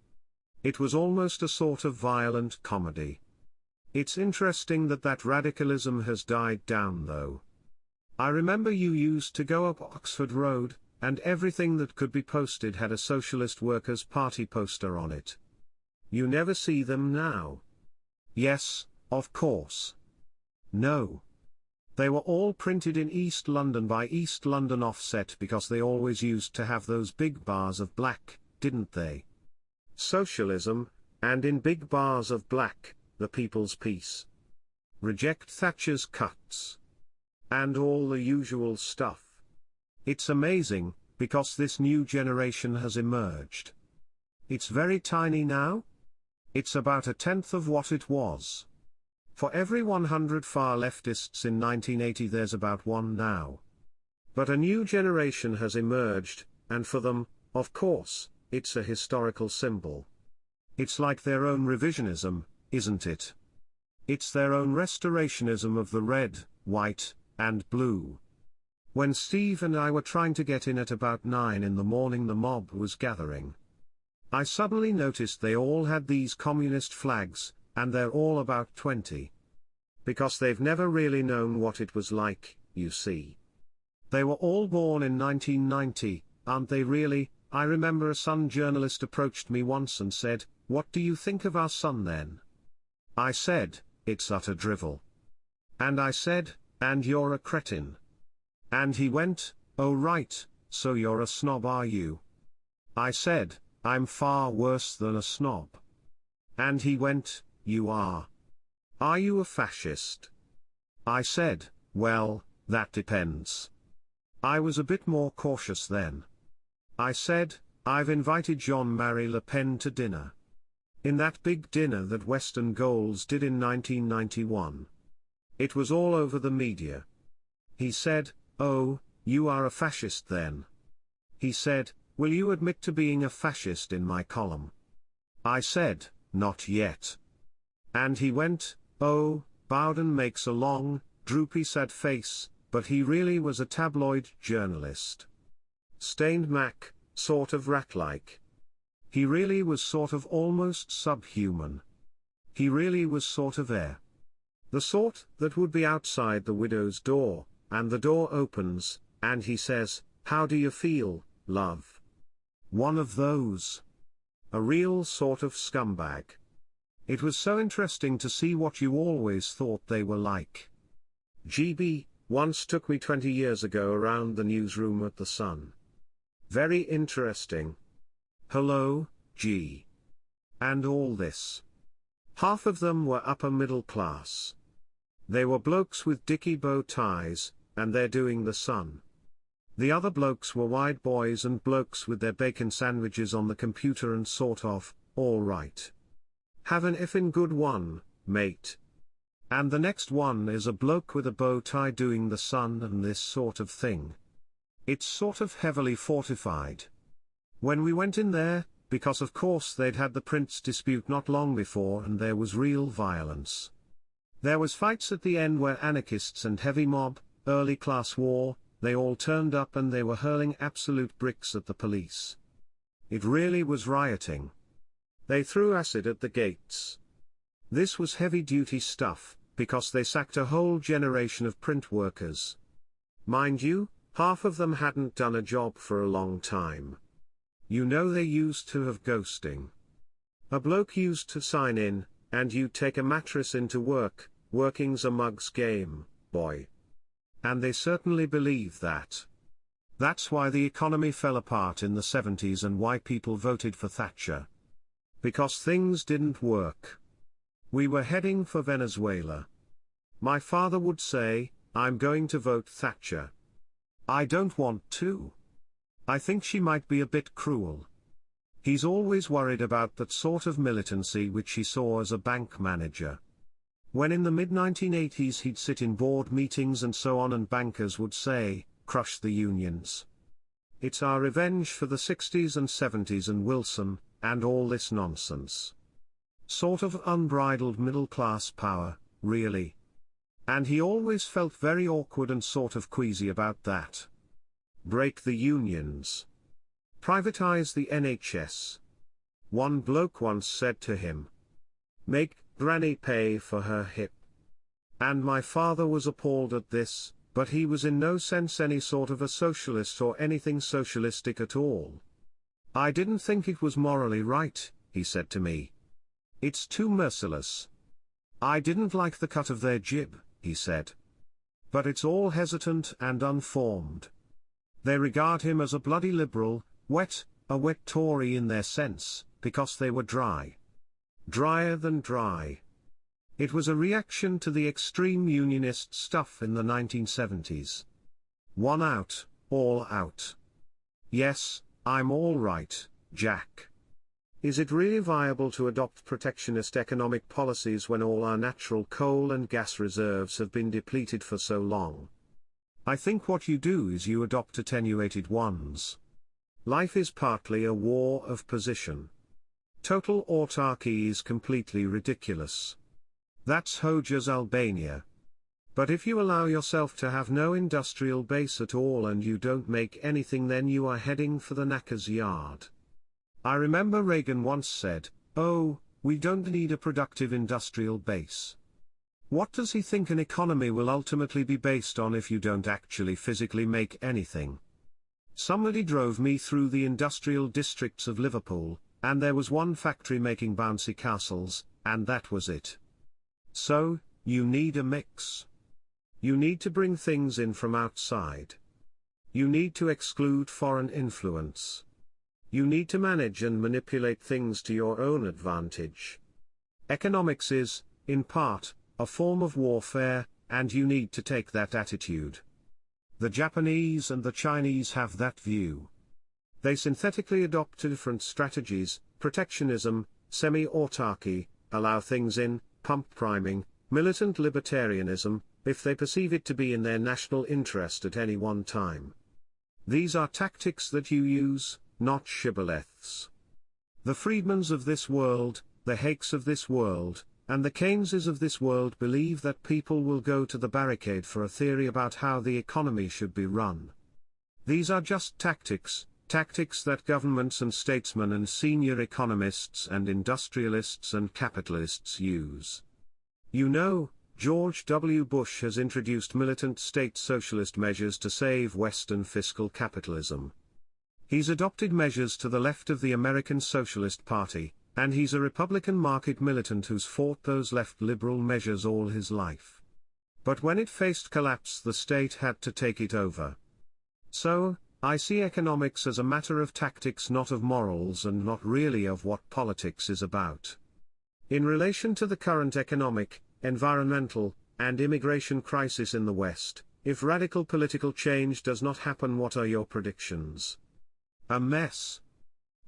It was almost a sort of violent comedy. It's interesting that radicalism has died down though. I remember you used to go up Oxford Road, and everything that could be posted had a Socialist Workers' Party poster on it. You never see them now. Yes, of course. No. They were all printed in East London by East London Offset because they always used to have those big bars of black, didn't they? Socialism, and in big bars of black, the People's Peace. Reject Thatcher's cuts. And all the usual stuff. It's amazing, because this new generation has emerged. It's very tiny now. It's about 1/10 of what it was. For every 100 far leftists in 1980 there's about one now. But a new generation has emerged, and for them, of course, it's a historical symbol. It's like their own revisionism, isn't it? It's their own restorationism of the red, white, and blue. When Steve and I were trying to get in at about 9 in the morning the mob was gathering. I suddenly noticed they all had these communist flags, and they're all about 20. Because they've never really known what it was like, you see. They were all born in 1990, aren't they really? I remember a Sun journalist approached me once and said, "What do you think of our Sun then?" I said, "It's utter drivel." And I said, "And you're a cretin." And he went, "Oh right, so you're a snob, are you?" I said, "I'm far worse than a snob." And he went, "You are. Are you a fascist?" I said, "Well, that depends." I was a bit more cautious then. I said, "I've invited Jean-Marie Le Pen to dinner. In that big dinner that Western Goals did in 1991. It was all over the media." He said, "Oh, you are a fascist then?" He said, "Will you admit to being a fascist in my column?" I said, "Not yet." And he went, "Oh, Bowden makes a long, droopy sad face, but he really was a tabloid journalist. Stained Mac, sort of rat-like. He really was sort of almost subhuman. He really was sort of air. The sort that would be outside the widow's door, and the door opens, and he says, 'How do you feel, love?' One of those. A real sort of scumbag. It was so interesting to see what you always thought they were like. GB once took me 20 years ago around the newsroom at the Sun. Very interesting. Hello, G. And all this. Half of them were upper middle class. They were blokes with dicky bow ties, and they're doing the Sun. The other blokes were white boys and blokes with their bacon sandwiches on the computer and sort of, all right. Have an effing good one, mate. And the next one is a bloke with a bow tie doing the Sun and this sort of thing. It's sort of heavily fortified. When we went in there, because of course they'd had the Prince dispute not long before and there was real violence. There was fights at the end where anarchists and heavy mob, early class war, they all turned up and they were hurling absolute bricks at the police. It really was rioting. They threw acid at the gates. This was heavy-duty stuff, because they sacked a whole generation of print workers. Mind you, half of them hadn't done a job for a long time. You know they used to have ghosting. A bloke used to sign in, and you'd take a mattress into work, working's a mug's game, boy. And they certainly believe that. That's why the economy fell apart in the 70s and why people voted for Thatcher. Because things didn't work. We were heading for Venezuela. My father would say, "I'm going to vote Thatcher." I don't want to. I think she might be a bit cruel. He's always worried about that sort of militancy which he saw as a bank manager. When in the mid-1980s he'd sit in board meetings and so on and bankers would say, "Crush the unions. It's our revenge for the 60s and 70s and Wilson, and all this nonsense." Sort of unbridled middle-class power, really. And he always felt very awkward and sort of queasy about that. Break the unions. Privatize the NHS. One bloke once said to him, "Make Granny pay for her hip." And my father was appalled at this, but he was in no sense any sort of a socialist or anything socialistic at all. "I didn't think it was morally right," he said to me. "It's too merciless. I didn't like the cut of their jib," he said. "But it's all hesitant and unformed. They regard him as a bloody liberal, a wet Tory in their sense, because they were dry. Drier than dry." It was a reaction to the extreme unionist stuff in the 1970s. One out, all out. Yes, I'm all right, Jack. Is it really viable to adopt protectionist economic policies when all our natural coal and gas reserves have been depleted for so long? I think what you do is you adopt attenuated ones. Life is partly a war of position. Total autarky is completely ridiculous. That's Hoxha's Albania. But if you allow yourself to have no industrial base at all and you don't make anything, then you are heading for the knacker's yard. I remember Reagan once said, "Oh, we don't need a productive industrial base." What does he think an economy will ultimately be based on if you don't actually physically make anything? Somebody drove me through the industrial districts of Liverpool, and there was one factory making bouncy castles, and that was it. So, you need a mix. You need to bring things in from outside. You need to exclude foreign influence. You need to manage and manipulate things to your own advantage. Economics is, in part, a form of warfare, and you need to take that attitude. The Japanese and the Chinese have that view. They synthetically adopt different strategies: protectionism, semi-autarky, allow things in, pump priming, militant libertarianism, if they perceive it to be in their national interest at any one time. These are tactics that you use, not shibboleths. The Friedmans of this world, the Hakes of this world, and the Keyneses of this world believe that people will go to the barricade for a theory about how the economy should be run. These are just tactics that governments and statesmen and senior economists and industrialists and capitalists use. You know, George W. Bush has introduced militant state socialist measures to save Western fiscal capitalism. He's adopted measures to the left of the American Socialist Party, and he's a Republican market militant who's fought those left liberal measures all his life. But when it faced collapse, the state had to take it over. So, I see economics as a matter of tactics, not of morals, and not really of what politics is about. In relation to the current economic, environmental, and immigration crisis in the West, if radical political change does not happen, what are your predictions? A mess.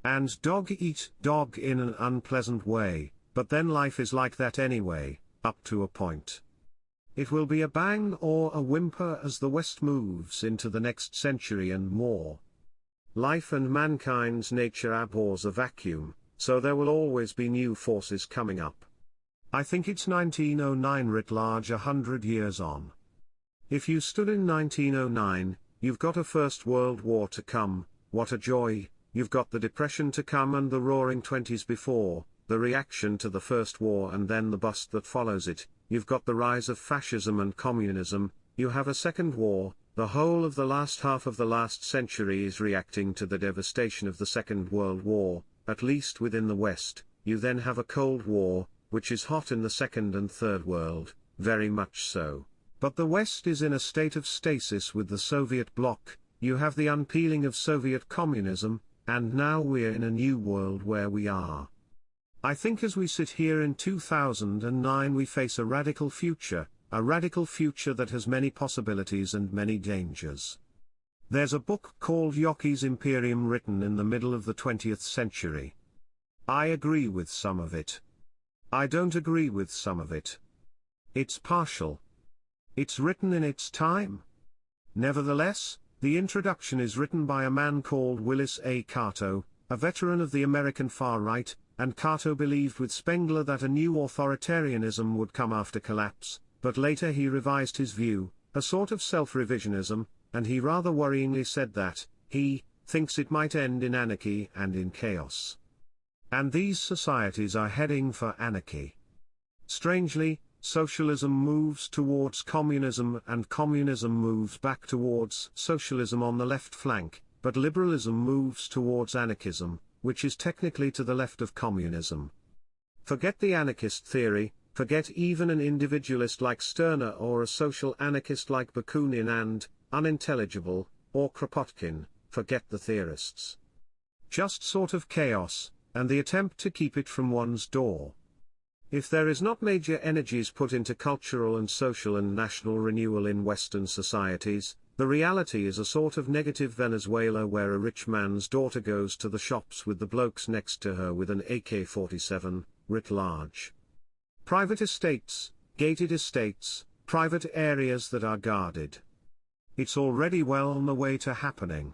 And dog eat dog in an unpleasant way, but then life is like that anyway, up to a point. It will be a bang or a whimper as the West moves into the next century and more. Life and mankind's nature abhors a vacuum, so there will always be new forces coming up. I think it's 1909 writ large, 100 years on. If you stood in 1909, you've got a First World War to come, what a joy. You've got the Depression to come and the Roaring Twenties before, the reaction to the First War and then the bust that follows it. You've got the rise of fascism and communism. You have a Second War. The whole of the last half of the last century is reacting to the devastation of the Second World War, at least within the West. You then have a Cold War, which is hot in the Second and Third World, very much so. But the West is in a state of stasis with the Soviet bloc. You have the unpeeling of Soviet communism, and now we're in a new world where we are. I think as we sit here in 2009 we face a radical future that has many possibilities and many dangers. There's a book called Yaki's Imperium written in the middle of the 20th century. I agree with some of it. I don't agree with some of it. It's partial. It's written in its time. Nevertheless, the introduction is written by a man called Willis A. Cato, a veteran of the American far right, and Cato believed with Spengler that a new authoritarianism would come after collapse, but later he revised his view, a sort of self-revisionism, and he rather worryingly said that he thinks it might end in anarchy and in chaos. And these societies are heading for anarchy. Strangely, socialism moves towards communism and communism moves back towards socialism on the left flank, but liberalism moves towards anarchism, which is technically to the left of communism. Forget the anarchist theory, forget even an individualist like Stirner or a social anarchist like Bakunin and, unintelligible, or Kropotkin, forget the theorists. Just sort of chaos, and the attempt to keep it from one's door. If there is not major energies put into cultural and social and national renewal in Western societies, the reality is a sort of negative Venezuela where a rich man's daughter goes to the shops with the blokes next to her with an AK-47, writ large. Private estates, gated estates, private areas that are guarded. It's already well on the way to happening.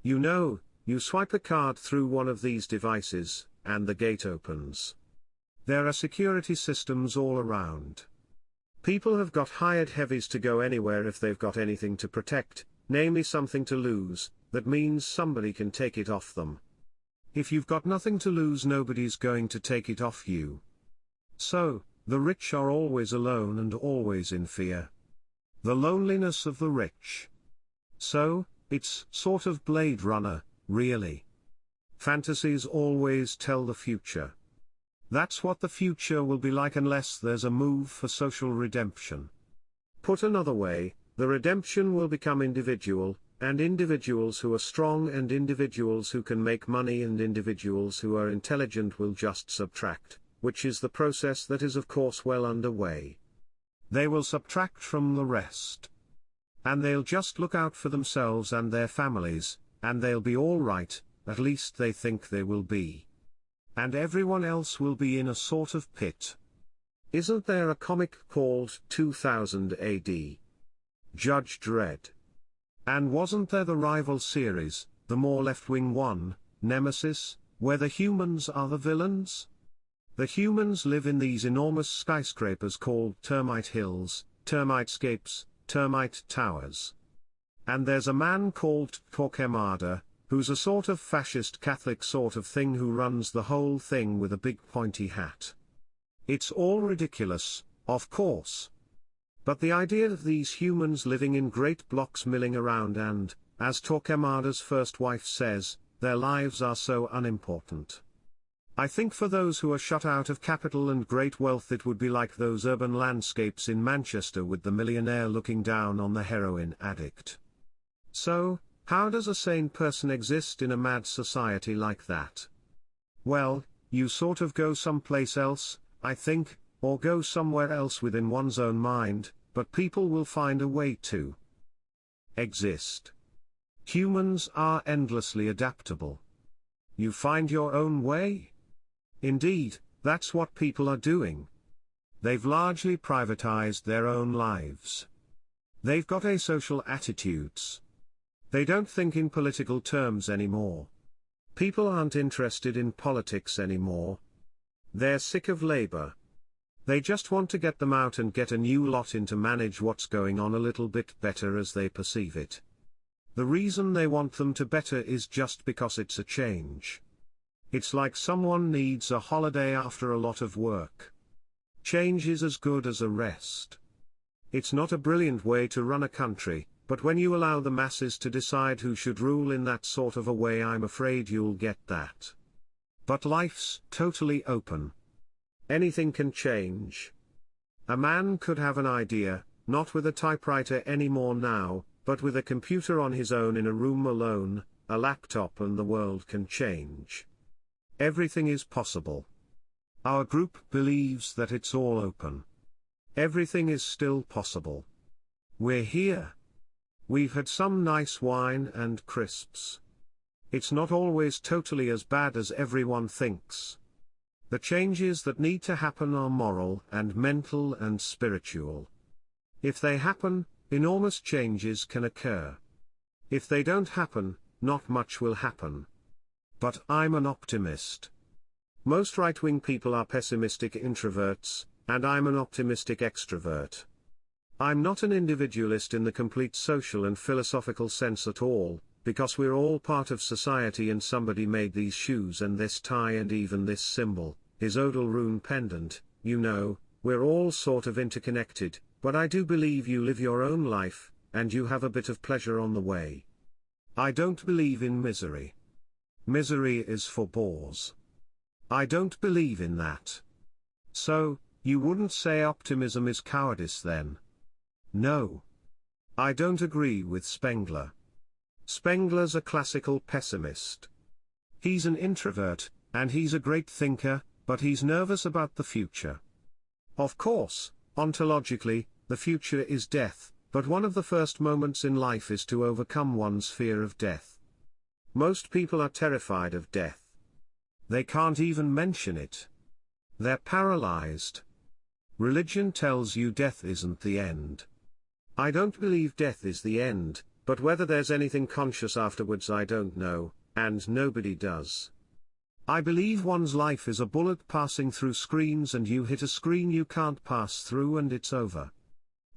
You know, you swipe a card through one of these devices, and the gate opens. There are security systems all around. People have got hired heavies to go anywhere if they've got anything to protect, namely something to lose. That means somebody can take it off them. If you've got nothing to lose, nobody's going to take it off you. So, the rich are always alone and always in fear. The loneliness of the rich. So, it's sort of Blade Runner, really. Fantasies always tell the future. That's what the future will be like unless there's a move for social redemption. Put another way, the redemption will become individual, and individuals who are strong and individuals who can make money and individuals who are intelligent will just subtract, which is the process that is of course well underway. They will subtract from the rest. And they'll just look out for themselves and their families, and they'll be all right, at least they think they will be. And everyone else will be in a sort of pit. Isn't there a comic called 2000 AD? Judge Dredd. And wasn't there the rival series, the more left-wing one, Nemesis, where the humans are the villains? The humans live in these enormous skyscrapers called termite hills, termite scapes, termite towers. And there's a man called Torquemada, who's a sort of fascist Catholic sort of thing who runs the whole thing with a big pointy hat. It's all ridiculous, of course. But the idea of these humans living in great blocks milling around and, as Torquemada's first wife says, their lives are so unimportant. I think for those who are shut out of capital and great wealth it would be like those urban landscapes in Manchester with the millionaire looking down on the heroin addict. So, how does a sane person exist in a mad society like that? Well, you sort of go someplace else, I think, or go somewhere else within one's own mind, but people will find a way to exist. Humans are endlessly adaptable. You find your own way? Indeed, that's what people are doing. They've largely privatized their own lives. They've got asocial attitudes. They don't think in political terms anymore. People aren't interested in politics anymore. They're sick of labor. They just want to get them out and get a new lot in to manage what's going on a little bit better as they perceive it. The reason they want them to better is just because it's a change. It's like someone needs a holiday after a lot of work. Change is as good as a rest. It's not a brilliant way to run a country, but when you allow the masses to decide who should rule in that sort of a way, I'm afraid you'll get that. But life's totally open. Anything can change. A man could have an idea, not with a typewriter anymore now, but with a computer on his own in a room alone, a laptop, and the world can change. Everything is possible. Our group believes that it's all open. Everything is still possible. We're here. We've had some nice wine and crisps. It's not always totally as bad as everyone thinks. The changes that need to happen are moral and mental and spiritual. If they happen, enormous changes can occur. If they don't happen, not much will happen. But I'm an optimist. Most right-wing people are pessimistic introverts, and I'm an optimistic extrovert. I'm not an individualist in the complete social and philosophical sense at all, because we're all part of society and somebody made these shoes and this tie and even this symbol, his odal rune pendant, you know, we're all sort of interconnected, but I do believe you live your own life, and you have a bit of pleasure on the way. I don't believe in misery. Misery is for bores. I don't believe in that. So, you wouldn't say optimism is cowardice then? No. I don't agree with Spengler. Spengler's a classical pessimist. He's an introvert, and he's a great thinker, but he's nervous about the future. Of course, ontologically, the future is death, but one of the first moments in life is to overcome one's fear of death. Most people are terrified of death. They can't even mention it. They're paralyzed. Religion tells you death isn't the end. I don't believe death is the end, but whether there's anything conscious afterwards I don't know, and nobody does. I believe one's life is a bullet passing through screens and you hit a screen you can't pass through and it's over.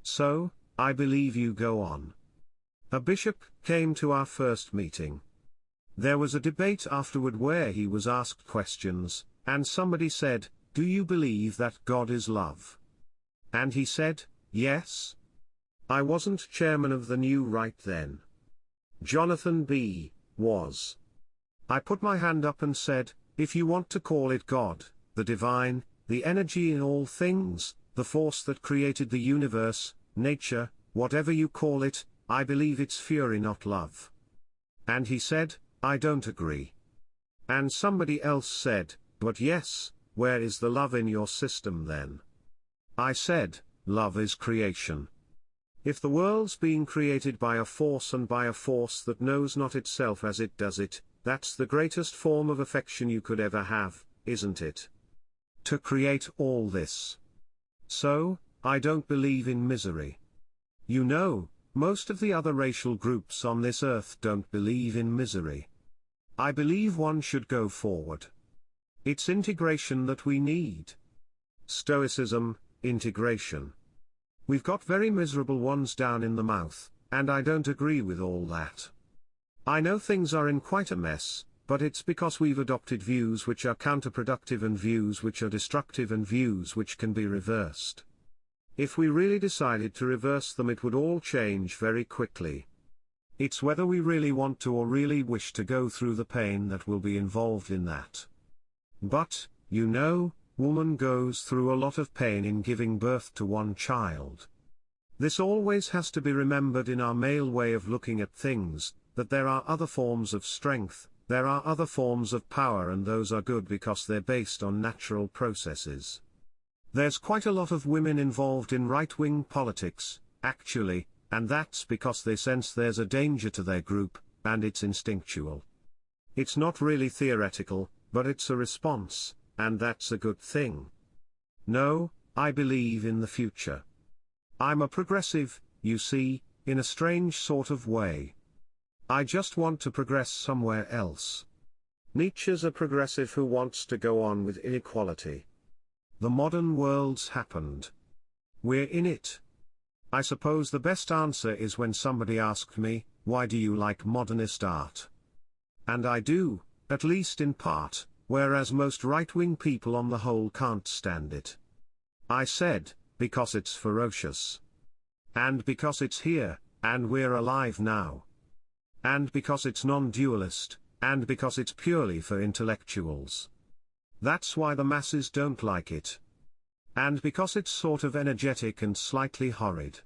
So, I believe you go on. A bishop came to our first meeting. There was a debate afterward where he was asked questions, and somebody said, "Do you believe that God is love?" And he said, "Yes." I wasn't chairman of the New Right then. Jonathan B. was. I put my hand up and said, "If you want to call it God, the divine, the energy in all things, the force that created the universe, nature, whatever you call it, I believe it's fury not love. And he said, I don't agree. And somebody else said, but yes, where is the love in your system then? I said, love is creation. If the world's being created by a force and by a force that knows not itself as it does it, that's the greatest form of affection you could ever have, isn't it? To create all this. So, I don't believe in misery. You know, most of the other racial groups on this earth don't believe in misery. I believe one should go forward. It's integration that we need. Stoicism, integration. We've got very miserable ones down in the mouth, and I don't agree with all that. I know things are in quite a mess, but it's because we've adopted views which are counterproductive and views which are destructive and views which can be reversed. If we really decided to reverse them, it would all change very quickly. It's whether we really want to or really wish to go through the pain that will be involved in that. But, you know, woman goes through a lot of pain in giving birth to one child. This always has to be remembered in our male way of looking at things, that there are other forms of strength, there are other forms of power, and those are good because they're based on natural processes. There's quite a lot of women involved in right-wing politics, actually, and that's because they sense there's a danger to their group, and it's instinctual. It's not really theoretical, but it's a response, and that's a good thing. No, I believe in the future. I'm a progressive, you see, in a strange sort of way. I just want to progress somewhere else. Nietzsche's a progressive who wants to go on with inequality. The modern world's happened. We're in it. I suppose the best answer is when somebody asked me, why do you like modernist art? And I do, at least in part, whereas most right-wing people on the whole can't stand it. I said, because it's ferocious. And because it's here, and we're alive now. And because it's non-dualist, and because it's purely for intellectuals. That's why the masses don't like it. And because it's sort of energetic and slightly horrid.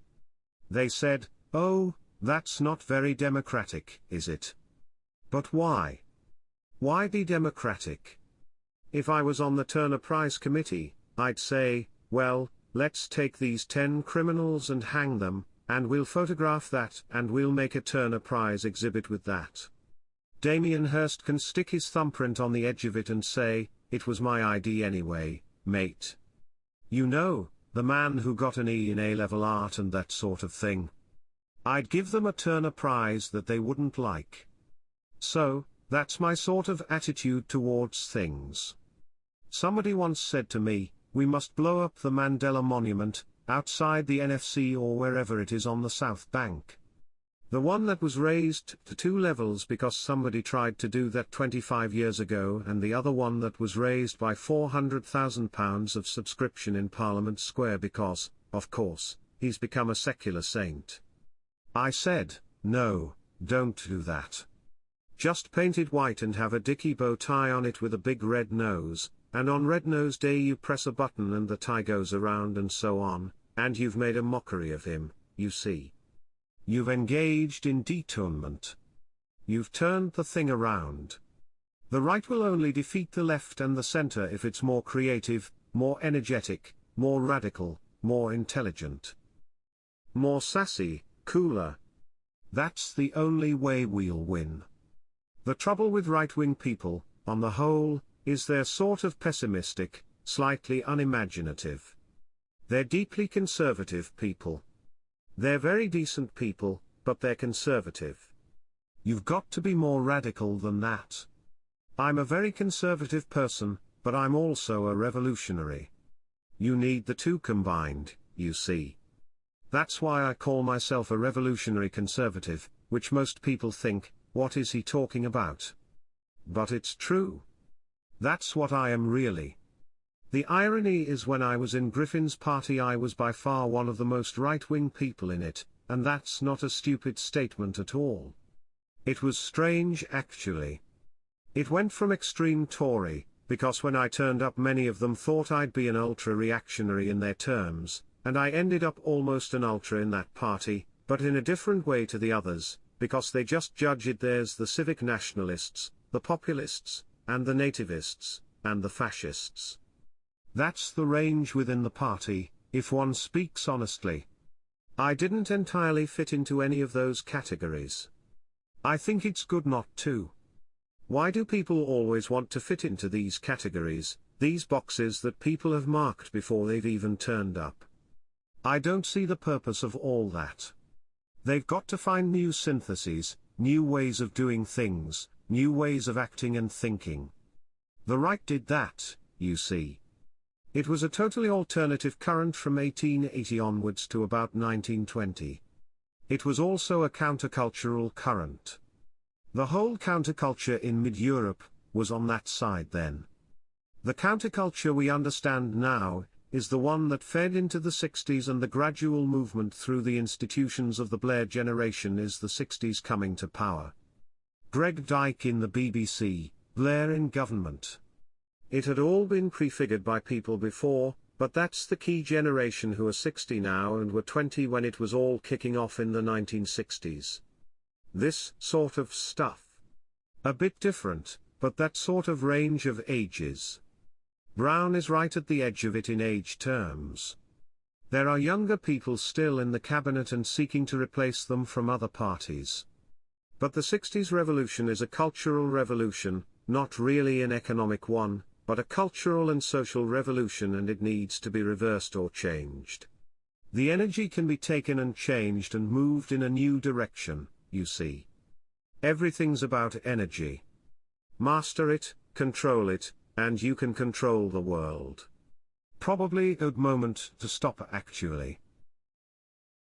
They said, oh, that's not very democratic, is it? But why? Why be democratic? If I was on the Turner Prize committee, I'd say, well, let's take these 10 criminals and hang them, and we'll photograph that, and we'll make a Turner Prize exhibit with that. Damien Hirst can stick his thumbprint on the edge of it and say, it was my idea anyway, mate. You know, the man who got an E in A-level art and that sort of thing. I'd give them a Turner Prize that they wouldn't like. So, that's my sort of attitude towards things. Somebody once said to me, we must blow up the Mandela Monument, outside the NFC or wherever it is on the South Bank. The one that was raised to 2 levels because somebody tried to do that 25 years ago, and the other one that was raised by £400,000 of subscription in Parliament Square because, of course, he's become a secular saint. I said, no, don't do that. Just paint it white and have a dicky bow tie on it with a big red nose, and on Red Nose Day you press a button and the tie goes around and so on, and you've made a mockery of him, you see. You've engaged in detonement. You've turned the thing around. The right will only defeat the left and the center if it's more creative, more energetic, more radical, more intelligent. More sassy, cooler. That's the only way we'll win. The trouble with right-wing people, on the whole, is they're sort of pessimistic, slightly unimaginative. They're deeply conservative people. They're very decent people, but they're conservative. You've got to be more radical than that. I'm a very conservative person, but I'm also a revolutionary. You need the two combined, you see. That's why I call myself a revolutionary conservative, which most people think, what is he talking about? But it's true. That's what I am really. The irony is when I was in Griffin's party I was by far one of the most right-wing people in it, and that's not a stupid statement at all. It was strange actually. It went from extreme Tory, because when I turned up many of them thought I'd be an ultra-reactionary in their terms, And I ended up almost an ultra in that party, but in a different way to the others, because they just judge it. There's the civic nationalists, the populists, and the nativists, and the fascists. That's the range within the party, if one speaks honestly. I didn't entirely fit into any of those categories. I think it's good not to. Why do people always want to fit into these categories, these boxes that people have marked before they've even turned up? I don't see the purpose of all that. They've got to find new syntheses, new ways of doing things, new ways of acting and thinking. The right did that, you see. It was a totally alternative current from 1880 onwards to about 1920. It was also a countercultural current. The whole counterculture in mid-Europe was on that side then. The counterculture we understand now is the one that fed into the 60s, and the gradual movement through the institutions of the Blair generation is the 60s coming to power. Greg Dyke in the BBC, Blair in government. It had all been prefigured by people before, but that's the key generation who are 60 now and were 20 when it was all kicking off in the 1960s. This sort of stuff. A bit different, but that sort of range of ages. Brown is right at the edge of it in age terms. There are younger people still in the cabinet and seeking to replace them from other parties. But the 60s revolution is a cultural revolution, not really an economic one, but a cultural and social revolution, and it needs to be reversed or changed. The energy can be taken and changed and moved in a new direction, you see. Everything's about energy. Master it, control it, and you can control the world. Probably a good moment to stop actually.